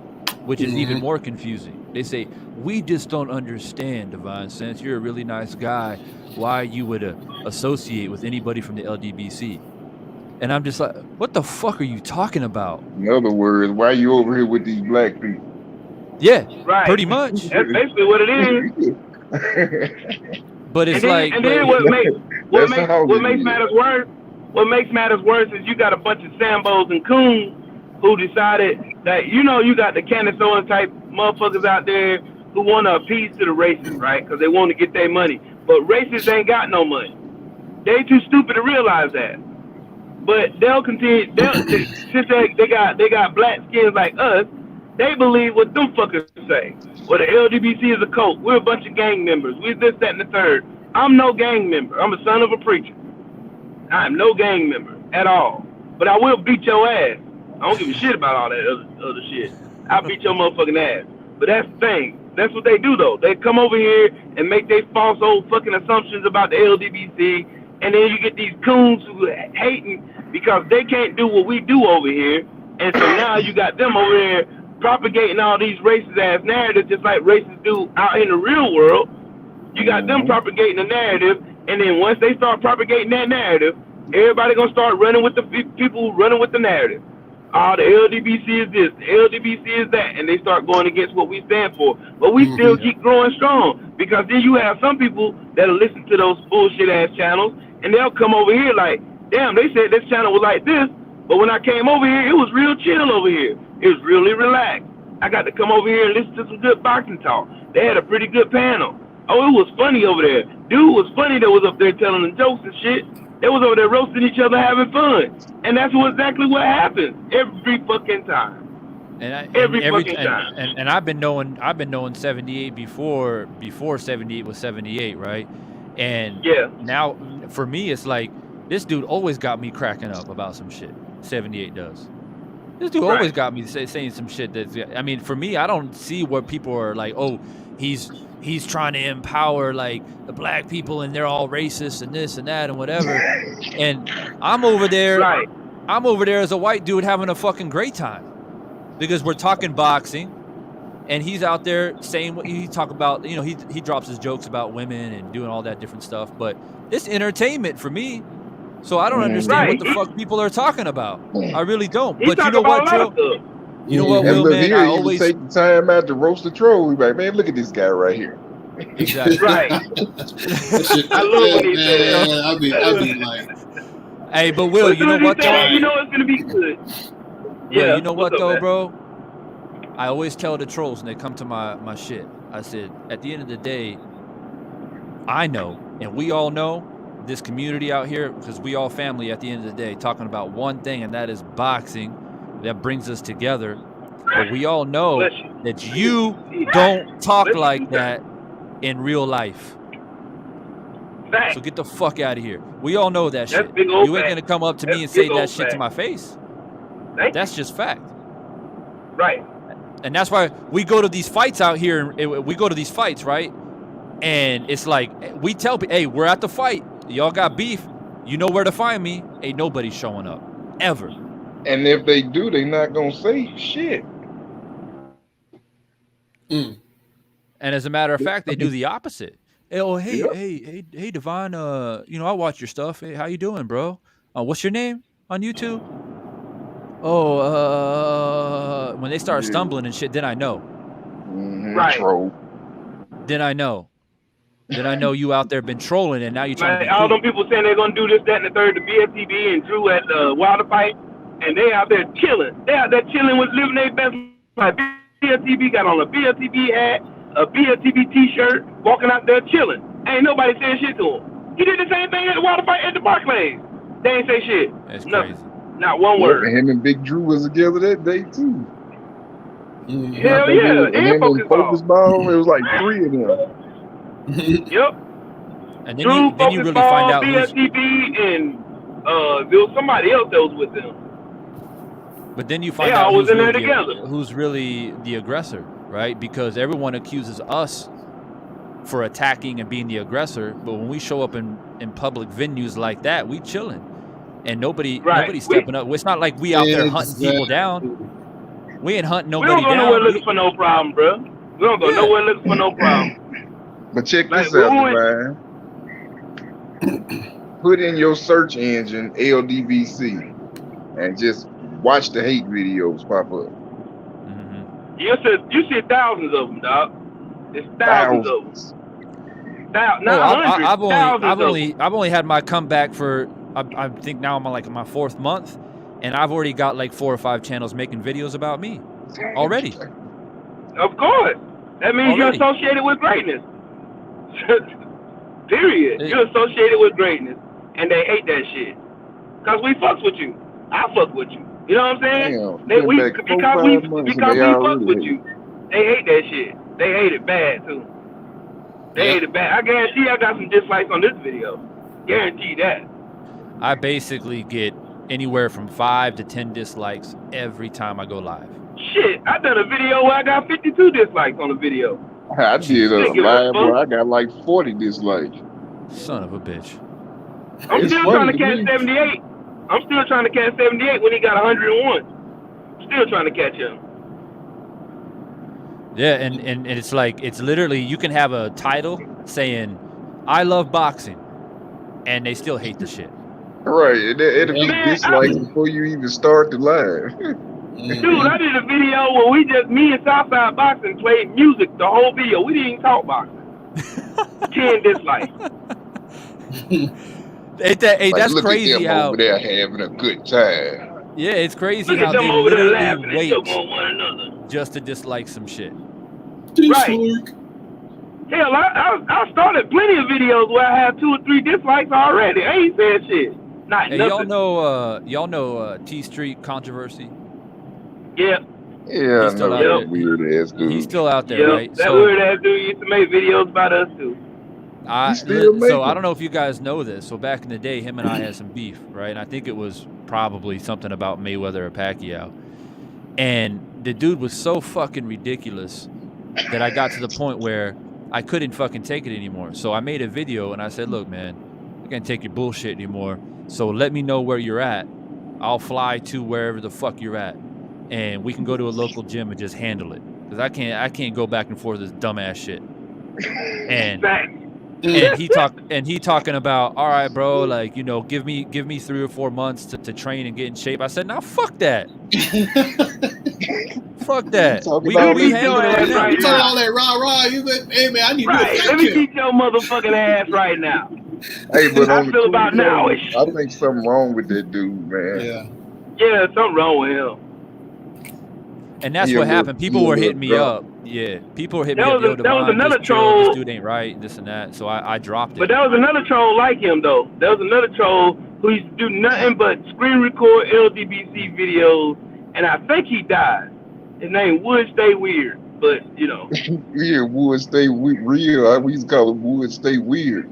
Speaker 7: which is even more confusing. They say, we just don't understand, Divine Sense. You're a really nice guy. Why you would associate with anybody from the LDBC? And I'm just like, what the fuck are you talking about?
Speaker 11: In other words, why are you over here with these black people?
Speaker 7: Yeah,
Speaker 1: right.
Speaker 7: Pretty much.
Speaker 1: That's basically what it is.
Speaker 7: But it's
Speaker 1: and then what makes matters worse? What makes matters worse is you got a bunch of Sambos and Coons who decided that, you got the Candace Owens type motherfuckers out there who want to appease to the racists, right? Because they want to get their money. But racists ain't got no money. They too stupid to realize that. But they'll continue. Since they got black skins like us, they believe what them fuckers say. Well, the LDBC is a cult. We're a bunch of gang members. We're this, that, and the third. I'm no gang member. I'm a son of a preacher. I'm no gang member at all. But I will beat your ass. I don't give a shit about all that other shit. I'll beat your motherfucking ass. But that's the thing. That's what they do, though. They come over here and make their false old fucking assumptions about the LDBC, and then you get these coons who are hating because they can't do what we do over here, and so now you got them over here propagating all these racist-ass narratives just like racists do out in the real world. You got them propagating the narrative, and then once they start propagating that narrative, everybody gonna start running with the people running with the narrative. The LDBC is this, the LDBC is that, and they start going against what we stand for. But we still keep growing strong, because then you have some people that'll listen to those bullshit-ass channels, and they'll come over here like, damn, they said this channel was like this, but when I came over here, it was real chill over here. It was really relaxed. I got to come over here and listen to some good boxing talk. They had a pretty good panel. Oh, it was funny over there. Dude was funny that was up there telling them jokes and shit. They was over there roasting each other, having fun. And that's exactly what happens every fucking time. Every fucking time.
Speaker 7: And I've been knowing 78 before 78 was 78, right? And now for me it's like, this dude always got me cracking up about some shit. 78 does. This dude always got me saying some shit that's, I mean, for me, I don't see where people are like, oh, he's trying to empower like the black people and they're all racist and this and that and whatever. And I'm over there as a white dude having a fucking great time because we're talking boxing and he's out there saying what he talk about, he drops his jokes about women and doing all that different stuff, but it's entertainment for me. So I don't understand what the fuck people are talking about. I really don't. But you know what, Joe? You know what, Will, man? I always
Speaker 11: take the time out to roast the troll. We like, man, look at this guy right here.
Speaker 7: Exactly.
Speaker 1: Right. I love what he said.
Speaker 5: I'll be like,
Speaker 7: hey, but Will, you know what though?
Speaker 1: You know it's gonna be good.
Speaker 7: Yeah. You know what though, bro? I always tell the trolls when they come to my shit, I said, at the end of the day, I know, and we all know, this community out here, because we all family at the end of the day, talking about one thing, and that is boxing. That brings us together. But we all know that you don't talk like that in real life. So get the fuck out of here. We all know that shit. You ain't gonna come up to me and say that shit to my face. That's just fact.
Speaker 1: Right.
Speaker 7: And that's why we go to these fights out here. We go to these fights, right? And it's like, we tell people, hey, we're at the fight. Y'all got beef. You know where to find me. Ain't nobody showing up. Ever.
Speaker 11: And if they do, they not gonna say shit.
Speaker 7: And as a matter of fact, they do the opposite. Hey, Devon, I watch your stuff. Hey, how you doing, bro? What's your name on YouTube? When they start stumbling and shit, then I know.
Speaker 1: Right.
Speaker 11: Troll.
Speaker 7: Then I know. Then I know you out there been trolling, and now you're trying to be
Speaker 1: all
Speaker 7: cool.
Speaker 1: them people saying they're gonna do this, that, and the third. The BSTB and Drew at the Wilder fight, and they out there chilling. They out there chilling with living their best life. BSTB got on a BSTB hat, a BSTB T-shirt, walking out there chilling. Ain't nobody saying shit to him. He did the same thing at the Wilder fight at the Barclays. They ain't say shit.
Speaker 7: That's
Speaker 1: Nothing.
Speaker 7: crazy.
Speaker 1: Not one word.
Speaker 11: Him and Big Drew was together that day too.
Speaker 1: Hell yeah.
Speaker 11: And him and Focus Ball, it was like 3 of them.
Speaker 1: Yep.
Speaker 7: And then you really find out who's...
Speaker 1: BSTB, and there was somebody else that was with them.
Speaker 7: But then you find out who's really the aggressor, right? Because everyone accuses us for attacking and being the aggressor, but when we show up in public venues like that, we chilling, and nobody's stepping up. It's not like we out there hunting people down. We ain't hunting nobody down.
Speaker 1: We don't go nowhere looking for no problem, bro. We don't go nowhere looking for no problem.
Speaker 11: But check this out, Ryan. Put in your search engine LDBC and just watch the hate videos pop up.
Speaker 1: You see thousands of them, dog. It's thousands of them.
Speaker 7: I've only had my comeback for I think now I'm on like my 4th month, and I've already got like 4 or 5 channels making videos about me already.
Speaker 1: Of course, that means you're associated with greatness. Period. You're associated with greatness, and they hate that shit. Cause we fucks with you. I fuck with you. You know what I'm saying? Because we fuck with you. They hate that shit. They hate it bad too. They hate it bad. I guarantee I got some dislikes on this video. Guarantee that.
Speaker 7: I basically get anywhere from 5 to 10 dislikes every time I go live.
Speaker 1: Shit, I done a video where I got 52 dislikes on the video.
Speaker 11: I did a live where I got like 40 dislikes.
Speaker 7: Son of a bitch.
Speaker 1: I'm still trying to catch 78. I'm still trying to catch 78 when he got 101. Still trying to catch him.
Speaker 7: Yeah, and it's like, it's literally, you can have a title saying, I love boxing, and they still hate the shit.
Speaker 11: Right, it'll be dislikes before you even start the live.
Speaker 1: Dude, I did a video where me and Southside Boxing played music the whole video. We didn't even talk boxing. 10 dislikes.
Speaker 7: That's
Speaker 11: look
Speaker 7: crazy
Speaker 11: at them
Speaker 7: how
Speaker 11: over there having a good time.
Speaker 7: Yeah, it's crazy how they literally wait just to dislike some shit.
Speaker 1: Right. Hell, I started plenty of videos where I have 2 or 3 dislikes already. I ain't said shit. Not nothing.
Speaker 7: Y'all know T Street Controversy?
Speaker 1: Yeah.
Speaker 11: Yeah, I know that weird ass dude.
Speaker 7: He's still out there, right?
Speaker 1: That weird ass dude used to make videos about us too.
Speaker 7: So I don't know if you guys know this. So back in the day, him and I had some beef, right? And I think it was probably something about Mayweather or Pacquiao. And the dude was so fucking ridiculous that I got to the point where I couldn't fucking take it anymore. So I made a video and I said, look, man, I can't take your bullshit anymore. So let me know where you're at. I'll fly to wherever the fuck you're at, and we can go to a local gym and just handle it. Because I can't go back and forth this dumbass shit. And he talking about, all right, bro, like, you know, give me 3 or 4 months to train and get in shape. I said, nah, fuck that. Fuck that. We handle it right now.
Speaker 5: You talking all that rah. You said, hey man, I need to
Speaker 1: let me teach your motherfucking ass right now.
Speaker 11: Hey, but
Speaker 1: I feel about nowish.
Speaker 11: I think something wrong with that dude, man.
Speaker 1: Yeah, something wrong with him.
Speaker 7: And that's
Speaker 11: He a
Speaker 7: what
Speaker 11: little,
Speaker 7: happened. People
Speaker 11: he a
Speaker 7: were
Speaker 11: little
Speaker 7: hitting me
Speaker 11: drunk.
Speaker 7: up. Yeah, people were hitting
Speaker 1: That
Speaker 7: me up.
Speaker 1: was
Speaker 7: Yo,
Speaker 1: that was
Speaker 7: Devon,
Speaker 1: another
Speaker 7: just chill. This
Speaker 1: troll.
Speaker 7: dude ain't right. This and that. So I dropped
Speaker 1: But
Speaker 7: it.
Speaker 1: there was another troll like him though. There was another troll who used to do nothing but screen record LDBC videos, and I think he died. His name would stay weird, but you know.
Speaker 11: Yeah, Wood stay real. We used to call it Wood stay weird.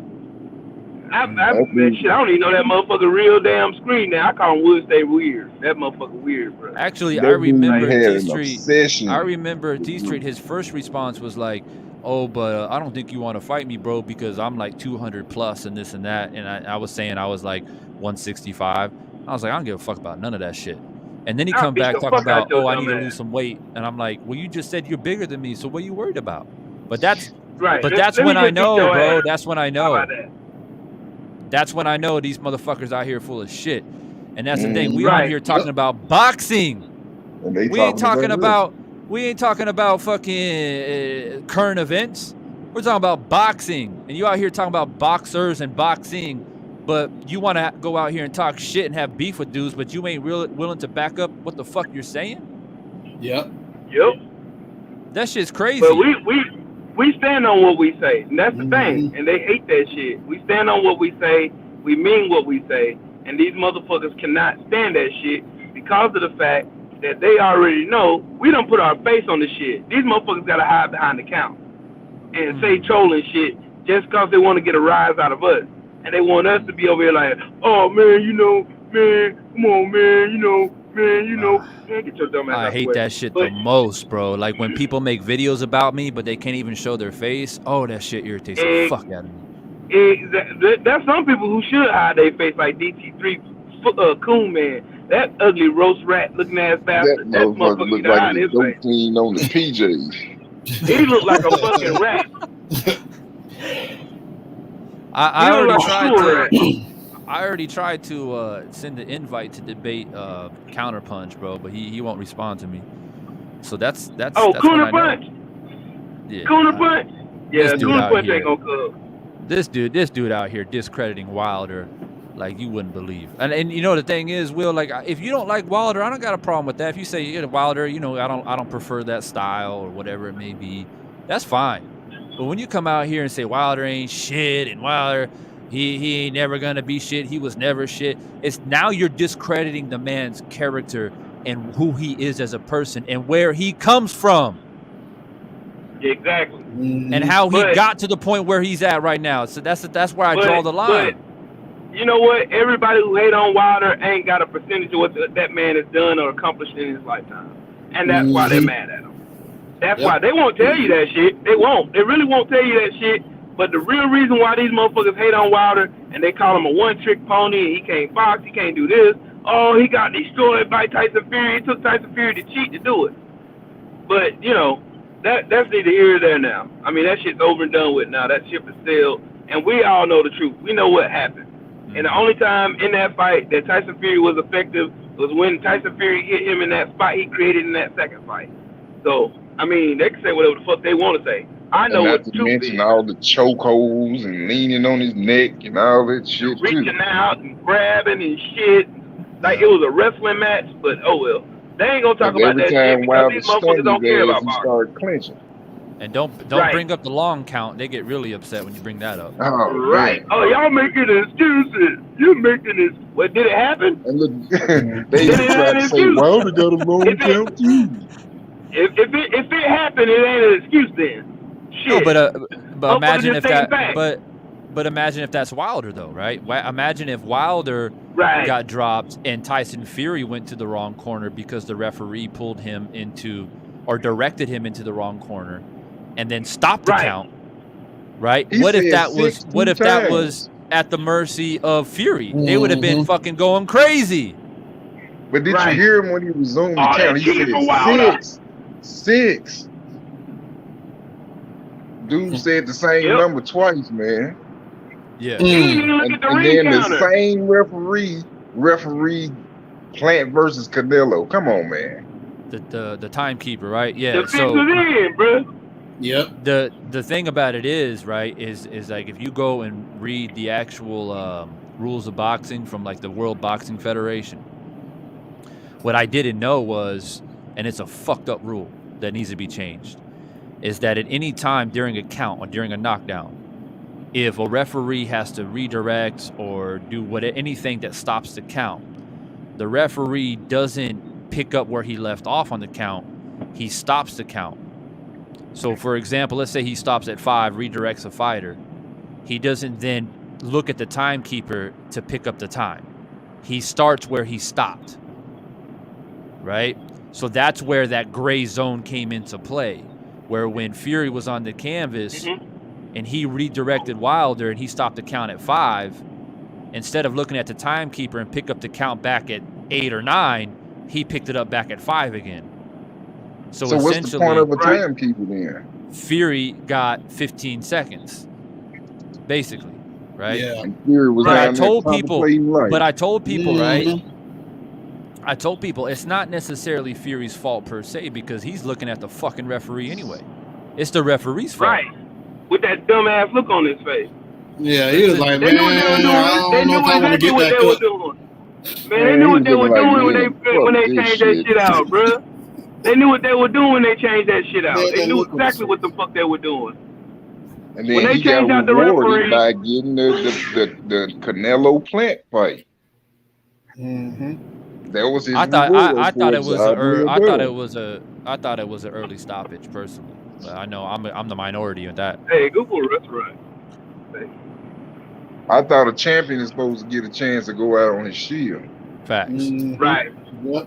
Speaker 1: Man, shit, I don't even know that motherfucker real damn screen now. I call him Wood stay weird. That motherfucker weird, bro.
Speaker 7: Actually,
Speaker 11: That
Speaker 7: I
Speaker 11: dude
Speaker 7: remember
Speaker 11: had
Speaker 7: T
Speaker 11: an
Speaker 7: Street.
Speaker 11: obsession.
Speaker 7: I remember T Street. His first response was like, "Oh, but I don't think you want to fight me, bro, because I'm like 200 plus and this and that." And I was saying I was like 165. I was like, I don't give a fuck about none of that shit. And then he come back talking about, oh, I need to lose some weight, and I'm like, well, you just said you're bigger than me, so what are you worried about? But that's
Speaker 1: right.
Speaker 7: But that's when I know, bro. That's when I know. That's when I know these motherfuckers out here full of shit. And that's the thing. We out here talking about boxing. We ain't talking about fucking current events. We're talking about boxing. And you out here talking about boxers and boxing, but you want to go out here and talk shit and have beef with dudes, but you ain't willing to back up what the fuck you're saying?
Speaker 5: Yep.
Speaker 7: That shit's crazy.
Speaker 1: But we stand on what we say, and that's the thing. And they hate that shit. We stand on what we say. We mean what we say. And these motherfuckers cannot stand that shit because of the fact that they already know we don't put our face on the shit. These motherfuckers gotta hide behind the counter and say trolling shit just because they want to get a rise out of us. And they want us to be over here like, oh man, you know, man, come on, man, you know, man, get your dumb ass out
Speaker 7: I hate that shit the most, bro. Like when people make videos about me, but they can't even show their face. Oh, that shit irritates the fuck out of me.
Speaker 1: There's some people who should hide their face, like DT3 Coon Man. That ugly roast rat looking ass bastard. That motherfucker
Speaker 11: look
Speaker 1: like
Speaker 11: like
Speaker 1: his
Speaker 11: he's
Speaker 1: face.
Speaker 11: clean on the PJs.
Speaker 1: He looked like a fucking rat.
Speaker 7: I already tried to send an invite to debate Counterpunch, bro, but he won't respond to me. So that's
Speaker 1: Cooner Punch.
Speaker 7: Yeah.
Speaker 1: Cooner Punch. Yeah, Cooner Punch ain't gonna come.
Speaker 7: This dude out here discrediting Wilder like you wouldn't believe. And you know the thing is, Will, like if you don't like Wilder, I don't got a problem with that. If you say you're Wilder, you know, I don't prefer that style or whatever it may be, that's fine. But when you come out here and say Wilder ain't shit and Wilder he ain't never gonna be shit, he was never shit, it's now you're discrediting the man's character and who he is as a person and where he comes from.
Speaker 1: Exactly.
Speaker 7: And how he got to the point where he's at right now. So that's where I draw the line.
Speaker 1: But you know what? Everybody who hate on Wilder ain't got a percentage of what that man has done or accomplished in his lifetime. And that's why they're mad at him. That's why they won't tell you that shit. They won't. They really won't tell you that shit. But the real reason why these motherfuckers hate on Wilder and they call him a one-trick pony and he can't box, he can't do this. Oh, he got destroyed by Tyson Fury. It took Tyson Fury to cheat to do it. But, you know, that's neither here nor there now. I mean, that shit's over and done with now. That ship is sailed. And we all know the truth. We know what happened. And the only time in that fight that Tyson Fury was effective was when Tyson Fury hit him in that spot he created in that second fight. So, I mean, they can say whatever the fuck they want to say. I know what the truth is.
Speaker 11: Not to mention all the chokeholds and leaning on his neck and all that shit,
Speaker 1: reaching out and grabbing and shit. Like it was a wrestling match, but oh well. They ain't gonna talk about that shit because these motherfuckers don't care about boxing.
Speaker 11: Start clinching.
Speaker 7: And don't bring up the long count. They get really upset when you bring that up.
Speaker 11: Oh,
Speaker 1: right. Oh, y'all making excuses. You're making this. What, did it happen?
Speaker 11: And look, they try to say, well, they got a long count too.
Speaker 1: If it happened, it ain't an excuse then. Shit.
Speaker 7: No, but imagine if that. But imagine if that's Wilder though, right? Imagine if Wilder got dropped and Tyson Fury went to the wrong corner because the referee pulled him into or directed him into the wrong corner, and then stopped the count. Right? What if that was at the mercy of Fury? They would have been fucking going crazy.
Speaker 11: But did you hear him when he was on the count? He said 6. Dude said the same number twice, man.
Speaker 7: Yeah.
Speaker 11: And then the same referee Plant versus Canelo. Come on, man.
Speaker 7: The timekeeper, right? Yeah.
Speaker 1: The so in, bro.
Speaker 5: Yep.
Speaker 7: The thing about it is, right, is like if you go and read the actual rules of boxing from like the World Boxing Federation, what I didn't know was, and it's a fucked up rule that needs to be changed, is that at any time during a count or during a knockdown, if a referee has to redirect or do anything that stops the count, the referee doesn't pick up where he left off on the count. He stops the count. So, for example, let's say he stops at 5, redirects a fighter. He doesn't then look at the timekeeper to pick up the time. He starts where he stopped, right? So that's where that gray zone came into play, where when Fury was on the canvas and he redirected Wilder and he stopped the count at 5, instead of looking at the timekeeper and pick up the count back at 8 or 9, he picked it up back at 5 again. So
Speaker 11: what's the point of a timekeeper then?
Speaker 7: Fury got 15 seconds, basically, right?
Speaker 5: Yeah.
Speaker 11: And Fury was
Speaker 7: But I
Speaker 11: down
Speaker 7: told
Speaker 11: there
Speaker 7: people,
Speaker 11: contemplating life.
Speaker 7: right? I told people it's not necessarily Fury's fault per se, because he's looking at the fucking referee anyway. It's the referee's fault.
Speaker 1: Right. With that dumbass look on his face.
Speaker 5: Yeah, he was like,
Speaker 1: They knew what they were doing. They knew exactly what they were doing. Man, they knew what they were doing when they changed that shit out, bruh. They knew what they were doing when they changed that shit out. They knew exactly what the fuck they were doing.
Speaker 11: And then
Speaker 1: When they
Speaker 11: he got
Speaker 1: changed out the
Speaker 11: rewarded
Speaker 1: referee,
Speaker 11: by getting the Canelo Plant fight. That was his
Speaker 7: I thought it was
Speaker 11: I
Speaker 7: an early stoppage personally. But I know I'm the minority in that.
Speaker 1: hey, Google restaurant.
Speaker 11: I thought a champion is supposed to get a chance to go out on his shield.
Speaker 7: Facts.
Speaker 1: Right.
Speaker 5: Yep.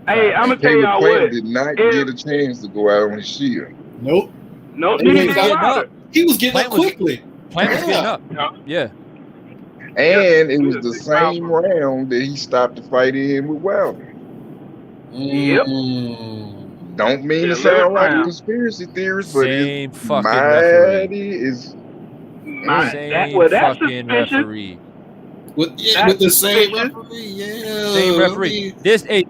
Speaker 1: Hey, I'm gonna tell
Speaker 11: Caleb
Speaker 1: y'all
Speaker 11: Plant
Speaker 1: what.
Speaker 11: did not get a chance to go out on his shield.
Speaker 5: Nope.
Speaker 1: No,
Speaker 5: He
Speaker 1: neither
Speaker 5: was
Speaker 1: did
Speaker 5: getting
Speaker 1: Wilder.
Speaker 5: up. He was getting up
Speaker 7: Plant was-
Speaker 5: quickly.
Speaker 7: Plant was getting up.
Speaker 1: Yeah.
Speaker 7: Yeah.
Speaker 11: And it was
Speaker 1: He
Speaker 11: the
Speaker 1: was a big
Speaker 11: same
Speaker 1: problem.
Speaker 11: round that he stopped the fight in with Wilder.
Speaker 1: Yep.
Speaker 11: Don't mean
Speaker 1: Yeah,
Speaker 11: to sound like a
Speaker 1: round.
Speaker 11: conspiracy theorist, but
Speaker 7: Same
Speaker 11: it's
Speaker 7: fucking referee.
Speaker 11: mighty is
Speaker 7: Same
Speaker 1: That's
Speaker 7: fucking
Speaker 1: suspicious.
Speaker 7: referee.
Speaker 5: With
Speaker 1: That's
Speaker 5: the same
Speaker 1: suspicious.
Speaker 5: referee, yeah.
Speaker 7: Same referee.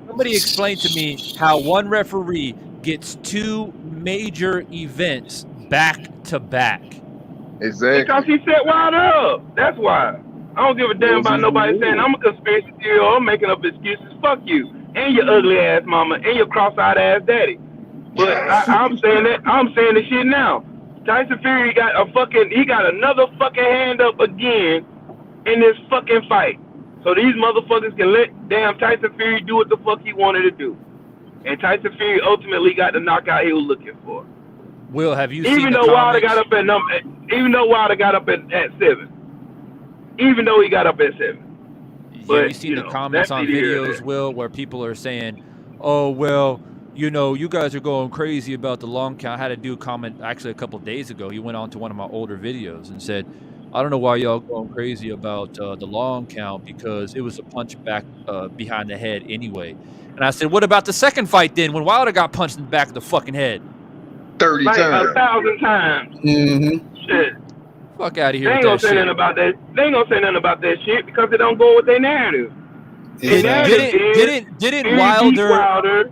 Speaker 7: Somebody explain to me how one referee gets 2 major events back to back.
Speaker 11: exactly.
Speaker 1: Because he set Wilder up. That's why. I don't give a damn about nobody saying I'm a conspiracy theorist or I'm making up excuses. Fuck you and your ugly ass mama and your cross-eyed ass daddy. But I'm saying that. I'm saying the shit now. Tyson Fury got another fucking hand up again in this fucking fight. So these motherfuckers can let damn Tyson Fury do what the fuck he wanted to do. And Tyson Fury ultimately got the knockout he was looking for.
Speaker 7: Will, have you seen
Speaker 1: Even
Speaker 7: the
Speaker 1: though Wilder
Speaker 7: comments?
Speaker 1: got up at 7. Even though he got up at 7.
Speaker 7: Have
Speaker 1: But,
Speaker 7: you seen
Speaker 1: you
Speaker 7: the
Speaker 1: know,
Speaker 7: comments
Speaker 1: that's
Speaker 7: on
Speaker 1: neither here nor
Speaker 7: videos,
Speaker 1: there.
Speaker 7: Will, where people are saying, oh, well, you know, you guys are going crazy about the long count. I had a dude comment actually a couple of days ago. He went on to one of my older videos and said, I don't know why y'all going crazy about the long count because it was a punch back behind the head anyway. And I said, what about the second fight then when Wilder got punched in the back of the fucking head?
Speaker 11: 30
Speaker 1: Like
Speaker 11: times.
Speaker 1: 1,000 times. Shit.
Speaker 7: Fuck out of
Speaker 1: They
Speaker 7: here
Speaker 1: ain't
Speaker 7: with
Speaker 1: gonna
Speaker 7: that
Speaker 1: say
Speaker 7: shit.
Speaker 1: nothing about that. They ain't gonna say nothing about that shit because it don't go with their narrative. Their narrative
Speaker 7: Didn't
Speaker 1: Fury beat
Speaker 7: Wilder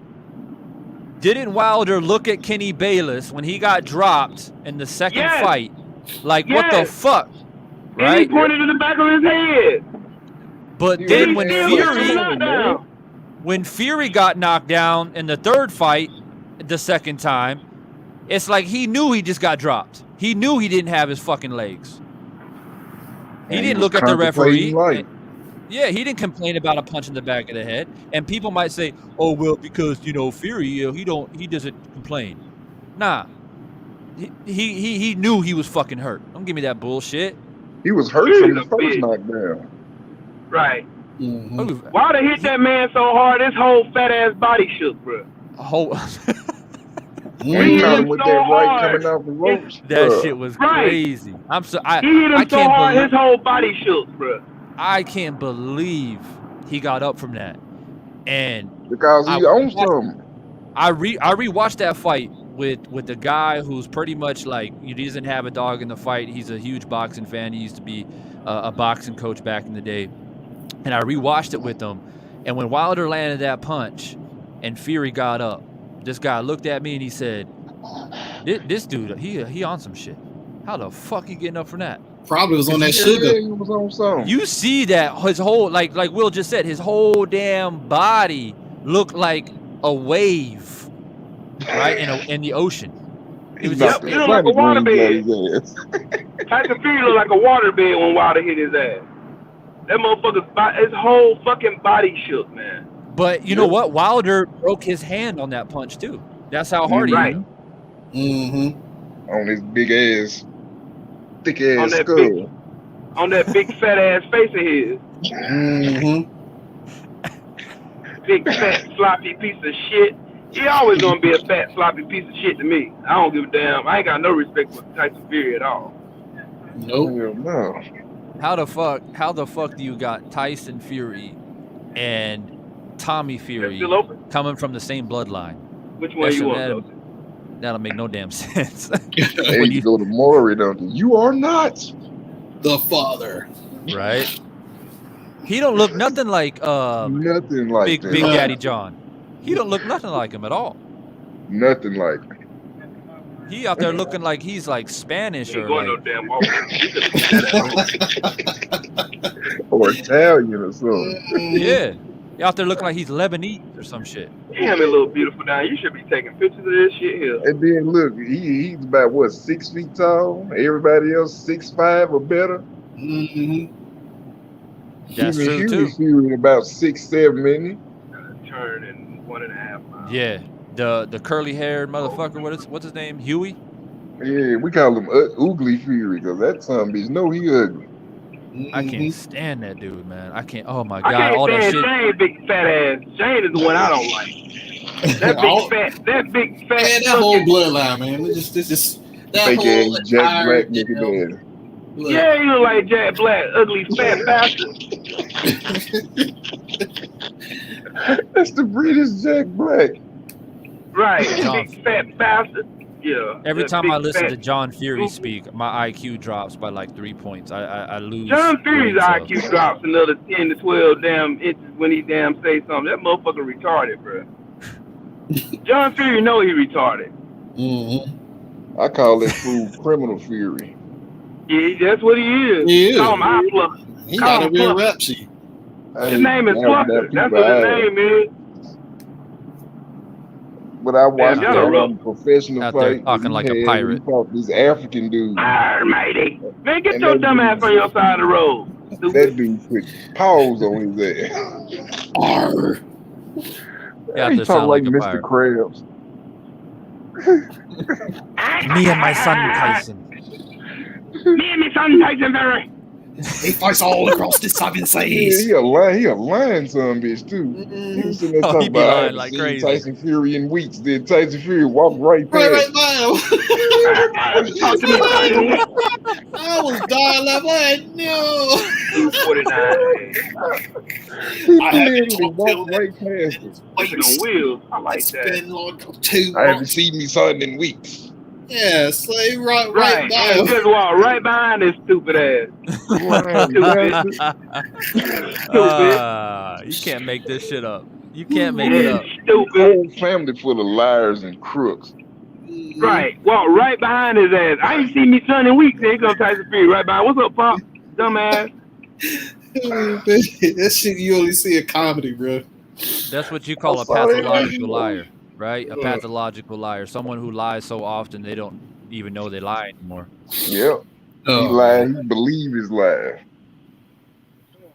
Speaker 7: didn't Wilder look at Kenny Bayless when he got dropped in the second
Speaker 1: Yes.
Speaker 7: fight? Like, what the
Speaker 1: Yes.
Speaker 7: fuck?
Speaker 1: And he
Speaker 7: Right?
Speaker 1: pointed to the back of his head.
Speaker 7: But
Speaker 11: He
Speaker 7: then
Speaker 1: And
Speaker 7: when
Speaker 1: he still got
Speaker 7: Fury
Speaker 1: knocked down.
Speaker 7: when Fury got knocked down in the third fight, the second time, it's like he knew he just got dropped. He knew he didn't have his fucking legs. He
Speaker 11: And
Speaker 7: didn't
Speaker 11: was
Speaker 7: look at the referee.
Speaker 11: contemplating life.
Speaker 7: Yeah, he didn't complain about a punch in the back of the head. And people might say, "Oh, well, because you know Fury, he doesn't complain." Nah, he knew he was fucking hurt. Don't give me that bullshit.
Speaker 11: He was hurt
Speaker 1: He's
Speaker 11: from the
Speaker 1: a
Speaker 11: first
Speaker 1: bitch.
Speaker 11: knockdown.
Speaker 1: Right.
Speaker 5: Mm-hmm.
Speaker 1: Wilder hit that man so hard, his whole fat ass body shook, bro.
Speaker 7: A whole
Speaker 11: When he
Speaker 1: hit
Speaker 11: caught
Speaker 1: him
Speaker 11: him with
Speaker 1: so
Speaker 11: that right
Speaker 1: hard.
Speaker 11: coming off the ropes.
Speaker 7: that
Speaker 11: bruh.
Speaker 7: shit was
Speaker 1: Right.
Speaker 7: crazy.
Speaker 1: He hit him
Speaker 7: I
Speaker 1: so
Speaker 7: can't
Speaker 1: hard,
Speaker 7: believe
Speaker 1: his whole body shook, bro.
Speaker 7: I can't believe he got up from that. And
Speaker 11: Because he
Speaker 7: I-
Speaker 11: owns something.
Speaker 7: I rewatched that fight with the guy who's pretty much like he doesn't have a dog in the fight. He's a huge boxing fan. He used to be a boxing coach back in the day, and I rewatched it with him. And when Wilder landed that punch, and Fury got up, this guy looked at me and he said, "This dude, he on some shit. How the fuck he getting up from that?"
Speaker 5: Probably was on that
Speaker 11: Yeah,
Speaker 5: sugar.
Speaker 11: he was on something.
Speaker 7: You see that his whole like Will just said, his whole damn body looked like a wave, right, in the ocean. It was
Speaker 11: Knocked
Speaker 7: just,
Speaker 11: the
Speaker 1: looked like a
Speaker 11: planet
Speaker 1: waterbed.
Speaker 11: green out his ass.
Speaker 1: Tyson Fury looked like a waterbed when Wilder hit his ass. That motherfucker's his whole fucking body shook, man.
Speaker 7: but you know what? Wilder broke his hand on that punch too. That's how hard he hit him.
Speaker 5: Mm-hmm.
Speaker 11: On his big ass, thick
Speaker 1: On
Speaker 11: ass
Speaker 1: that
Speaker 11: skull.
Speaker 1: On that big fat ass face of his.
Speaker 5: Mm-hmm.
Speaker 1: Big fat sloppy piece of shit. He always gonna be a fat sloppy piece of shit to me. I don't give a damn. I ain't got no respect for Tyson Fury at all.
Speaker 5: Nope.
Speaker 11: Hell no.
Speaker 7: How the fuck do you got Tyson Fury and Tommy Fury
Speaker 1: Still open?
Speaker 7: coming from the same bloodline?
Speaker 1: Which one you want?
Speaker 7: That'll make no damn sense.
Speaker 11: They need to go to Maury, don't they? You are not
Speaker 5: the father.
Speaker 7: Right? He don't look nothing like
Speaker 11: nothing like
Speaker 7: Big
Speaker 11: that.
Speaker 7: Big Daddy John. He don't look nothing like him at all.
Speaker 11: Nothing like it.
Speaker 7: He out there looking like he's like Spanish
Speaker 1: Ain't
Speaker 7: or
Speaker 1: going
Speaker 7: like,
Speaker 1: no damn
Speaker 11: or Italian or something.
Speaker 7: yeah. He out there looking like he's Lebanese or some shit.
Speaker 1: Damn, it look beautiful down. You should be taking pictures of this shit here.
Speaker 11: And then look, he's about what, 6 feet tall? Everybody else 6'5" or better.
Speaker 5: Mm-hmm.
Speaker 7: That's
Speaker 11: Even
Speaker 7: true too.
Speaker 11: Fury about 6'7", isn't he?
Speaker 1: Turn in 1.5 miles.
Speaker 7: Yeah. The curly haired motherfucker, what's his name? Huey?
Speaker 11: Yeah, we call him Oogly Fury because that son bitch know he ugly.
Speaker 7: I can't stand that dude, man. I can't. Oh my
Speaker 1: I
Speaker 7: god,
Speaker 1: can't
Speaker 7: all that
Speaker 1: stand
Speaker 7: shit.
Speaker 1: Shane, big fat ass. Shane is the one I don't like. That big fat.
Speaker 5: Man, that whole bloodline, man. It's just that
Speaker 11: Fake
Speaker 5: whole
Speaker 11: ass Jack
Speaker 5: entire,
Speaker 11: Black looking ass.
Speaker 5: look.
Speaker 1: Yeah, you look like Jack Black, ugly fat bastard.
Speaker 11: That's the British Jack Black.
Speaker 1: Right,
Speaker 7: John.
Speaker 1: big fat bastard. Yeah.
Speaker 7: Every
Speaker 1: that
Speaker 7: time
Speaker 1: big
Speaker 7: I listen
Speaker 1: fat-
Speaker 7: to John Fury speak, my IQ drops by like 3 points. I lose.
Speaker 1: John Fury's
Speaker 7: brain cells.
Speaker 1: IQ drops another 10 to 12 damn inches when he damn say something. That motherfucker retarded, bro. John Fury know he retarded.
Speaker 5: Mm-hmm.
Speaker 11: I call that fool Criminal Fury.
Speaker 1: Yeah, that's what he is.
Speaker 5: He is.
Speaker 1: Call him I plus.
Speaker 5: He
Speaker 1: Call
Speaker 5: got a
Speaker 1: him
Speaker 5: real
Speaker 1: Fluff.
Speaker 5: rap sheet.
Speaker 1: His name is Fluster. That's what his name is.
Speaker 11: But I watched
Speaker 1: y'all are
Speaker 11: a professional
Speaker 7: Out there
Speaker 11: fight.
Speaker 7: talking like a pirate.
Speaker 11: He fought this African dude.
Speaker 1: Almighty. Man, get
Speaker 11: And
Speaker 1: your
Speaker 11: that
Speaker 1: dumb
Speaker 11: dude-
Speaker 1: ass on your side of the road.
Speaker 11: That dude put paws on his ass.
Speaker 5: Arr.
Speaker 7: Yeah,
Speaker 11: He
Speaker 7: they
Speaker 11: talk
Speaker 7: sound
Speaker 11: like
Speaker 7: like a
Speaker 11: Mr. Krabs.
Speaker 7: Me and my son Tyson.
Speaker 1: Me and my son Tyson Fury.
Speaker 5: He fights all across the 7
Speaker 11: Yeah,
Speaker 5: seas.
Speaker 11: he a lying son bitch too. He was sitting there
Speaker 7: Oh,
Speaker 11: talking
Speaker 7: he be
Speaker 11: about I
Speaker 7: lying
Speaker 11: haven't
Speaker 7: like
Speaker 11: seen
Speaker 7: crazy.
Speaker 11: Tyson Fury in weeks. Then Tyson Fury walked right
Speaker 5: Right
Speaker 11: past.
Speaker 5: by him.
Speaker 1: Talk to me, Tyson.
Speaker 5: I was dying like, no.
Speaker 1: 249.
Speaker 11: He
Speaker 5: I haven't
Speaker 11: literally
Speaker 5: talked to
Speaker 11: walked
Speaker 5: him.
Speaker 11: right past him.
Speaker 1: Look at them wheels. I like
Speaker 5: It's
Speaker 1: that.
Speaker 5: been like 2
Speaker 11: I haven't
Speaker 5: months.
Speaker 11: seen me son in weeks.
Speaker 5: Yeah, so he right
Speaker 1: Right.
Speaker 5: by
Speaker 1: And
Speaker 5: him.
Speaker 1: just walk right behind this stupid ass.
Speaker 7: You can't make this shit up. You can't make it up.
Speaker 1: Stupid.
Speaker 11: Whole family full of liars and crooks.
Speaker 1: Right. Walk right behind his ass. I ain't seen me son in weeks. Here comes Tyson Fury right behind. What's up, Pop? Dumbass.
Speaker 5: That shit you only see a comedy, bro.
Speaker 7: That's what you call a
Speaker 11: sorry,
Speaker 7: pathological liar, right? A pathological liar. Someone who lies so often they don't even know they lie anymore.
Speaker 11: Yep. He lied. He believed his lie.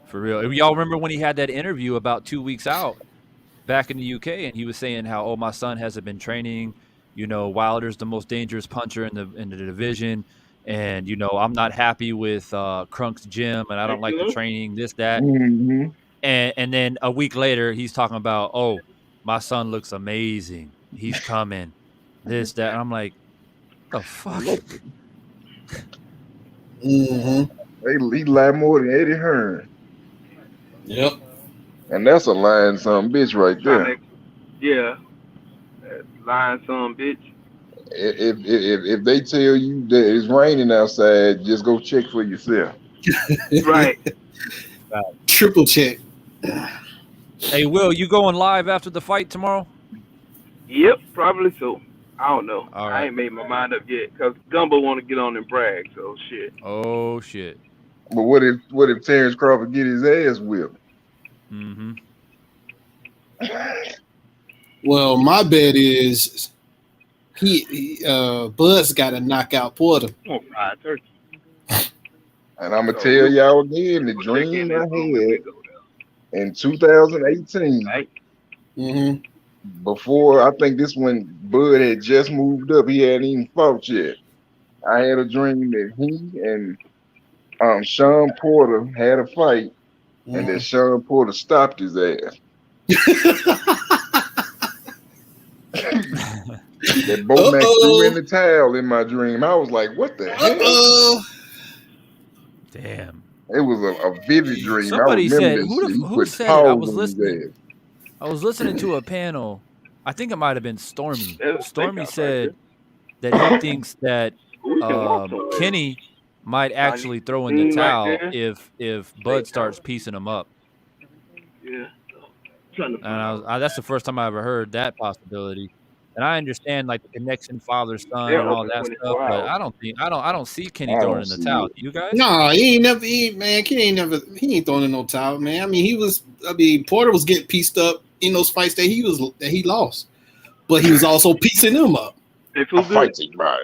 Speaker 7: For real. Y'all remember when he had that interview about 2 weeks out back in the UK, and he was saying how, oh, my son hasn't been training. You know, Wilder's the most dangerous puncher in the division. And, you know, I'm not happy with Crunk's gym, and I don't like the training, this, that.
Speaker 11: Mm-hmm.
Speaker 7: And then a week later, he's talking about, oh, my son looks amazing. He's coming. This, that. And I'm like, the fuck?
Speaker 5: Mm-hmm.
Speaker 11: He lied more than Eddie Hearn.
Speaker 5: Yep.
Speaker 11: And that's a lying son bitch right there.
Speaker 1: Yeah. That lying son bitch.
Speaker 11: If they tell you that it's raining outside, just go check for yourself.
Speaker 1: Right.
Speaker 5: Triple check.
Speaker 7: Hey, Will, you going live after the fight tomorrow?
Speaker 1: Yep, probably so. I don't know.
Speaker 7: All
Speaker 1: I
Speaker 7: right.
Speaker 1: ain't made my mind up yet because Gumbo want to get on and brag. So shit.
Speaker 7: Oh, shit.
Speaker 11: But what if Terrence Crawford get his ass whipped?
Speaker 7: Mm-hmm.
Speaker 5: Well, my bet is Bud's got to knock out Porter.
Speaker 1: Oh, fried turkey.
Speaker 11: And I'm gonna tell y'all again the dream I had in 2018.
Speaker 1: Right.
Speaker 5: Mm-hmm.
Speaker 11: Before, I think this when Bud had just moved up, he hadn't even fought yet. I had a dream that he and Sean Porter had a fight, and that Sean Porter stopped his ass. That Bomac threw in the towel in my dream. I was like, "What the hell?"
Speaker 7: Damn.
Speaker 11: It was a vivid dream.
Speaker 7: Somebody said,
Speaker 11: who
Speaker 7: said it? I was listening. I was listening to a panel. I think it might have been Stormy. Stormy said that he thinks that Kenny might actually throw in the towel if Bud starts piecing him up.
Speaker 1: Yeah.
Speaker 7: And that's the first time I ever heard that possibility. And I understand like the connection father-son and all that stuff, but I don't see Kenny throwing in the towel. You guys?
Speaker 5: No, Kenny ain't throwing in no towel, man. I mean, Porter was getting pieced up in those fights that he lost, but he was also piecing them up.
Speaker 11: Fighting, right?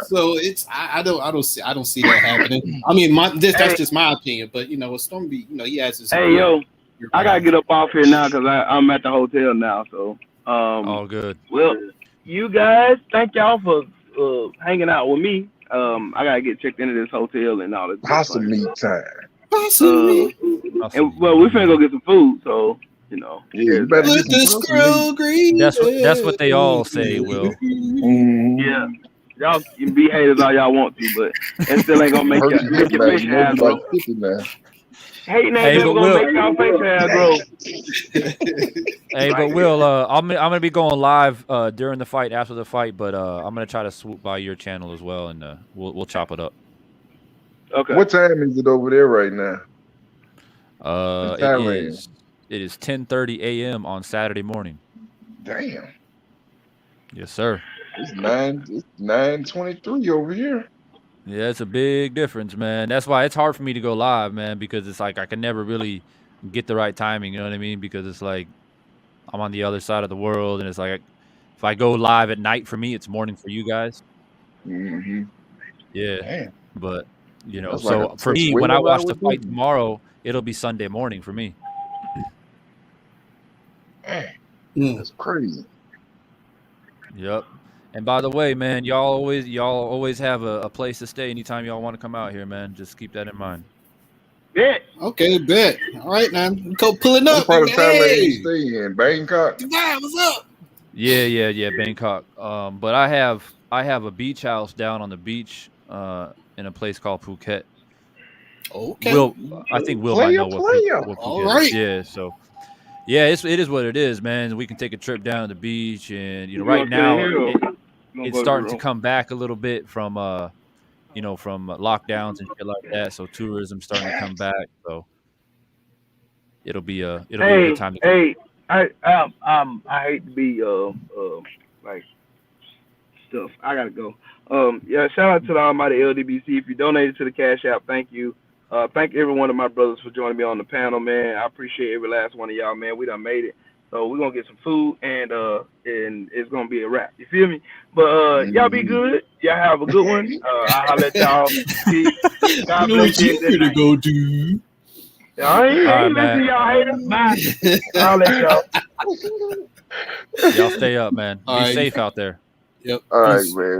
Speaker 5: So it's I don't see that happening. I mean, that's just my opinion, but Stormy, he has his.
Speaker 1: Hey, yo, I gotta get up off here now because I'm at the hotel now. So.
Speaker 7: All good.
Speaker 1: Well, you guys, thank y'all for hanging out with me. I gotta get checked into this hotel and all this.
Speaker 11: Awesome meat time.
Speaker 1: And well, we're finna go get some food, so
Speaker 11: Yeah, you better get some food.
Speaker 7: That's what they all say, Will.
Speaker 1: Yeah, y'all can be haters all y'all want to, but it still ain't gonna make your face hair grow. Hating ain't gonna make y'all face hair grow.
Speaker 7: Hey, but Will, I'm gonna be going live during the fight, after the fight, but I'm gonna try to swoop by your channel as well, and we'll chop it up.
Speaker 1: Okay.
Speaker 11: What time is it over there right now?
Speaker 7: It is 10:30 a.m. on Saturday morning.
Speaker 11: Damn.
Speaker 7: Yes, sir.
Speaker 11: It's 9:23 over here.
Speaker 7: Yeah, it's a big difference, man. That's why it's hard for me to go live, man, because it's like I can never really get the right timing, you know what I mean? Because it's like I'm on the other side of the world, and it's like if I go live at night for me, it's morning for you guys.
Speaker 11: Mm-hmm.
Speaker 7: Yeah.
Speaker 11: Damn.
Speaker 7: But,
Speaker 11: That's
Speaker 7: so
Speaker 11: like
Speaker 7: for me, when I watch the fight tomorrow, it'll be Sunday morning for me.
Speaker 11: That's crazy.
Speaker 7: Yep. And by the way, man, y'all always have a place to stay anytime y'all want to come out here, man. Just keep that in mind.
Speaker 1: Bet.
Speaker 5: Okay, bet. All right, man. Go pulling up.
Speaker 11: What part of Thailand you stay in? Bangkok?
Speaker 5: Dubai, what's up?
Speaker 7: Yeah, Bangkok. But I have a beach house down on the beach in a place called Phuket.
Speaker 5: Okay.
Speaker 7: I think Will might know what Phuket
Speaker 5: All right.
Speaker 7: is. Yeah, so yeah, it is what it is, man. We can take a trip down to the beach, and right now it's starting to come back a little bit from from lockdowns and shit like that. So tourism's starting to come back. So it'll be a good time to
Speaker 1: Hey, I hate to be like stuff. I gotta go. Yeah, shout out to the almighty LDBC. If you donated to the Cash App, thank you. Thank every one of my brothers for joining me on the panel, man. I appreciate every last one of y'all, man. We done made it. So we're gonna get some food and it's gonna be a wrap. You feel me? But y'all be good. Y'all have a good one. I'll let y'all peace. God bless you.
Speaker 5: What you go do?
Speaker 1: I ain't listen to y'all haters. Bye. I'll let y'all.
Speaker 7: Y'all stay up, man. Be safe out there.
Speaker 5: Yep.
Speaker 11: All right, man.